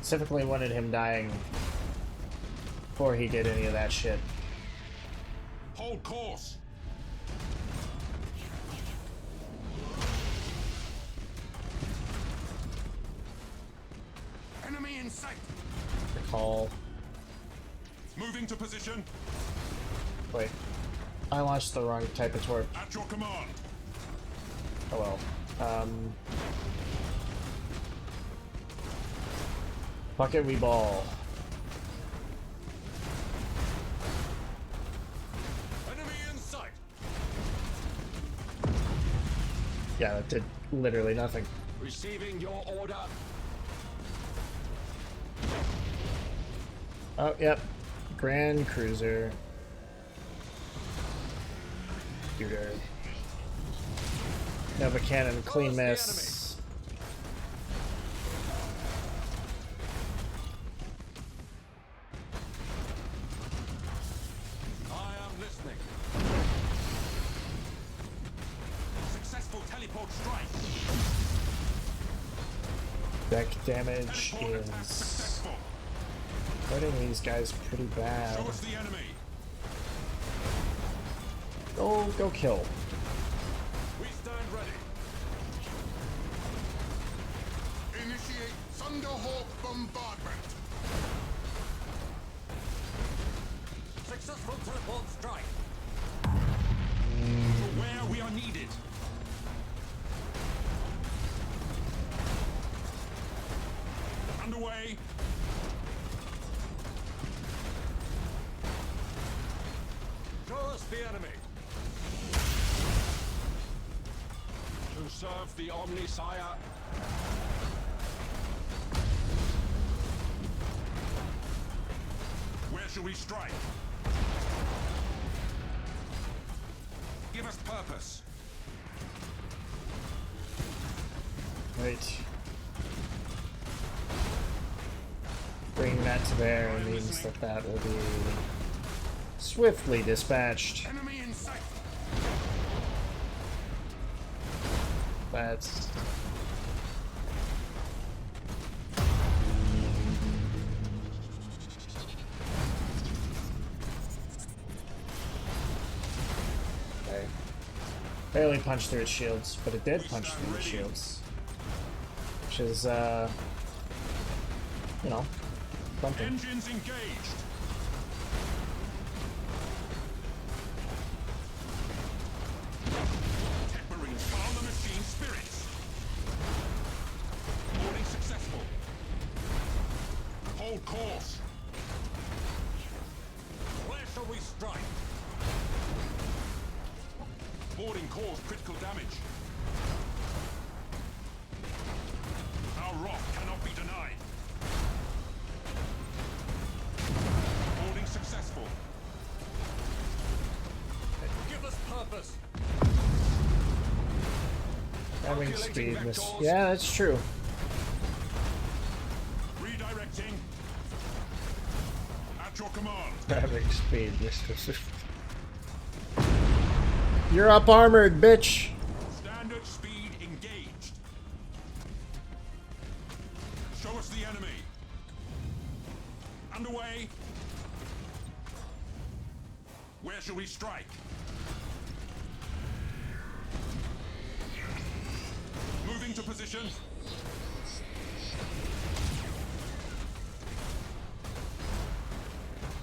Specifically wanted him dying before he did any of that shit. Hold course. Enemy in sight. Recall. Moving to position. Wait. I launched the wrong type of torp. At your command. Oh well. Bucket we ball. Enemy in sight. Yeah, that did literally nothing. Receiving your order. Oh, yep. Grand Cruiser. Shooter. Nova Cannon, clean miss. I am listening. Successful teleport strike. Deck damage Teleport attack is successful. hurting these guys pretty bad. Show us the enemy. Go kill. We stand ready. Initiate Thunderhawk bombardment. Successful teleport strike. To where we are needed. Underway. Show us the enemy. To serve the Omnisire. Where shall we strike? Give us purpose. Right. Bringing that to bear means that that will be swiftly dispatched. Enemy in sight. That's... Okay. Barely punched through its shields, but it did punch through its shields. Which is, you know, something. Engines engaged. Tech Marines found the machine spirits. Boarding successful. Hold course. Where shall we strike? Boarding caused critical damage. Our rock cannot be denied. Boarding successful. Give us purpose. Having speed miss. Yeah, that's true. Redirecting. At your command. Having speed miss. You're up armored, bitch! Standard speed engaged. Show us the enemy. Underway. Where shall we strike? Moving to position.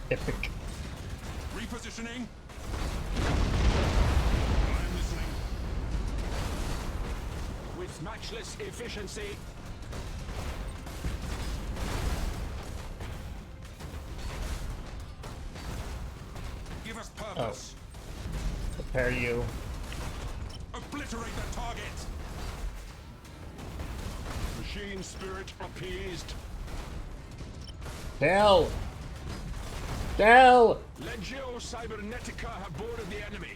Epic. Repositioning. I'm listening. With matchless efficiency. Give us purpose. Prepare you. Obliterate the target! Machine spirit appeased. Dell! Dell! Legio Cybernetica have boarded the enemy.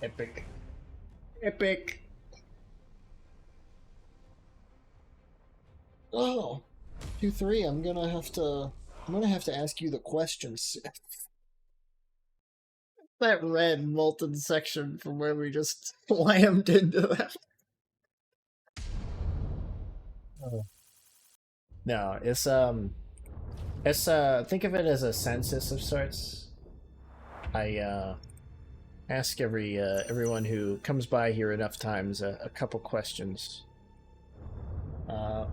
Epic. Epic. Oh, 2-3. I'm gonna have to ask you the questions. That red molten section from where we just slammed into that. Oh. No, it's think of it as a census of sorts. I ask everyone who comes by here enough times a couple questions. All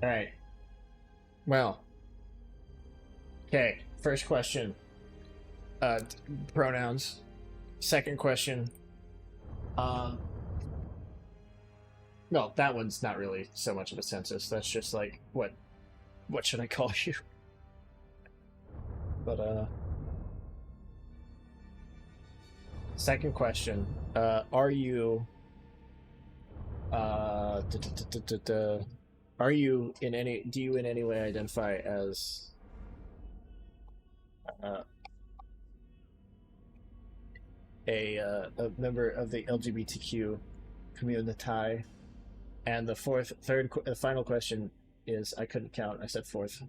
right. Well. Okay. First question. Pronouns. Second question. No, that one's not really so much of a census. That's just like what should I call you? But second question. Are you are you in any do you in any way identify as a member of the LGBTQ community? And the final question is, I couldn't count. I said fourth.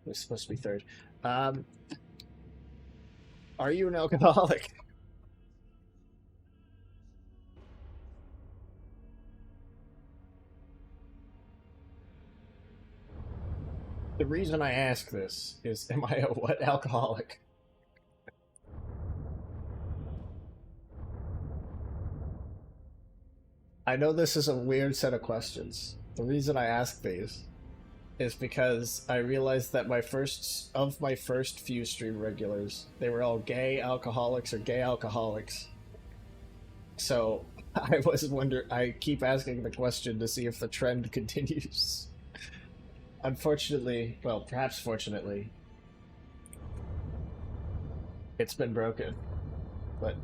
It was supposed to be third. Are you an alcoholic? The reason I ask this is, am I a what alcoholic? I know this is a weird set of questions. The reason I ask these is because I realized that my first few stream regulars, they were all gay alcoholics or gay alcoholics. So I keep asking the question to see if the trend continues. Unfortunately, well, perhaps fortunately, it's been broken. But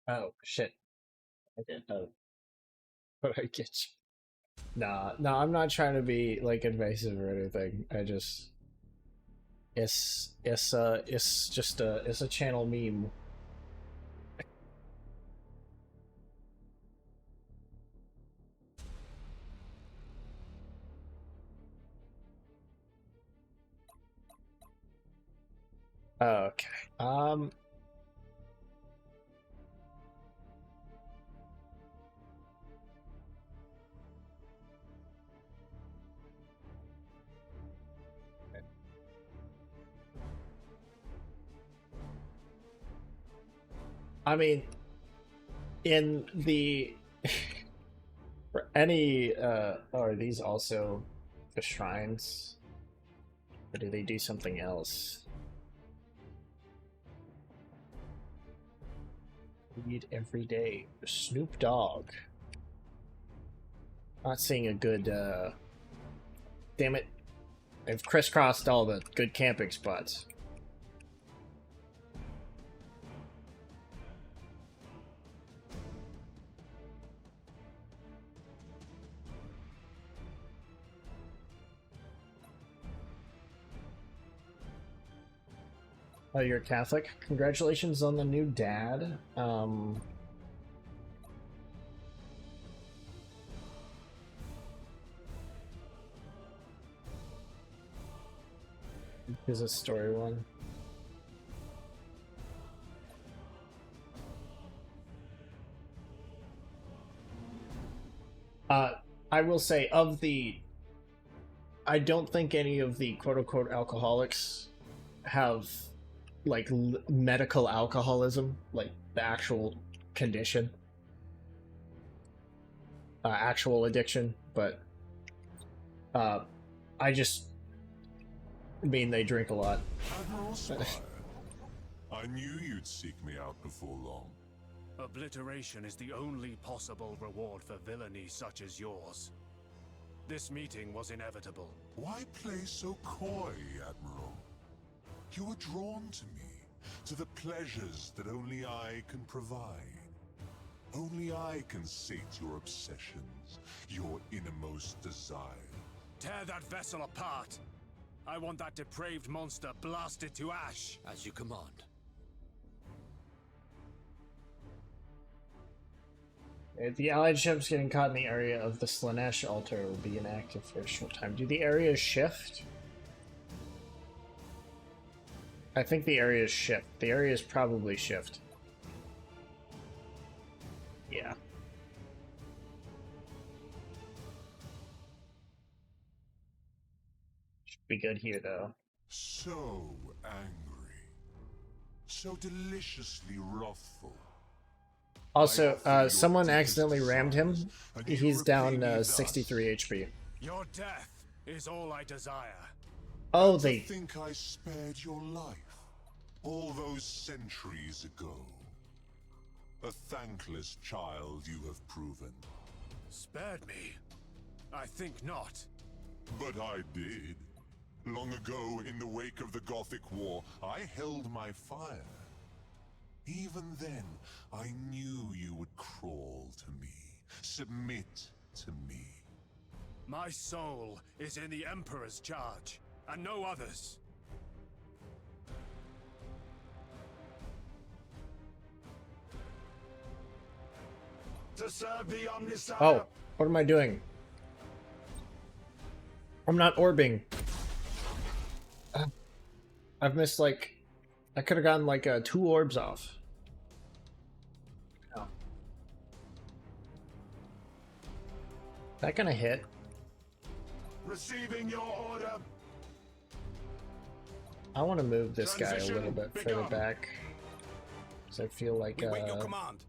oh shit. Okay. Oh. I get you. Nah, no, I'm not trying to be like invasive or anything. I just it's just it's a channel meme. Okay. I mean, in the for any are these also the shrines, or do they do something else? Read every day. Snoop Dogg. Not seeing a good. Damn it! I've crisscrossed all the good camping spots. Oh, you're Catholic? Congratulations on the new dad. Is a story one. I will say, I don't think any of the quote-unquote alcoholics have like medical alcoholism, like the actual condition, actual addiction. But I just mean they drink a lot. Admiral Spire, I knew you'd seek me out before long. Obliteration is the only possible reward for villainy such as yours. This meeting was inevitable. Why play so coy, Admiral? You were drawn to me, to the pleasures that only I can provide. Only I can sate your obsessions, your innermost desire. Tear that vessel apart! I want that depraved monster blasted to ash! As you command. If the allied ships getting caught in the area of the Slanesh altar will be inactive for a short time. Do the areas shift? I think the areas shift. The areas probably shift. Yeah. Should be good here, though. So angry. So deliciously wrathful. Also, someone accidentally rammed him. He's down 63 HP. Your death is all I desire. Oh, To they... think I spared your life all those centuries ago. A thankless child you have proven. Spared me? I think not. But I did. Long ago, in the wake of the Gothic War, I held my fire. Even then, I knew you would crawl to me, submit to me. My soul is in the Emperor's charge, and no others. To serve the Omnissiah. Oh, what am I doing? I'm not orbing. I've missed, like... I could have gotten, like, 2 orbs off. Oh. That gonna hit? Receiving your order. I want to move this guy a Transition little bit further begun. back. Because I feel like, We wait your command.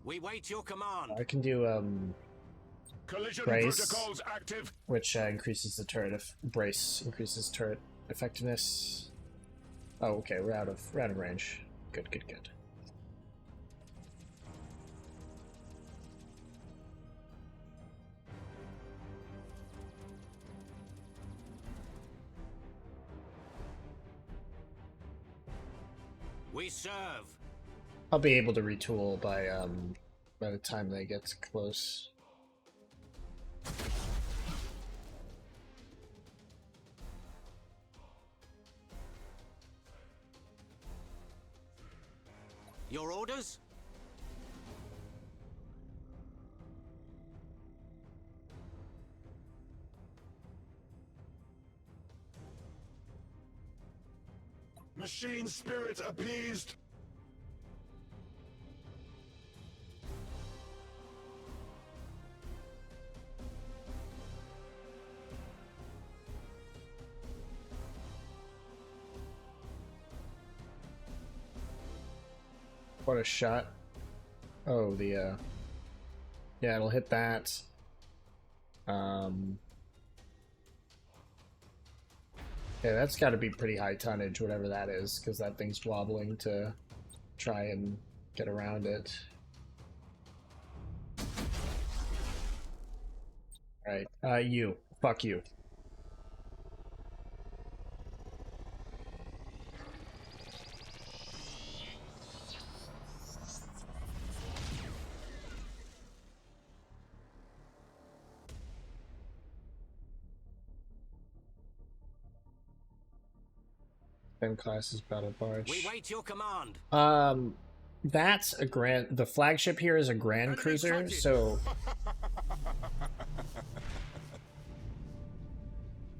We wait your command. I can do, Collision Brace. protocols active. which increases the turret brace, increases turret effectiveness. Oh, okay, we're out of range. Good, good, good. We serve. I'll be able to retool by the time they get close. Your orders? Machine spirit appeased. What a shot. Oh, the, yeah, it'll hit that. Yeah, that's got to be pretty high tonnage, whatever that is, because that thing's wobbling to try and get around it. Alright, you. Fuck you. Classes battle barge. We wait your command. That's a the flagship here is a Grand Enemy Cruiser, sighted. so...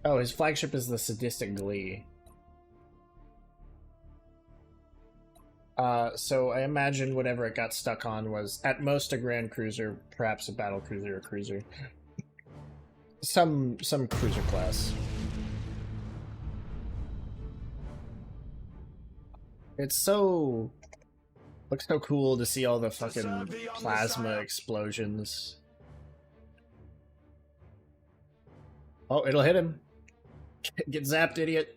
Oh, his flagship is the Sadistic Glee. So I imagine whatever it got stuck on was at most a Grand Cruiser, perhaps a Battle Cruiser or Cruiser. some cruiser class. It's so looks so cool to see all the fucking plasma explosions. Oh, it'll hit him. Get zapped, idiot.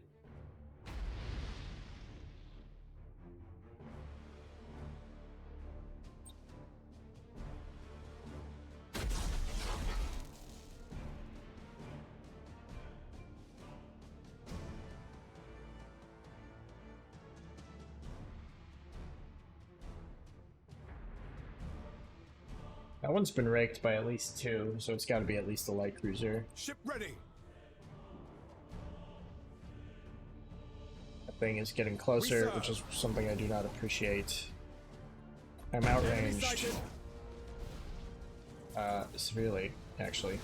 That one's been raked by at least 2, so it's got to be at least a light cruiser. Ship ready. That thing is getting closer, which is something I do not appreciate. I'm outranged. Severely, actually.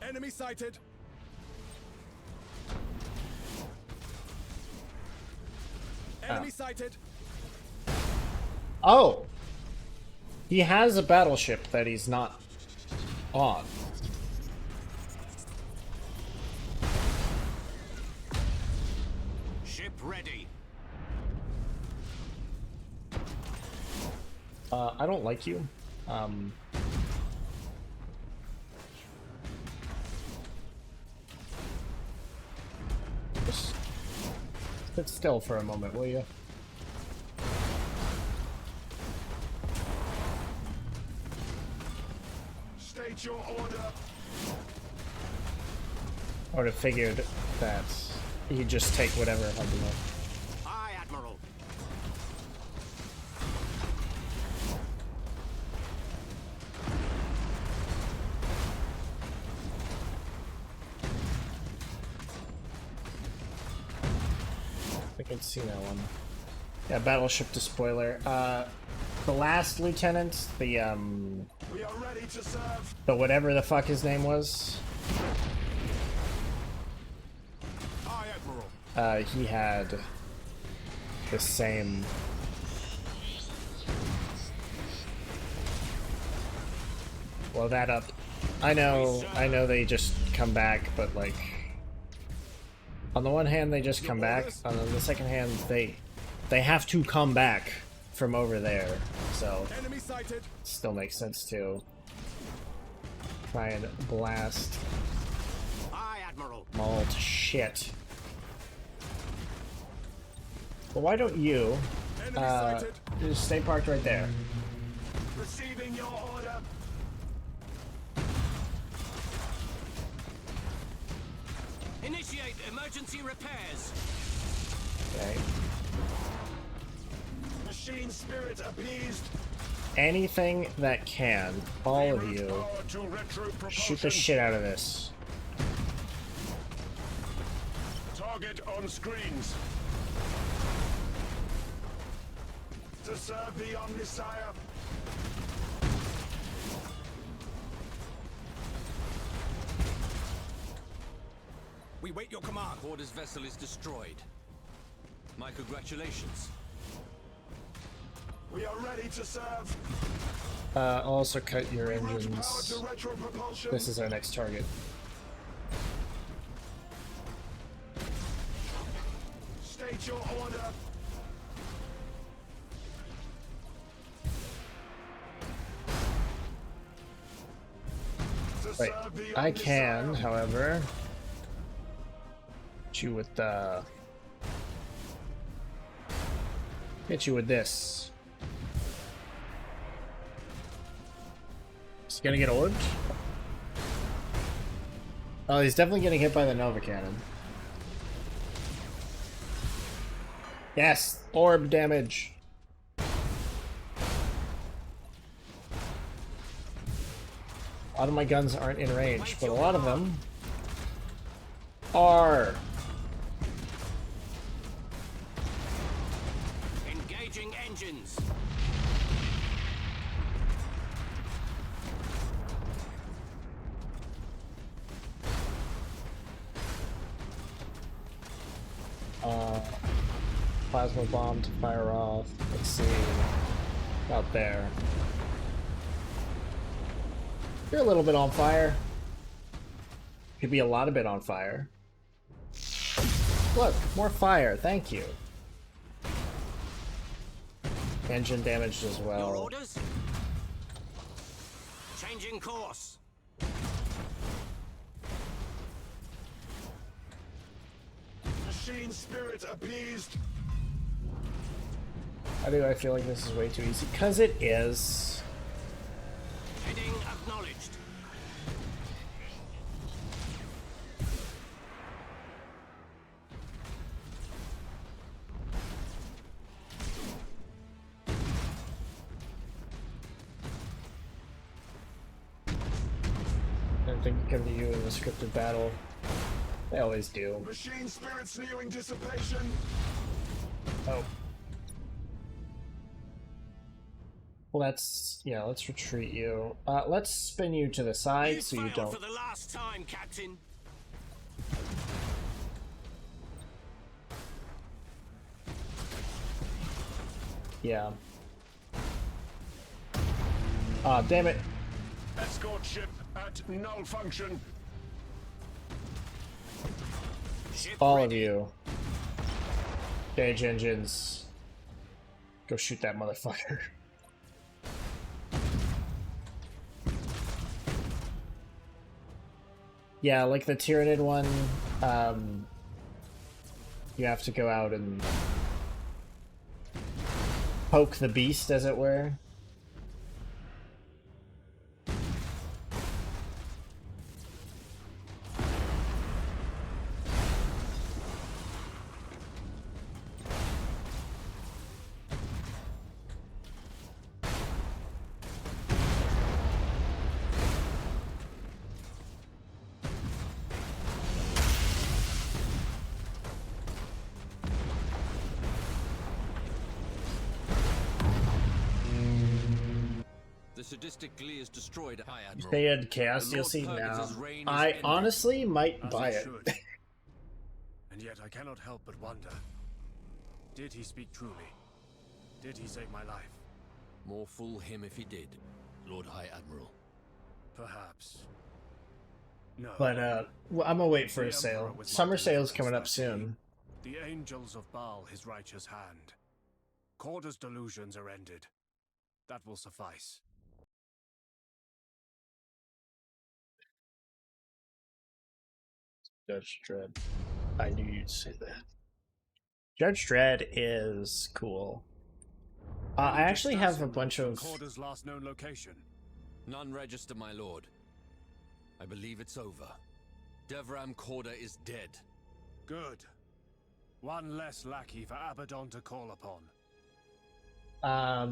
Enemy sighted. Enemy sighted. Oh! He has a battleship that he's not on. Ship ready. I don't like you. Just sit still for a moment, will you? State your order. I would have figured that he'd just take whatever had to know. Aye, Admiral. I think I'd seen that one. Yeah, battleship to spoiler. The last lieutenant, the We are ready to serve. whatever the fuck his name was, Aye, Admiral. he had the same. Blow that up. I know they just come back, but like, on the one hand they just come back, on the second hand they have to come back from over there, so Enemy sighted. still makes sense to try and blast Aye, Admiral. them all to shit. But why don't you Enemy sighted. just stay parked right there? Receiving your order. Initiate emergency repairs. Okay. Machine spirit appeased. Anything that can, all of you, Power to retro shoot the propulsion. shit out of this. Target on screens. To serve the Omnisire. We wait your command. Quarters vessel is destroyed. My congratulations. We are ready to serve. Also cut your Reroute power engines. to retro propulsion. This is our next target. State your order. To Wait, serve the I can, Omnisire. however, hit you with hit you with this. Is he gonna get orbed? Oh, he's definitely getting hit by the Nova Cannon. Yes, orb damage. A lot of my guns aren't in range, but a lot of them are. Engaging engines. Plasma bomb to fire off. Let's see. Out there. You're a little bit on fire. Could be a lot of bit on fire. Look, more fire. Thank you. Engine damaged as Your well. orders? Changing course. Machine spirit appeased. Why do I feel like this is way too easy? Because it is. Heading acknowledged. I don't think it come to you in the scripted battle. They always do. Machine spirits nearing dissipation. Oh. Well, let's retreat you. Let's spin you to the side so you failed don't. for the last time, Captain. Yeah. Ah, damn it. Escort ship at null function. Ship All ready. of you. Gauge engines. Go shoot that motherfucker. Yeah, like the Tyranid one, you have to go out and poke the beast, as it were. The sadistic glee is destroyed, High Admiral. They had Chaos The Lord DLC now. Purgator's reign is I ended. honestly might As buy he it. should. And yet I cannot help but wonder. Did he speak truly? Did he save my life? More fool him if he did, Lord High Admiral. Perhaps. No. But well, I'm gonna wait for The a sale. Emperor was my Summer sale's deliverance coming up that soon. The angels of Baal, his righteous hand. Corda's delusions are ended. That will suffice. Judge Dredd. I knew you'd say that. Judge Dredd is cool. I actually have a bunch of. Corda's last known location. None register, my lord. I believe it's over. Devram Corda is dead. Good. One less lackey for Abaddon to call upon. Yeah.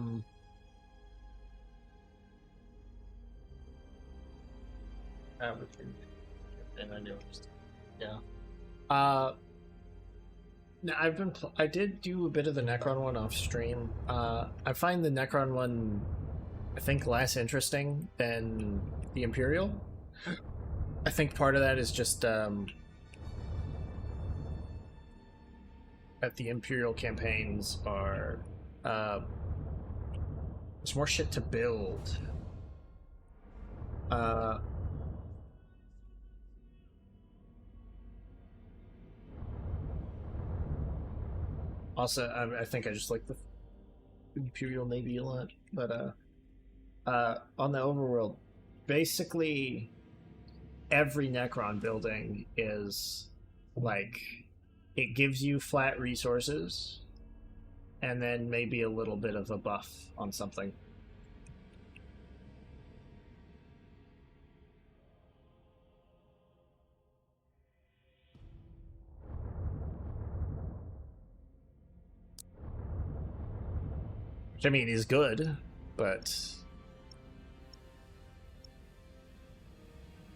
No, I did do a bit of the Necron one off stream. I find the Necron one, I think, less interesting than the Imperial. I think part of that is just that the Imperial campaigns are there's more shit to build. Also, I think I just like the Imperial Navy a lot, but on the overworld, basically every Necron building is like it gives you flat resources and then maybe a little bit of a buff on something. Which I mean is good, but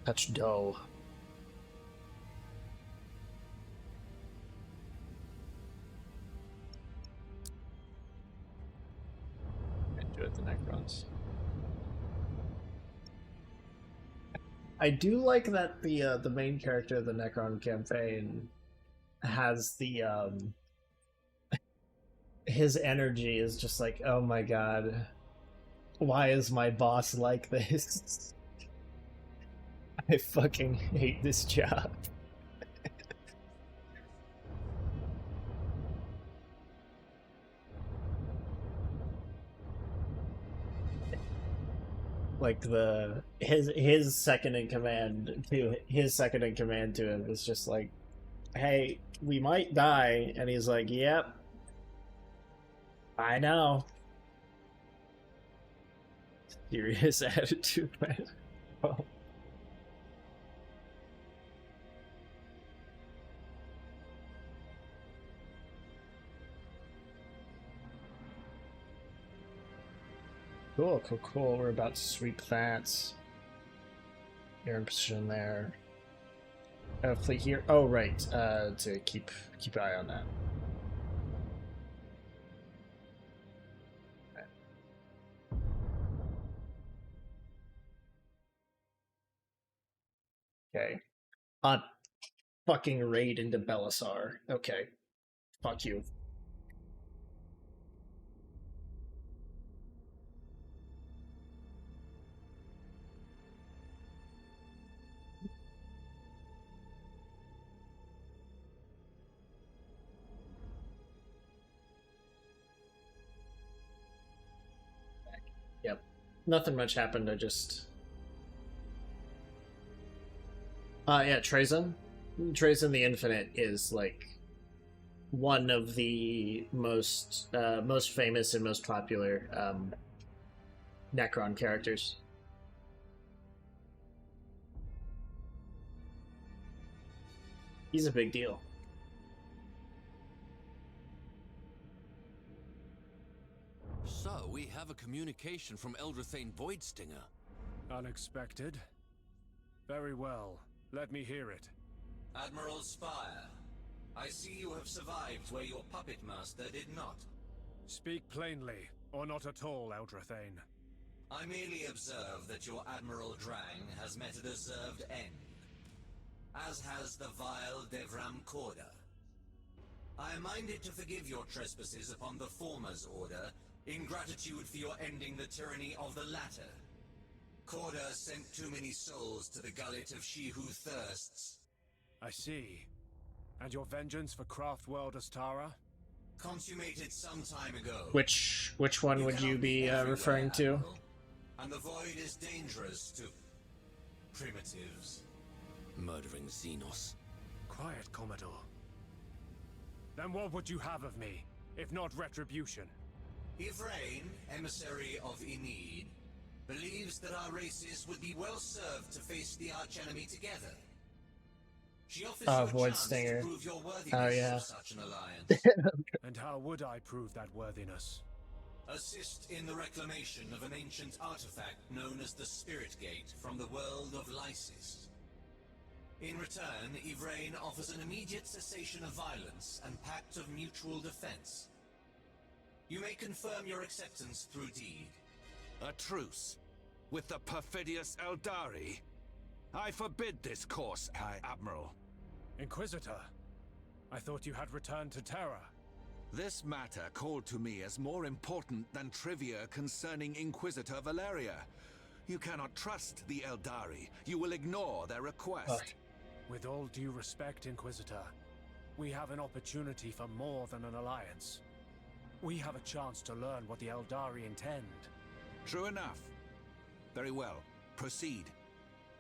touch dull. Do it the Necrons. I do like that the main character of the Necron campaign has the his energy is just like, oh my god, why is my boss like this? I fucking hate this job. Like his second in command to him was just like, hey, we might die, and he's like, yep, I know. Serious attitude, man. Oh. Cool, cool, cool. We're about to sweep that. You're in position there. Fleet here. Oh, right. To keep an eye on that. Okay. On fucking raid into Belisar. Okay. Fuck you. Yep. Nothing much happened. I just. Yeah, Trazyn. Trazyn the Infinite is like one of the most famous and most popular Necron characters. He's a big deal. So, we have a communication from Eldrathane Voidstinger. Unexpected. Very well. Let me hear it. Admiral Spire, I see you have survived where your puppet master did not. Speak plainly, or not at all, Eldrathane. I merely observe that your Admiral Drang has met a deserved end, as has the vile Devram Korda. I am minded to forgive your trespasses upon the former's order, in gratitude for your ending the tyranny of the latter. Korda sent too many souls to the gullet of she who thirsts. I see. And your vengeance for Craftworld Astara? Consummated some time ago. Which one would you be referring to? Admiral, and the void is dangerous to primitives. Murdering Xenos. Quiet, Commodore. Then what would you have of me, if not retribution? Yvraine, emissary of Enid, believes that our races would be well served to face the archenemy together. She offers you a Void chance Stinger. to prove your worthiness Oh, yeah. of such an alliance. And how would I prove that worthiness? Assist in the reclamation of an ancient artifact known as the Spirit Gate from the world of Lysis. In return, Yvraine offers an immediate cessation of violence and pact of mutual defense. You may confirm your acceptance through deed. A truce? With the perfidious Eldari? I forbid this course, High Admiral. Inquisitor, I thought you had returned to Terra. This matter called to me as more important than trivia concerning Inquisitor Valeria. You cannot trust the Eldari. You will ignore their request. With all due respect, Inquisitor, we have an opportunity for more than an alliance. We have a chance to learn what the Eldari intend. True enough. Very well. Proceed.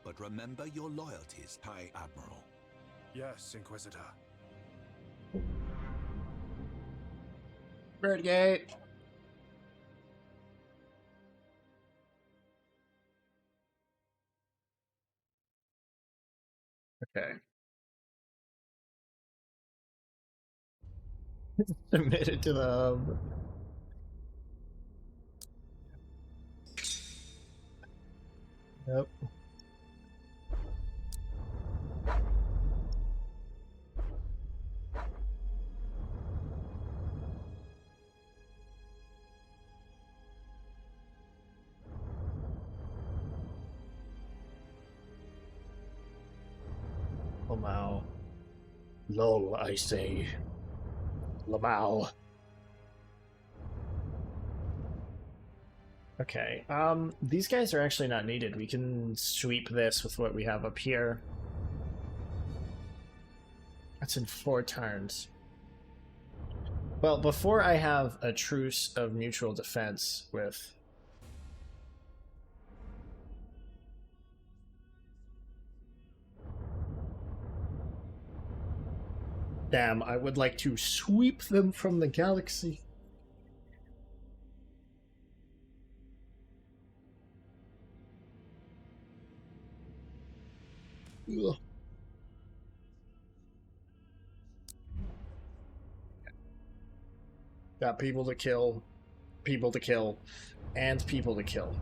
But remember your loyalties, High Admiral. Yes, Inquisitor. Birdgate. Okay. Submitted to the hub. Yep. Lamau. Lol, I say. Lamau. Okay, these guys are actually not needed. We can sweep this with what we have up here. That's in 4 turns. Well, before I have a truce of mutual defense with... Damn, I would like to sweep them from the galaxy. Ugh. Got people to kill, and people to kill.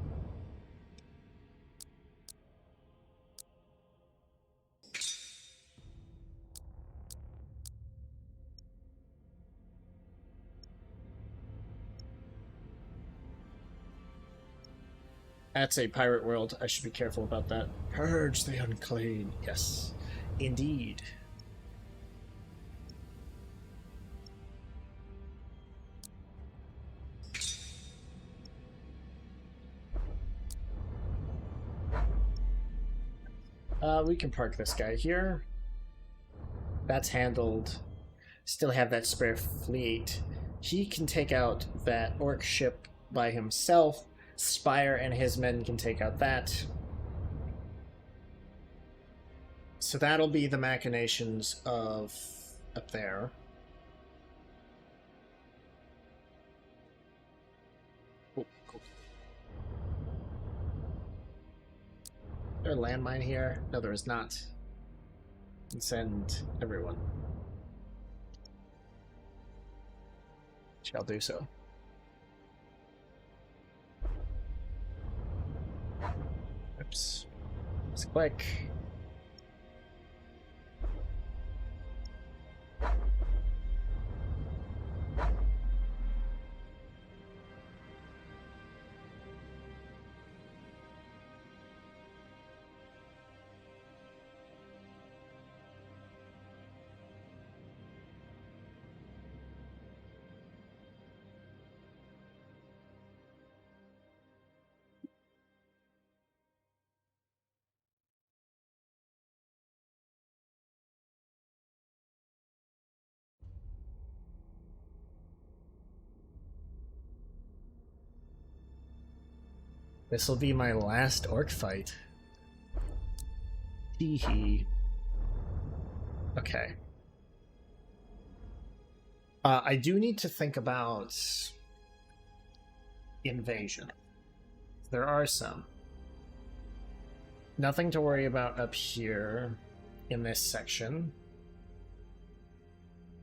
That's a pirate world. I should be careful about that. Purge the unclean. Yes, indeed. We can park this guy here. That's handled. Still have that spare fleet. He can take out that orc ship by himself. Spire and his men can take out that. So that'll be the machinations of up there. Oh, cool. Is there a landmine here? No, there is not. And send everyone. Shall do so. Oops. Let's click. This will be my last orc fight. Hee hee. Okay. I do need to think about invasion. There are some. Nothing to worry about up here in this section.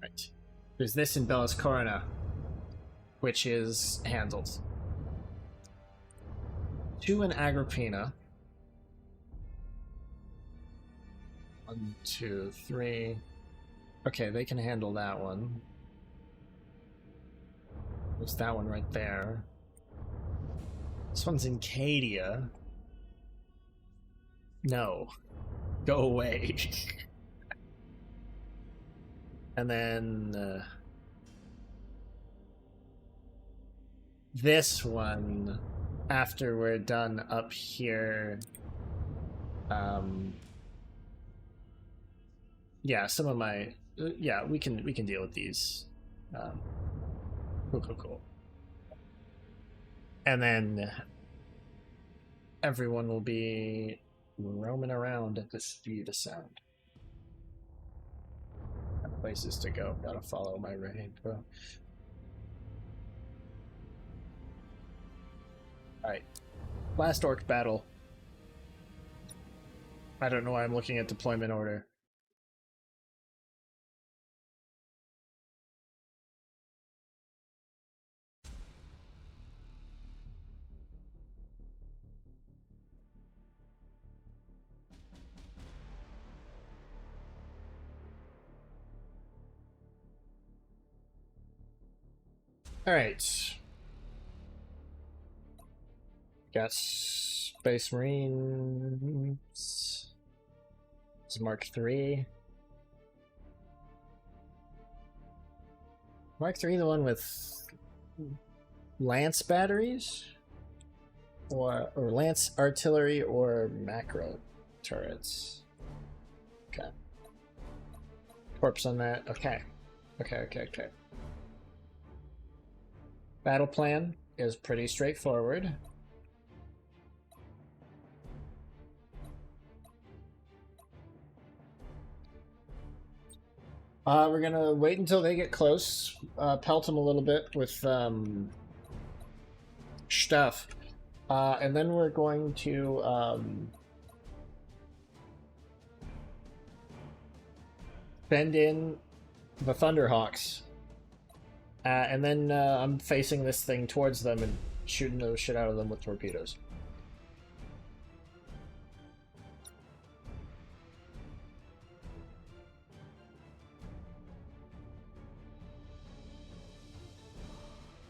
Right. There's this in Bellas Corona, which is handled. 2 in Agrippina. 1, 2, 3. Okay, they can handle that one. There's that one right there. This one's in Cadia. No. Go away. And then... this one... after we're done up here, yeah, some of my, yeah, we can deal with these. Cool. And then everyone will be roaming around at the speed of sound. Got places to go. Gotta follow my raid, bro. Alright. Last orc battle. I don't know why I'm looking at deployment order. Alright. Got Space Marines. This is Mark III. Mark III, the one with Lance batteries? or lance artillery or macro turrets. Okay. Corpse on that. Okay. Okay. Battle plan is pretty straightforward. We're gonna wait until they get close, pelt them a little bit with stuff, and then we're going to send in the Thunderhawks, and then I'm facing this thing towards them and shooting the shit out of them with torpedoes.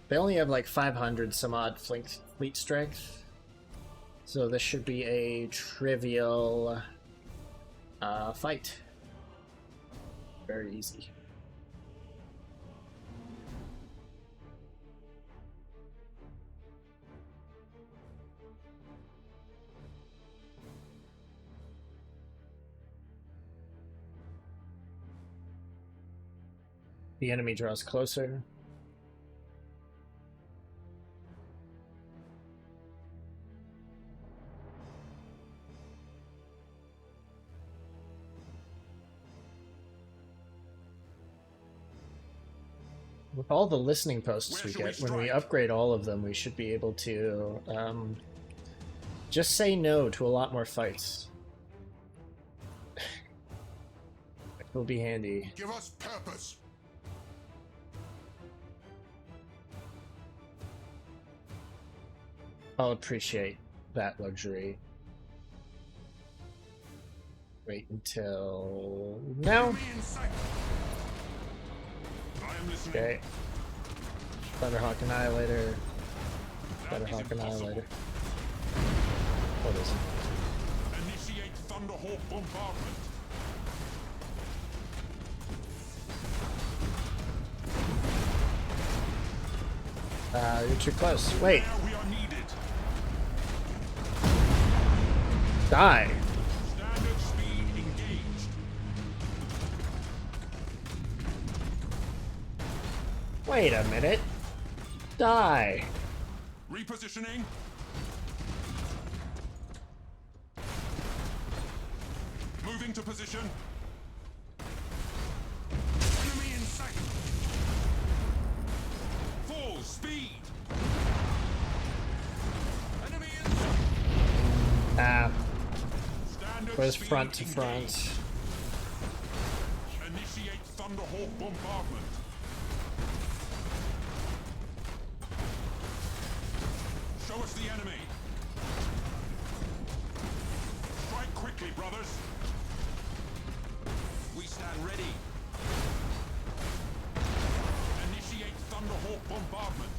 They only have like 500 some odd fleet strength, so this should be a trivial fight. Very easy. The enemy draws closer. With all the listening posts we get, when we upgrade all of them, we should be able to just say no to a lot more fights. It will be handy. Give us purpose. I'll appreciate that luxury. Wait until now. Okay. Thunderhawk Annihilator. Thunderhawk Annihilator. What is it? Initiate Thunderhawk bombardment. You're too close. Wait. We are needed. Die. Standard speed engaged. Wait a minute. Die. Repositioning. Moving to position. Enemy in sight. Full speed. Enemy in sight. Standard Goes speed front to engaged. front. Initiate Thunderhawk bombardment. Show us the enemy. Strike quickly, brothers. We stand ready. Initiate Thunderhawk bombardment.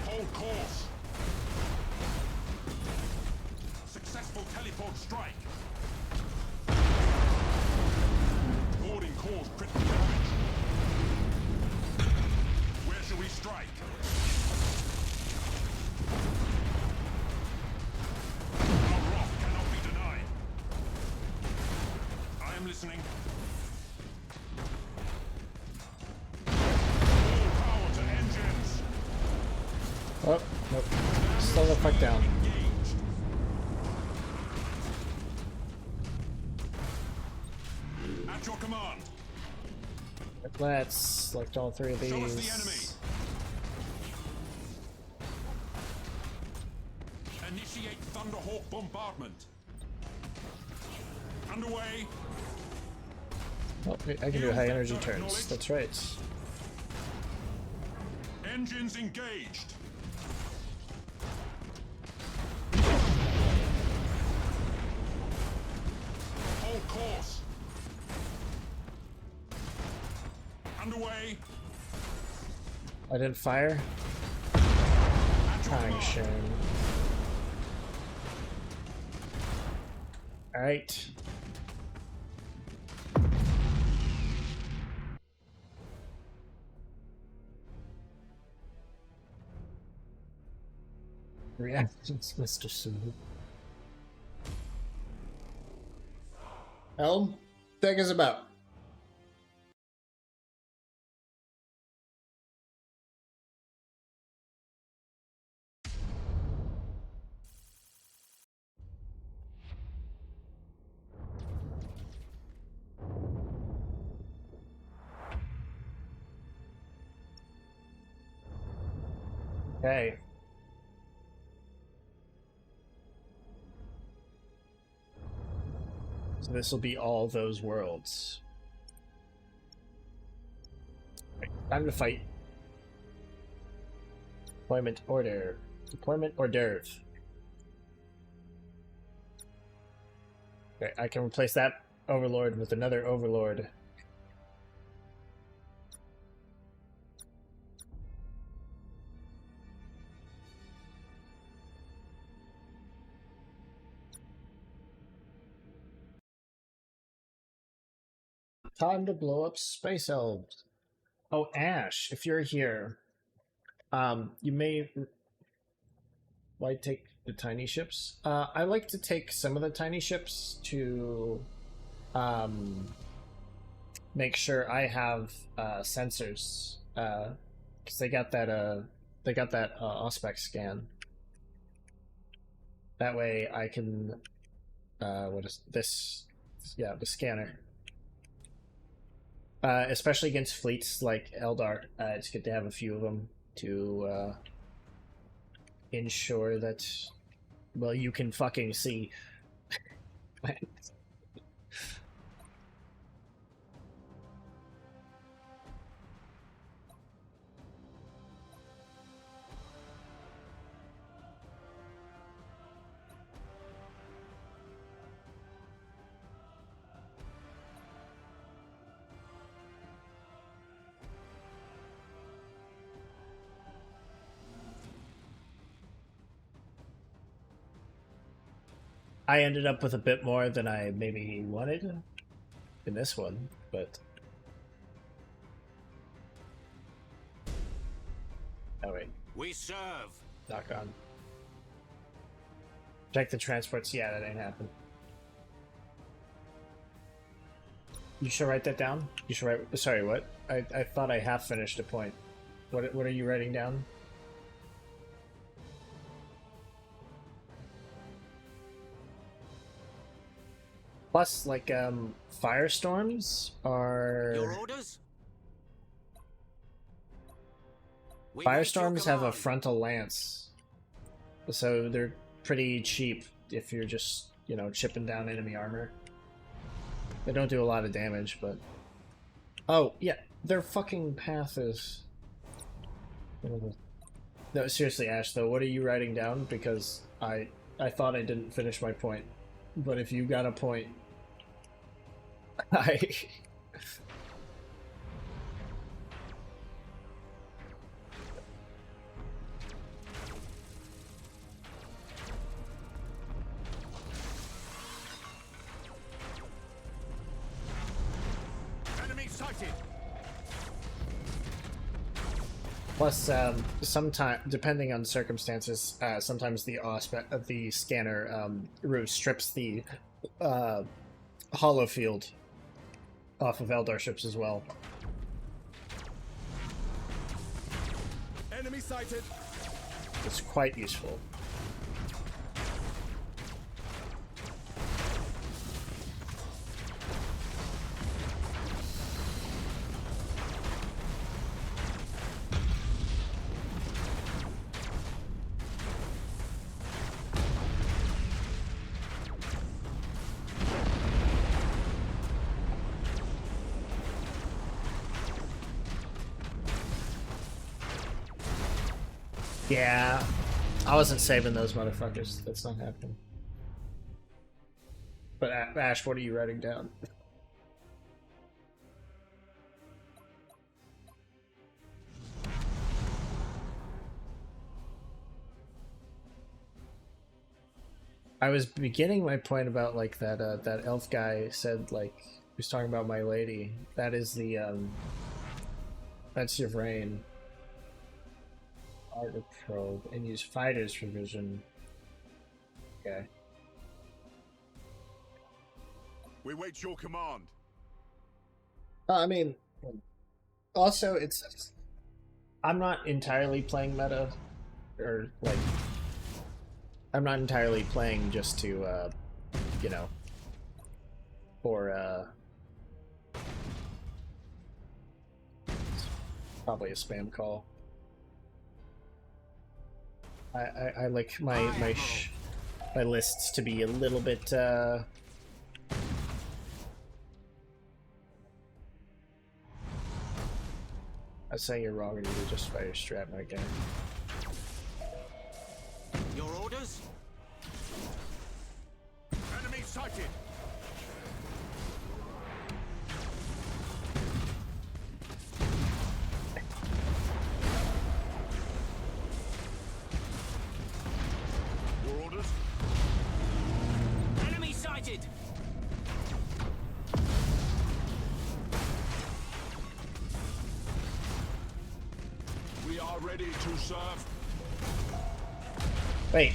Hold course. Successful teleport strike. Boarding cause critical damage. Where shall we strike? Our wrath cannot be denied. I am listening. All power to engines. Oh, nope. Slow the fuck down. Engaged. At your command. Let's select all three of these. Show us the enemy. Initiate Thunderhawk bombardment. Underway. Oh, I can do high energy turns. That's right. Engines engaged. Hold course. Underway. I didn't fire. At your command. Action. Alright. Reactions, Mr. Sue. Elm, take us about. Okay. So this will be all those worlds. Right, time to fight. Deployment order. Deployment hors d'oeuvre. Okay, I can replace that overlord with another overlord. Time to blow up space elves. Oh, Ash, if you're here, you may why take the tiny ships. I like to take some of the tiny ships to make sure I have sensors, because they got that Auspex scan. That way I can what is this? Yeah, the scanner. Especially against fleets like Eldar, it's good to have a few of them to ensure that, well, you can fucking see. I ended up with a bit more than I maybe wanted in this one, but... Oh, wait. We serve. Knock on. Check the transports. Yeah, that ain't happened. You should write that down? You should write... Sorry, what? I thought I half finished a point. What are you writing down? Plus, like, firestorms are... Your orders? Firestorms have a frontal lance. So they're pretty cheap if you're just, you know, chipping down enemy armor. They don't do a lot of damage, but... Oh, yeah, their fucking path is... No, seriously, Ash, though, what are you writing down? Because I thought I didn't finish my point. But if you got a point... Enemy sighted. Plus, sometimes, depending on circumstances, sometimes the scanner route strips the hollow field off of Eldar ships as well. Enemy sighted. It's quite useful. Yeah, I wasn't saving those motherfuckers. That's not happening. But Ash, what are you writing down? I was beginning my point about like that elf guy said like he was talking about my lady. That is the that's your brain. Art of probe and use fighters for vision. Okay. We wait your command. I mean, also I'm not entirely playing meta, or like I'm not entirely playing just to you know, for probably a spam call. I like my lists to be a little bit I say you're wrong and you just fire strat my guy. Your orders? Enemy sighted. Your orders? Enemy sighted! We are ready to serve. Wait.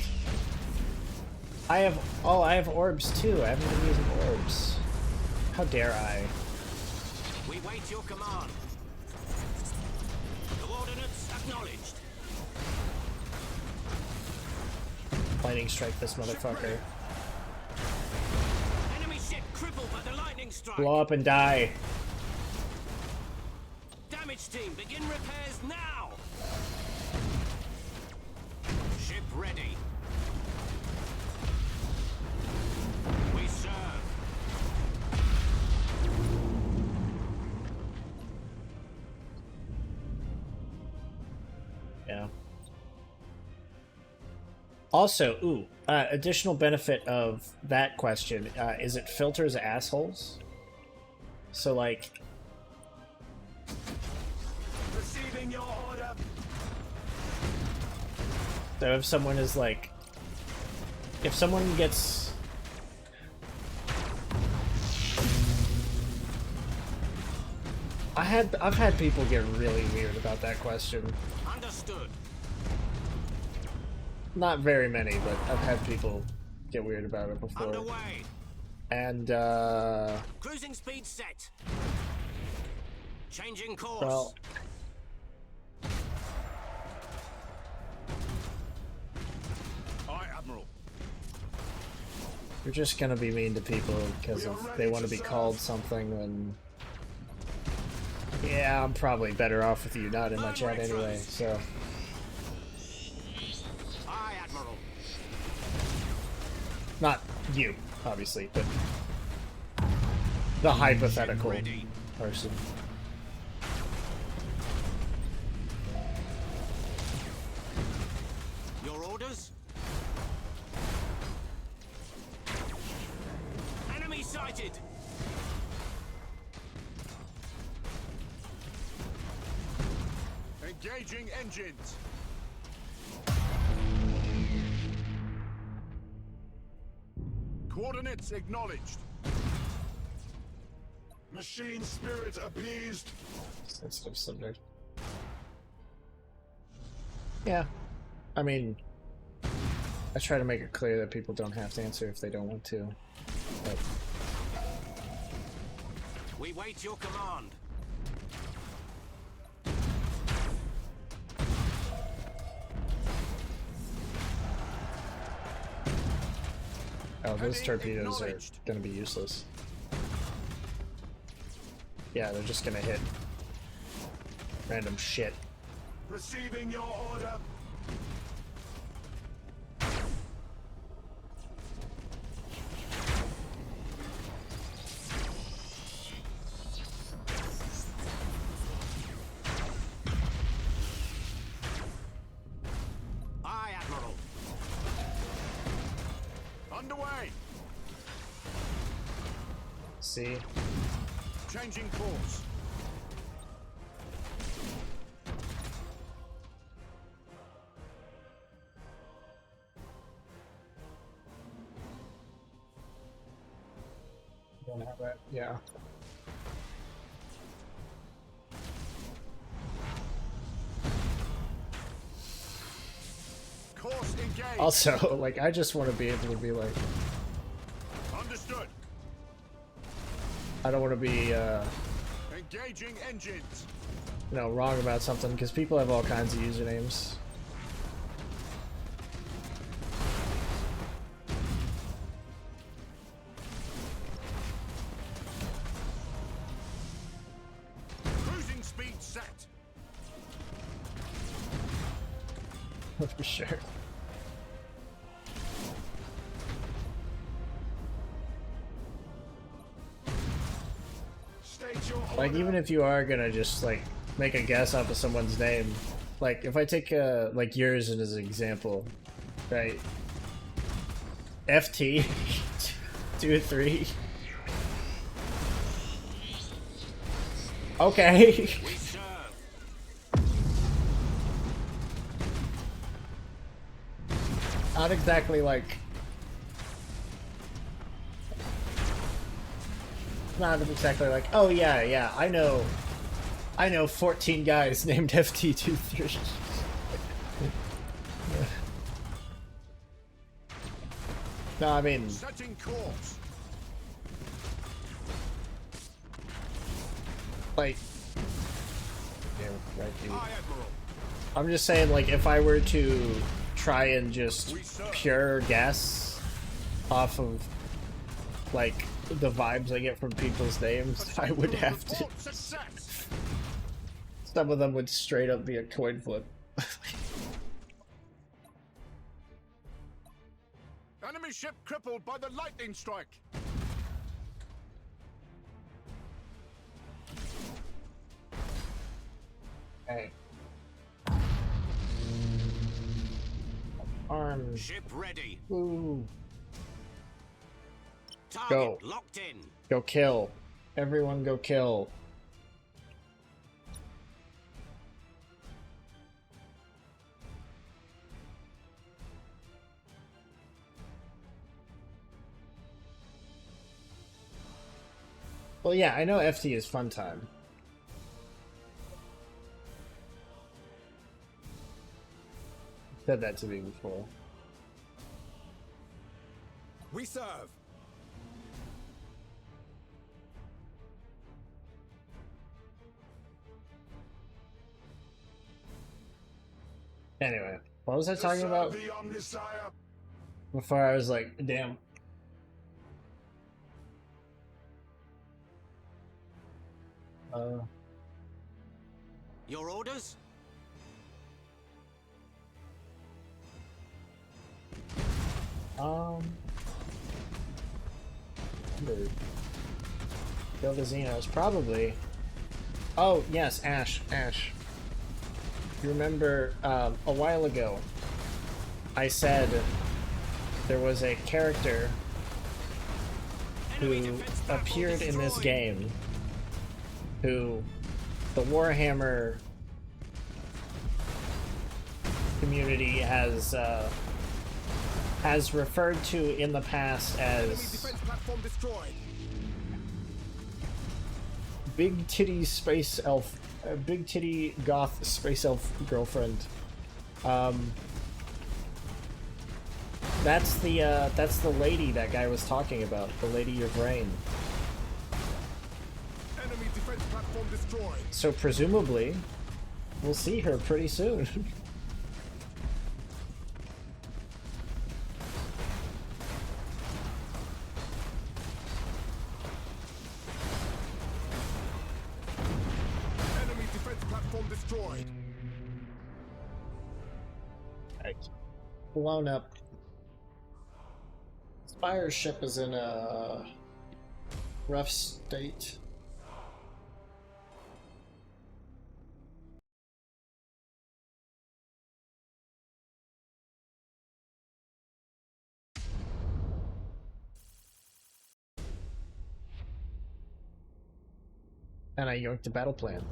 I have orbs too. I haven't been using orbs. How dare I? We wait your command. Coordinates acknowledged. Lightning strike this motherfucker. Enemy ship crippled by the lightning strike. Blow up and die. Damage team, begin repairs now. Ship ready. We serve. Yeah. Also, additional benefit of that question is it filters assholes. So like, Receiving your order. so if someone is like, if someone gets, I've had people get really weird about that question. Understood. Not very many, but I've had people get weird about it before. Underway. And Cruising speed set. Changing course. well, Aye, Admiral. you're just gonna be mean to people because if they want to be called something, then yeah, I'm probably better off with you not in my chat anyway. So Aye, Admiral. not you, obviously, but the hypothetical Ready. person. Your orders? Enemy sighted! Engaging engines. Coordinates acknowledged. Machine spirit appeased. Sensitive subject. Yeah, I mean, I try to make it clear that people don't have to answer if they don't want to. But We wait your command. oh, those torpedoes are gonna be useless. Yeah, they're just gonna hit random shit. Receiving your order. Aye, Admiral. Underway. See? Changing course. Don't have that. Yeah. Force engaged. Also, like, I just want to be able to be like, Understood. I don't want to be, Engaging engines. you know, wrong about something, because people have all kinds of usernames. Cruising speed set. For sure. State your Like, order. even if you are gonna just, like, make a guess off of someone's name, like, if I take, like, yours as an example, right? FT 2-3. Okay. We serve. Not exactly like. Not exactly like. Oh yeah, yeah. I know 14 guys named FT23. No, I mean. Setting course. Like, yeah, right, dude. Aye, Admiral. I'm just saying, like, if I were to try and just pure guess off of, like, the vibes I get from people's names, I would have to. Report success. Some of them would straight up be a coin flip. Enemy ship crippled by the lightning strike. Hey. Arms. Ship ready. Woo. Target Go. locked in. Go kill. Everyone go kill. Well, yeah, I know FT is fun time. Said that to me before. We serve. Anyway, what was I talking about The Omnisire. before I was like, damn. Your orders? Kill the Xenos, probably. Oh, yes, Ash. You remember, a while ago, I said there was a character Enemy who defense platform appeared in this destroyed. game who the Warhammer community has referred to in the past Enemy as defense platform destroyed. Big Titty Space Elf, Big Titty Goth Space Elf girlfriend. That's the lady that guy was talking about, the Lady of Rain. Enemy defense platform destroyed. So presumably, we'll see her pretty soon. Enemy defense platform destroyed. Right. Blown up. Spire's ship is in a rough state. And I yoinked the battle plan.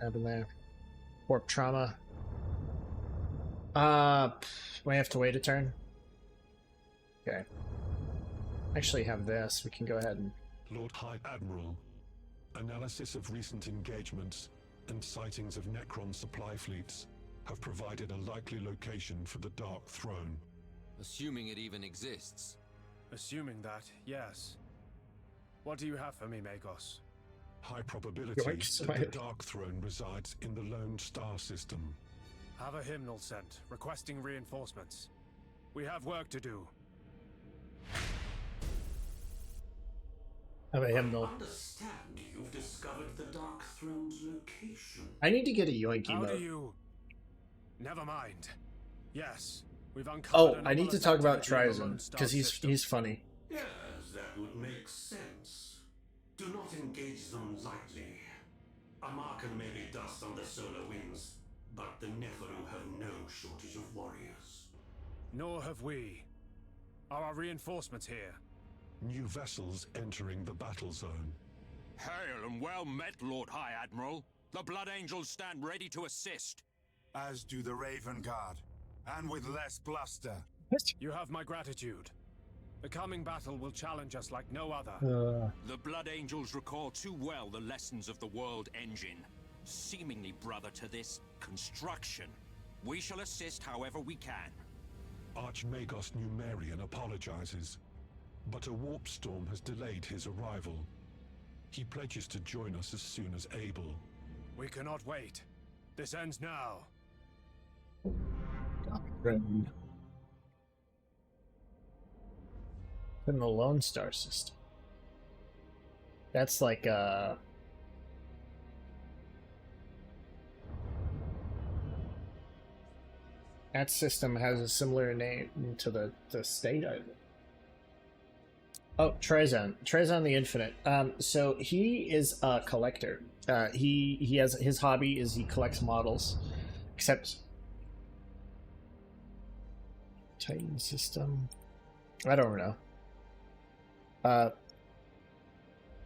Happened there. Warp trauma. We have to wait a turn. Okay. Actually have this. We can go ahead and. Lord High Admiral, analysis of recent engagements and sightings of Necron supply fleets have provided a likely location for the Dark Throne. Assuming it even exists. Assuming that, yes. What do you have for me, Magos? High probability that the Dark Throne resides in the Lone Star system. Have a hymnal sent, requesting reinforcements. We have work to do. Have a hymnal. I understand you've discovered the Dark Throne's location. I need to get a yoink How emote. do you... Never mind. Yes, we've uncovered... Oh, I need to talk about Trizon, because he's funny. Yes, that would make sense. Do not engage them lightly. Armada may be dust on the solar winds, but the Neferu have no shortage of warriors. Nor have we. Are our reinforcements here? New vessels entering the battle zone. Hail and well met, Lord High Admiral. The Blood Angels stand ready to assist. As do the Raven Guard, and with less bluster. You have my gratitude. The coming battle will challenge us like no other. The Blood Angels recall too well the lessons of the World Engine. Seemingly brother to this construction. We shall assist however we can. Archmagos Numerian apologizes, but a warp storm has delayed his arrival. He pledges to join us as soon as able. We cannot wait. This ends now. Doctrine. In the Lone Star system. That's like that system has a similar name to the state island. Oh, Trizon the Infinite. So he is a collector. He has his hobby is he collects models, except Titan system. I don't know.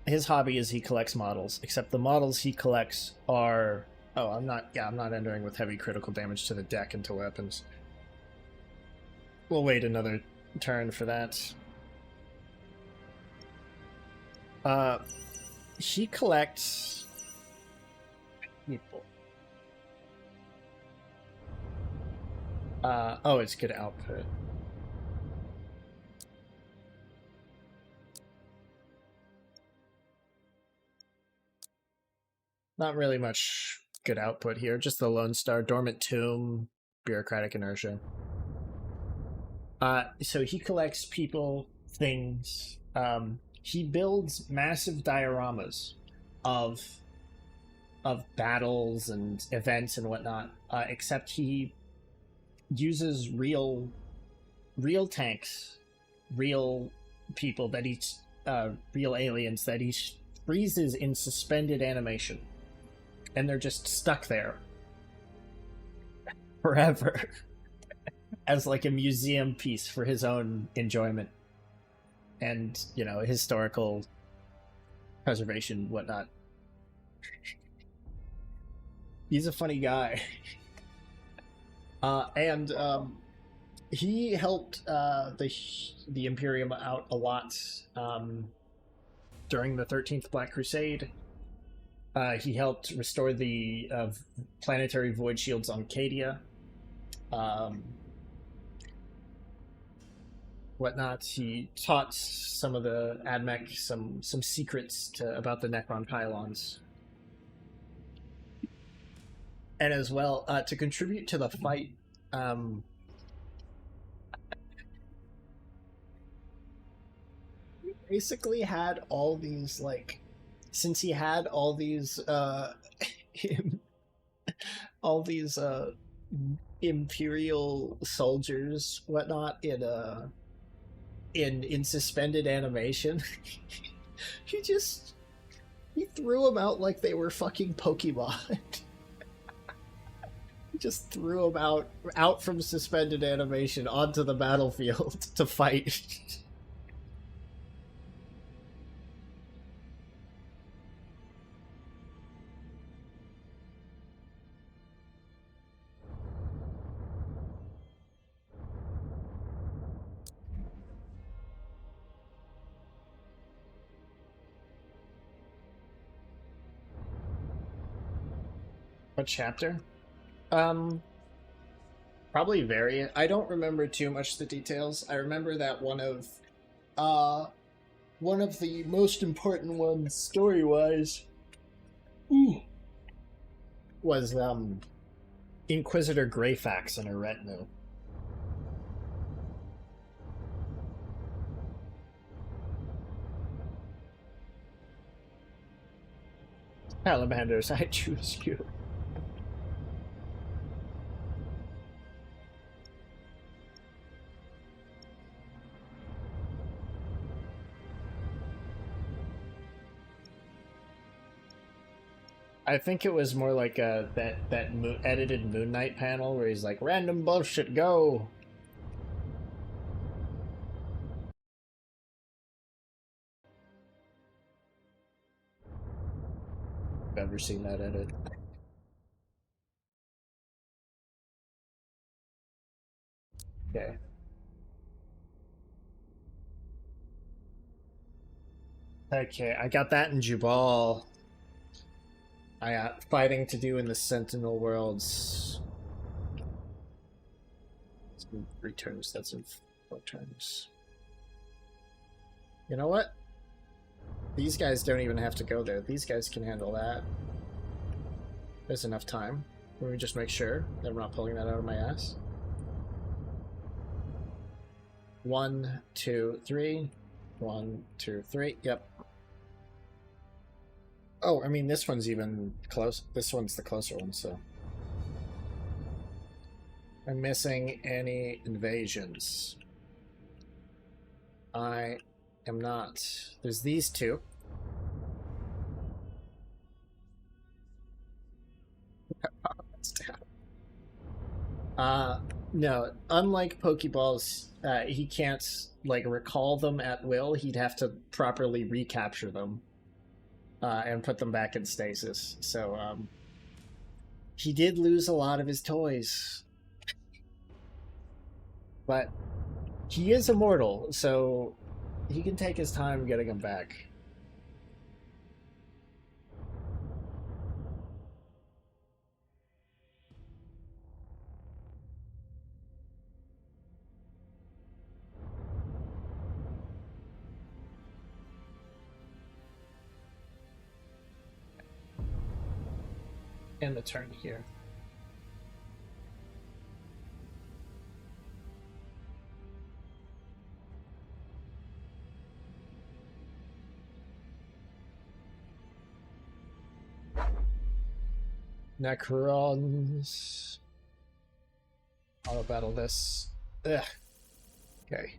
His hobby is he collects models, except the models he collects are... Oh, I'm not entering with heavy critical damage to the deck into weapons. We'll wait another turn for that. He collects people. Oh, it's good output. Not really much good output here, just the Lone Star, Dormant Tomb, Bureaucratic Inertia. So he collects people, things. He builds massive dioramas of battles and events and whatnot, except he uses real tanks, real people that he, real aliens that he freezes in suspended animation. And they're just stuck there forever as like a museum piece for his own enjoyment and, you know, historical preservation, whatnot. He's a funny guy. And he helped the Imperium out a lot during the 13th Black Crusade. He helped restore the planetary void shields on Cadia. Whatnot. He taught some of the AdMech some secrets about the Necron pylons. And as well, to contribute to the fight, he basically had all these, like, since he had all these Imperial soldiers, whatnot, in suspended animation, he threw them out like they were fucking Pokemon. He just threw them out from suspended animation onto the battlefield to fight. What chapter? Probably variant. I don't remember too much the details. I remember that one of the most important ones story-wise was Inquisitor Greyfax and her retinue. Salamanders, I choose you. I think it was more like that edited Moon Knight panel where he's like, random bullshit, go! I've ever seen that edit. Okay. Okay, I got that in Jubal. I got fighting to do in the Sentinel worlds. Return sets of returns. You know what? These guys don't even have to go there. These guys can handle that. There's enough time. Let me just make sure that I'm not pulling that out of my ass. 1, 2, 3. 1, 2, 3. Yep. Oh, I mean, this one's even close. This one's the closer one, so. I'm missing any invasions. I am not. There's these two. No, unlike Pokeballs, he can't, like, recall them at will. He'd have to properly recapture them. And put them back in stasis. So, he did lose a lot of his toys. But he is immortal, so he can take his time getting them back. And the turn here. Necrons. Auto battle this. Ugh. Okay.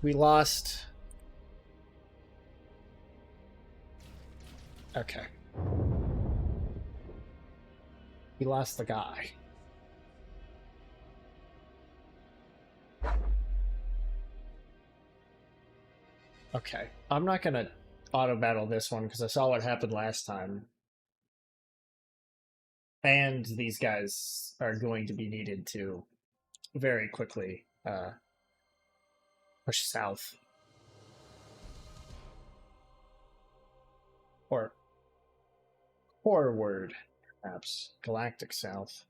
We lost. Okay. We lost the guy. Okay. I'm not gonna auto battle this one because I saw what happened last time. And these guys are going to be needed to very quickly push south. Or forward, perhaps. Galactic South.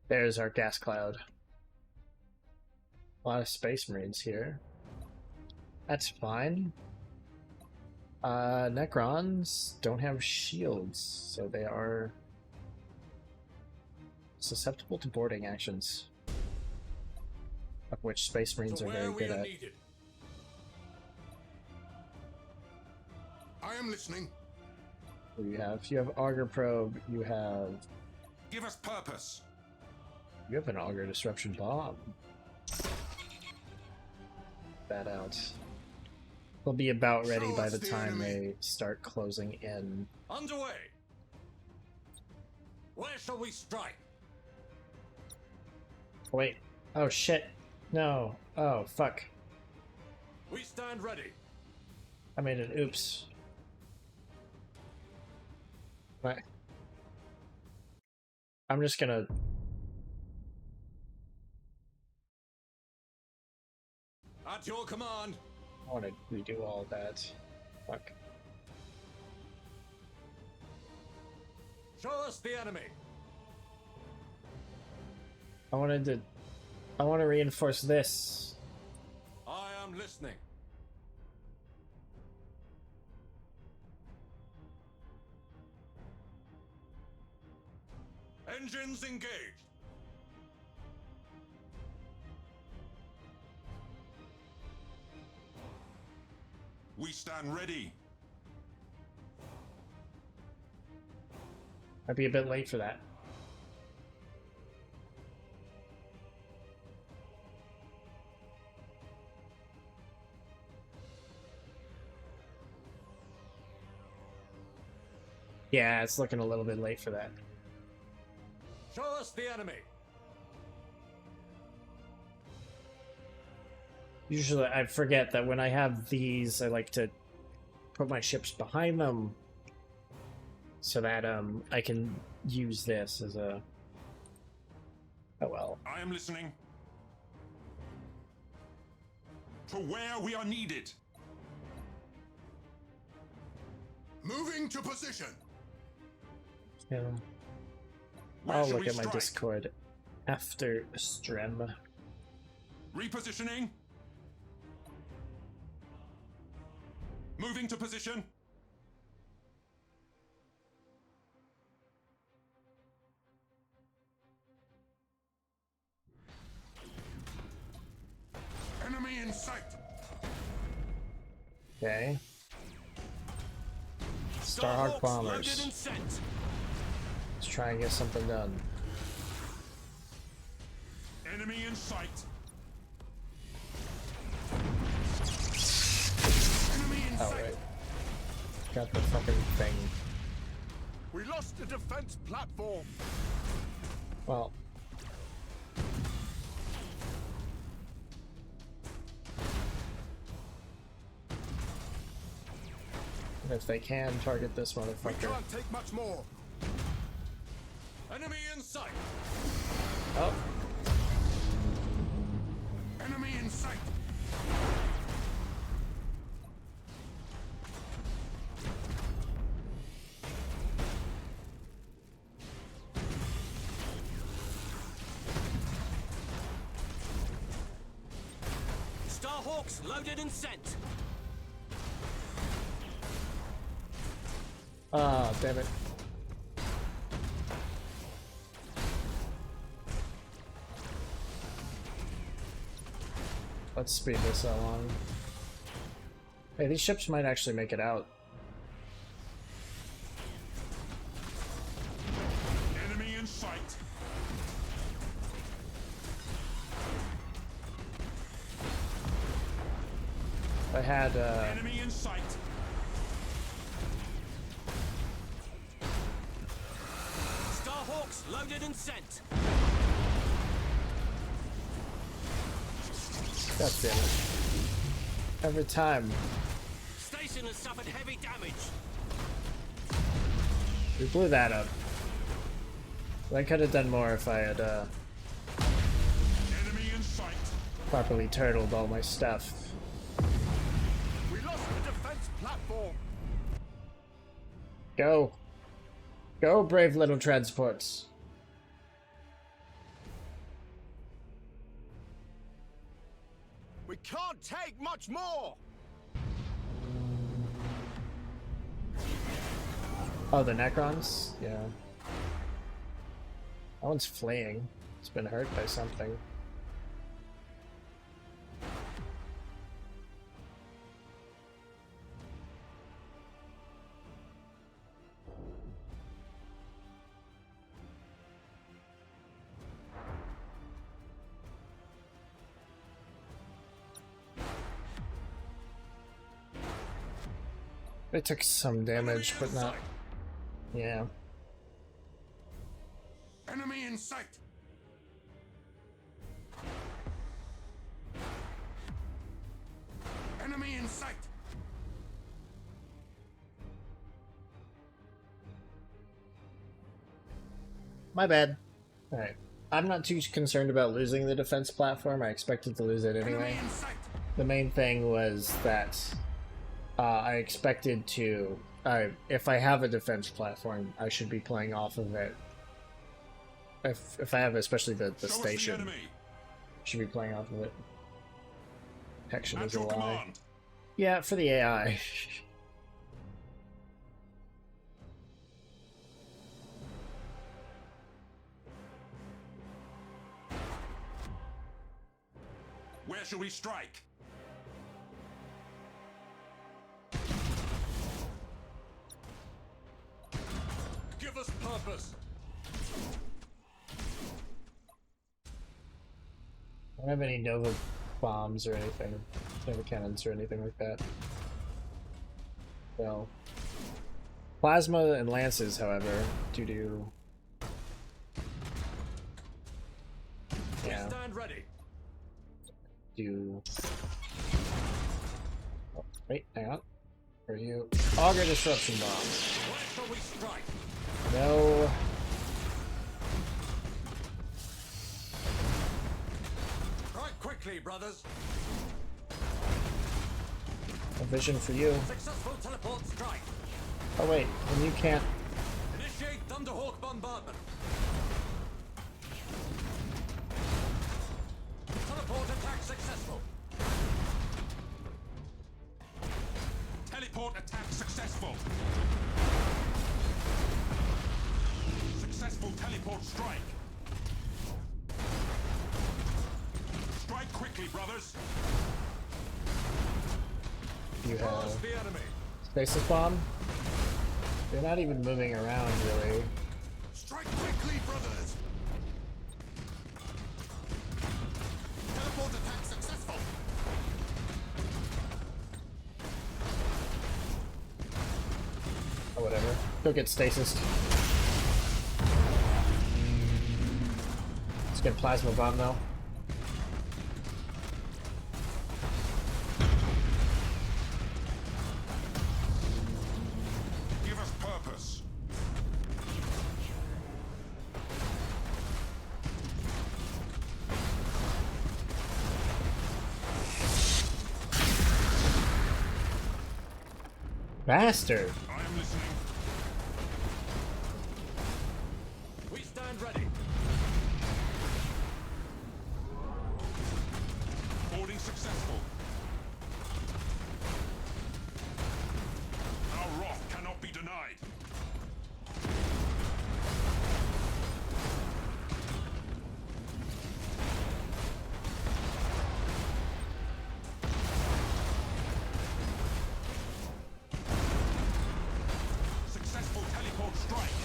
There's our gas cloud. A lot of Space Marines here. That's fine. Necrons don't have shields, so they are susceptible to boarding actions, of which Space Marines are very good at. Needed. I am listening. You have Augur Probe, you have... Give us purpose. You have an Augur Disruption Bomb. That out. They'll be about ready by the time they start closing in. Underway! Where shall we strike? Wait. Oh shit. No. Oh, fuck. We stand ready. I made an oops. Right. I'm just gonna At your command. I want to redo all that. Fuck. Show us the enemy. I want to reinforce this. I am listening. Engines engaged. We stand ready. I'd be a bit late for that. Yeah, it's looking a little bit late for that. Show us the enemy. Usually I forget that when I have these, I like to put my ships behind them so that I can use this as a... Oh well. I am listening. To where we are needed. Moving to position. Yeah. Where I'll shall look we at my strike? Discord after stream. Repositioning. Moving to position. Enemy in sight. Okay. Starhawk bombers. Let's try and get something done. Enemy in sight. Enemy in Oh, sight. right. Got the fucking thing. We lost the defense platform. Well. If they can target this We motherfucker. can't take much more. Enemy in sight. Oh, Enemy in sight. Starhawks loaded and sent. ah, damn it. Let's speed this along. Hey, these ships might actually make it out. Enemy in sight. I had, Enemy in sight. Starhawks loaded and sent. God damn it. Every time. Station has suffered heavy damage. We blew that up. I could have done more if I had, Enemy in sight. properly turtled all my stuff. We lost the defense platform. Go. Go, brave little transports. We can't take much more. Oh, the Necrons? Yeah. That one's fleeing. It's been hurt by something. They took some damage, but not... Yeah. Enemy in sight. Enemy in sight. My bad. Alright. I'm not too concerned about losing the defense platform. I expected to lose it Enemy anyway. in sight. The main thing was that I expected to, if I have a defense platform, I should be playing off of it. If I have, especially the station, should be playing off of it. Protection is a lie. Yeah, for the AI. Where shall we strike? Give us purpose. I don't have any Nova bombs or anything, Nova cannons or anything like that. So, plasma and lances, however, do. Yeah. Stand ready. Do. Oh, wait, hang on. Where are you? Auger disruption bomb. Where shall we strike? No. Strike quickly, brothers. A vision for you. Successful teleport strike. Oh wait, and you can't. Initiate Thunderhawk bombardment. Teleport attack successful. Teleport attack successful. Successful teleport strike. Strike quickly, brothers. You have The enemy. stasis bomb. You're not even moving around really. Strike quickly, brothers. Teleport attack successful. Or whatever. Go get stasis. Let's get plasma bomb though. Give us purpose. Bastard! I am listening. We stand ready. Boarding successful. Our wrath cannot be denied. Successful teleport strike.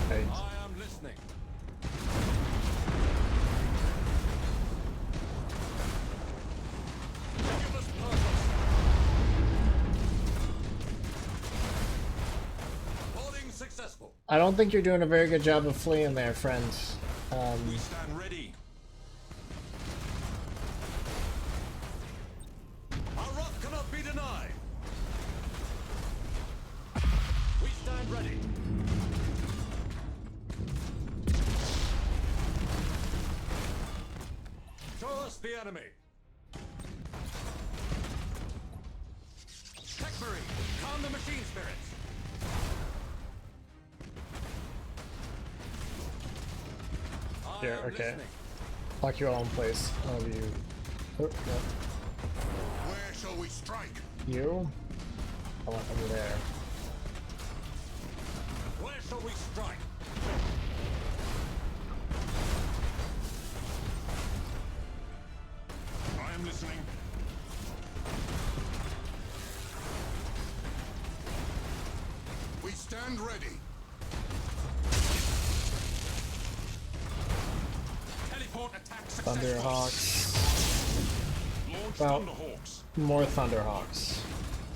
Right. I am listening. Give us purpose. Boarding successful. I don't think you're doing a very good job of fleeing there, friends. We stand ready. Our wrath cannot be denied. We stand ready. Show us the enemy. Tech Marine, calm the machine spirits. I Here, am okay. listening. Lock you all in place. All of you. Oh, no. Where shall we strike? You? I want over there. Where shall we strike? I am listening. We stand ready. Teleport attack successful. Thunderhawks. Launch Well, Thunderhawks. more Thunderhawks.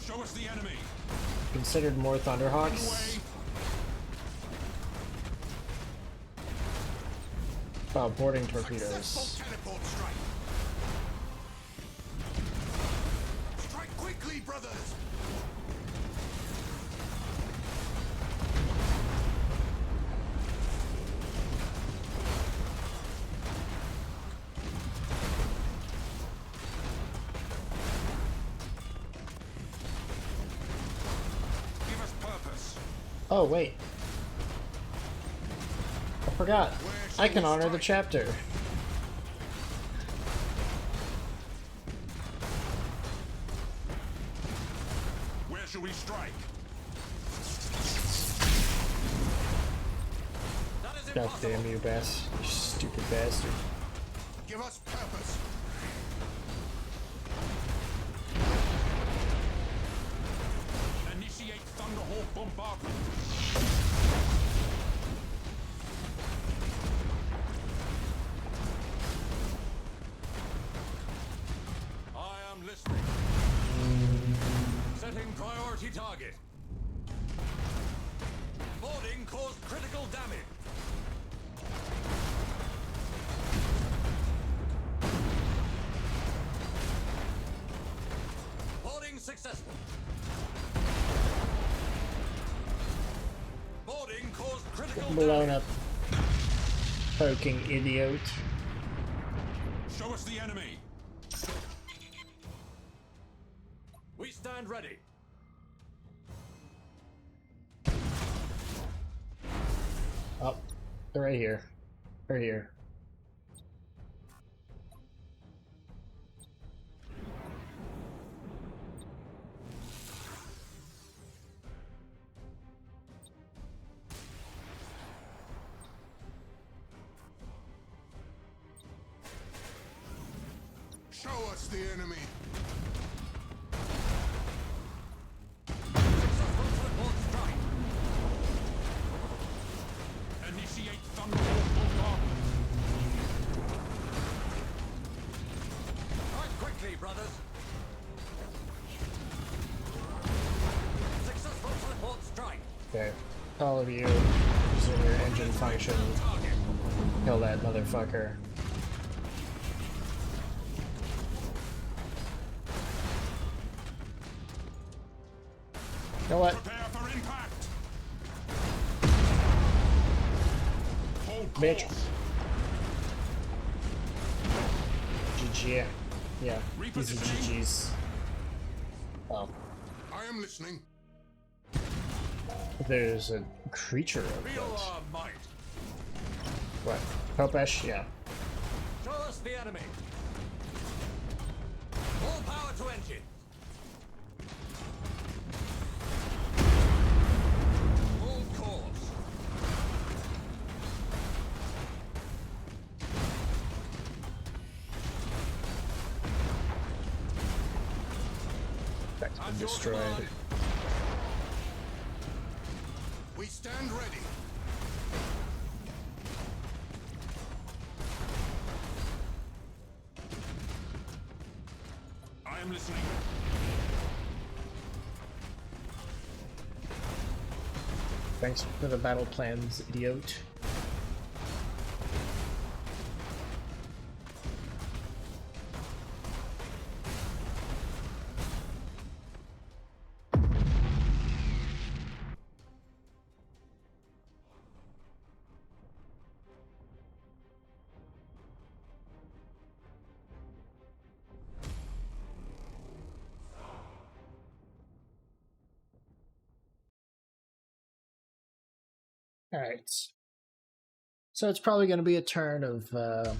Show us the enemy. Considered more Thunderhawks. Away. Boarding Successful torpedoes. teleport strike. Strike quickly, brothers. Oh, wait. I forgot. I can honor the chapter. Where shall we strike? God damn you, Bass. You stupid bastard. Give us purpose. Initiate Thunderhawk bombardment. I am listening. Setting priority target. Boarding caused critical damage. Boarding successful. Boarding caused critical Blown damage. up. Poking idiot. Show us the enemy. We stand ready. Oh, they're right here. Right here. Show us the enemy. Successful teleport strike. Initiate Thunderhawk bombardment. Strike quickly, brothers. Successful teleport strike. Okay. All of you using your engine function. Kill that motherfucker. You know what? Prepare for impact. Hold Bitch. course. GG. Yeah. These are Repositioning. GG's. Oh. I am listening. There's a creature of Feel it. our might. What? Kopesh? Yeah. Show us the enemy. All power to engine. Full course. That's been At your destroyed. command. We stand ready. I am listening. Thanks for the battle plans, idiot. Alright. So it's probably going to be a turn of... Okay,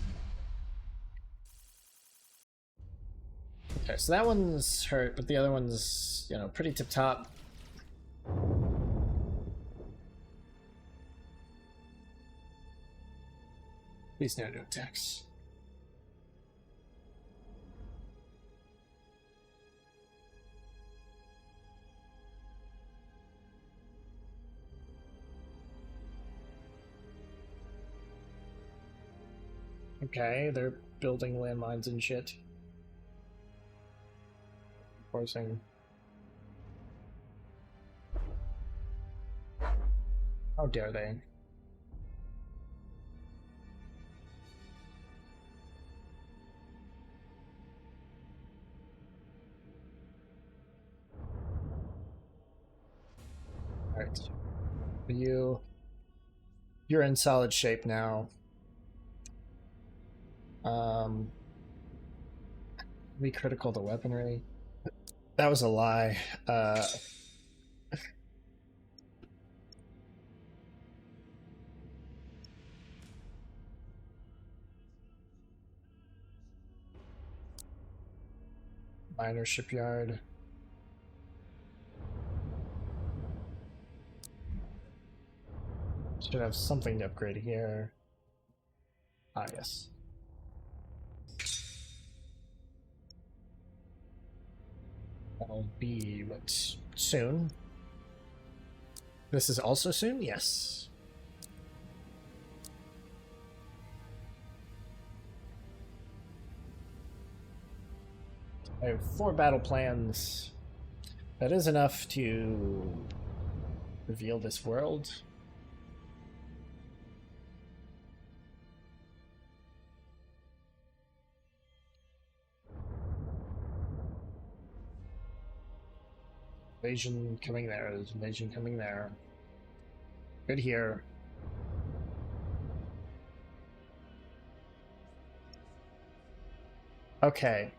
so that one's hurt, but the other one's, you know, pretty tip-top. Please no new attacks. Okay, they're building landmines and shit. Forcing. How dare they? Alright. You're in solid shape now. We critical the weaponry. That was a lie. Miner shipyard. Should have something to upgrade here. Ah, yes. That'll be what, soon? This is also soon? Yes. I have 4 battle plans. That is enough to reveal this world. Invasion coming there. There's invasion coming there. Good here. Okay.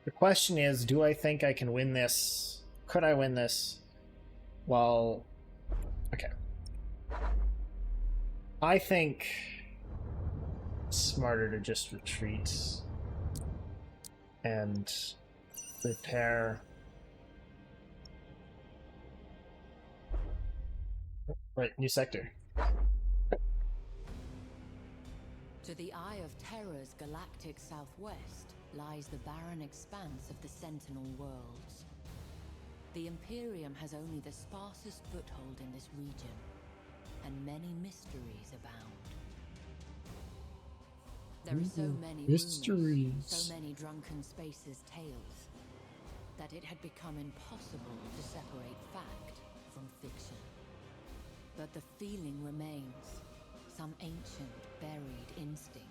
The question is, do I think I can win this? Could I win this? Well, okay. I think it's smarter to just retreat and repair. Right, new sector. To the Eye of Terror's galactic southwest lies the barren expanse of the Sentinel Worlds. The Imperium has only the sparsest foothold in this region, and many mysteries abound. There are so many mysteries, so many drunken spaces tales, that it had become impossible to separate fact from fiction. But the feeling remains, some ancient, buried instinct,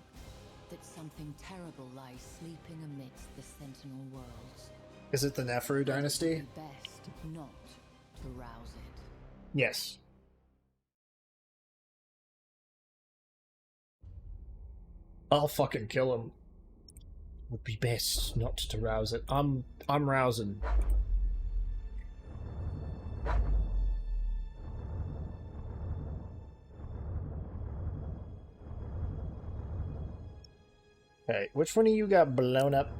that something terrible lies sleeping amidst the Sentinel Worlds. Is it the Neferu dynasty? It would be best not to rouse it. Yes. I'll fucking kill him. Would be best not to rouse it. I'm rousing. Okay, which one of you got blown up?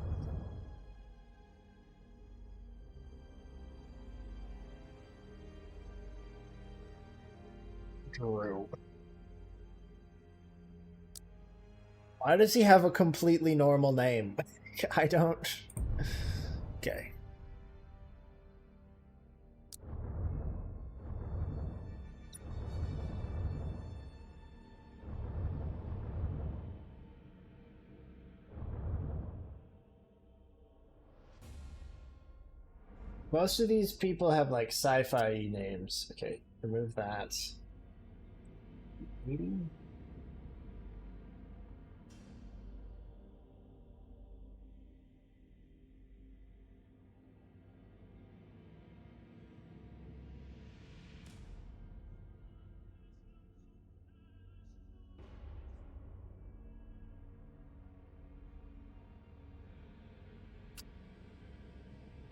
Drew. Why does he have a completely normal name? I don't... Okay. Most of these people have like sci-fi names. Okay, remove that. Maybe?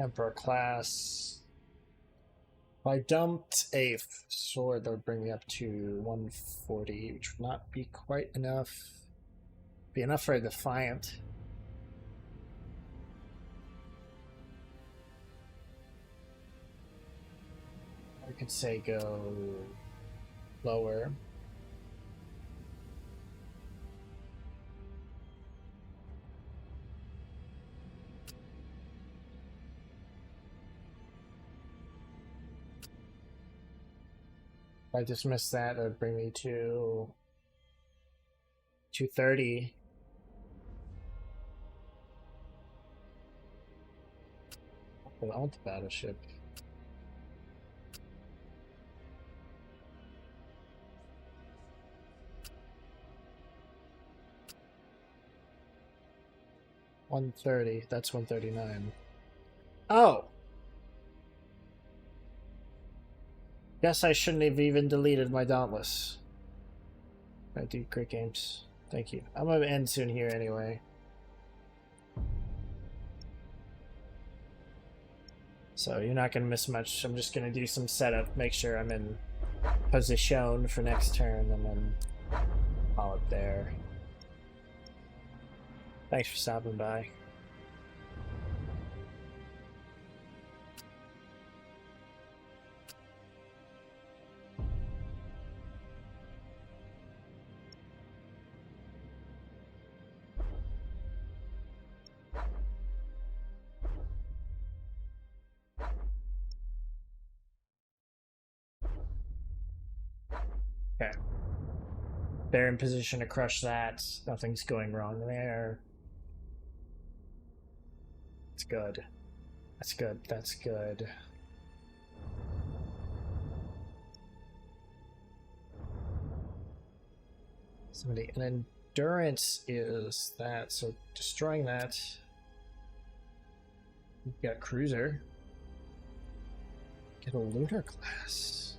Emperor class. If I dumped a sword, that would bring me up to 140, which would not be quite enough. Be enough for a Defiant. I could say go lower. If I dismiss that, that would bring me to 230. I want the battleship. $130. That's 139. Oh. Guess I shouldn't have even deleted my Dauntless. I do great games. Thank you. I'm gonna end soon here anyway. So you're not gonna miss much. I'm just gonna do some setup, make sure I'm in position for next turn, and then call it there. Thanks for stopping by. Okay. They're in position to crush that. Nothing's going wrong there. That's good. That's good. That's good. Somebody, an endurance is that, so destroying that. We've got cruiser. Get a lunar class.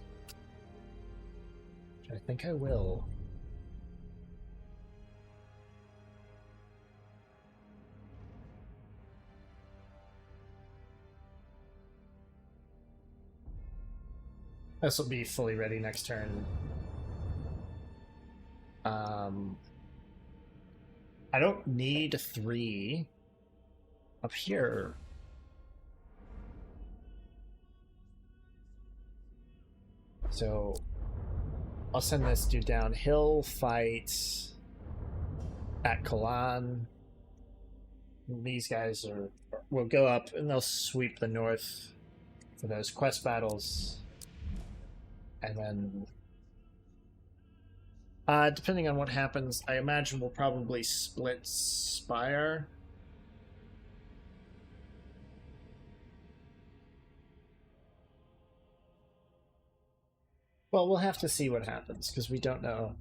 Which I think I will. This will be fully ready next turn. I don't need 3 up here. So I'll send this dude down. He'll fight at Kalan. These guys will go up and they'll sweep the north for those quest battles. And then depending on what happens, I imagine we'll probably split Spire. Well, we'll have to see what happens, because we don't know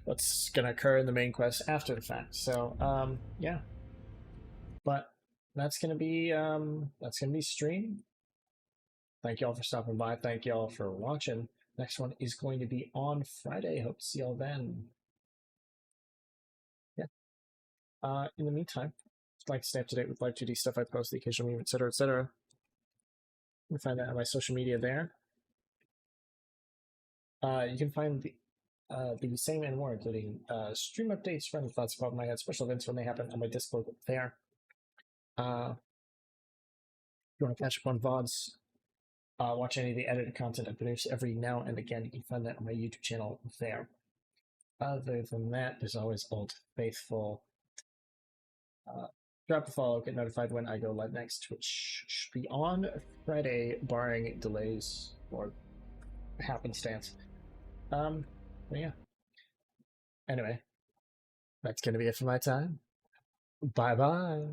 what's going to occur in the main quest after the fact. So, yeah. But that's going to be stream. Thank y'all for stopping by. Thank y'all for watching. Next one is going to be on Friday. Hope to see y'all then. Yeah. In the meantime, if you'd like to stay up to date with Live 2D stuff I post, the occasional meme, etc., etc., you can find that on my social media there. You can find the same and more, including stream updates, random thoughts about my head, special events when they happen on my Discord there. If you want to catch up on VODs, watch any of the edited content I produce every now and again, you can find that on my YouTube channel there. Other than that, there's always Old Faithful. Drop a follow, get notified when I go live next, which should be on Friday, barring delays or happenstance. But yeah. Anyway, that's gonna be it for my time. Bye bye.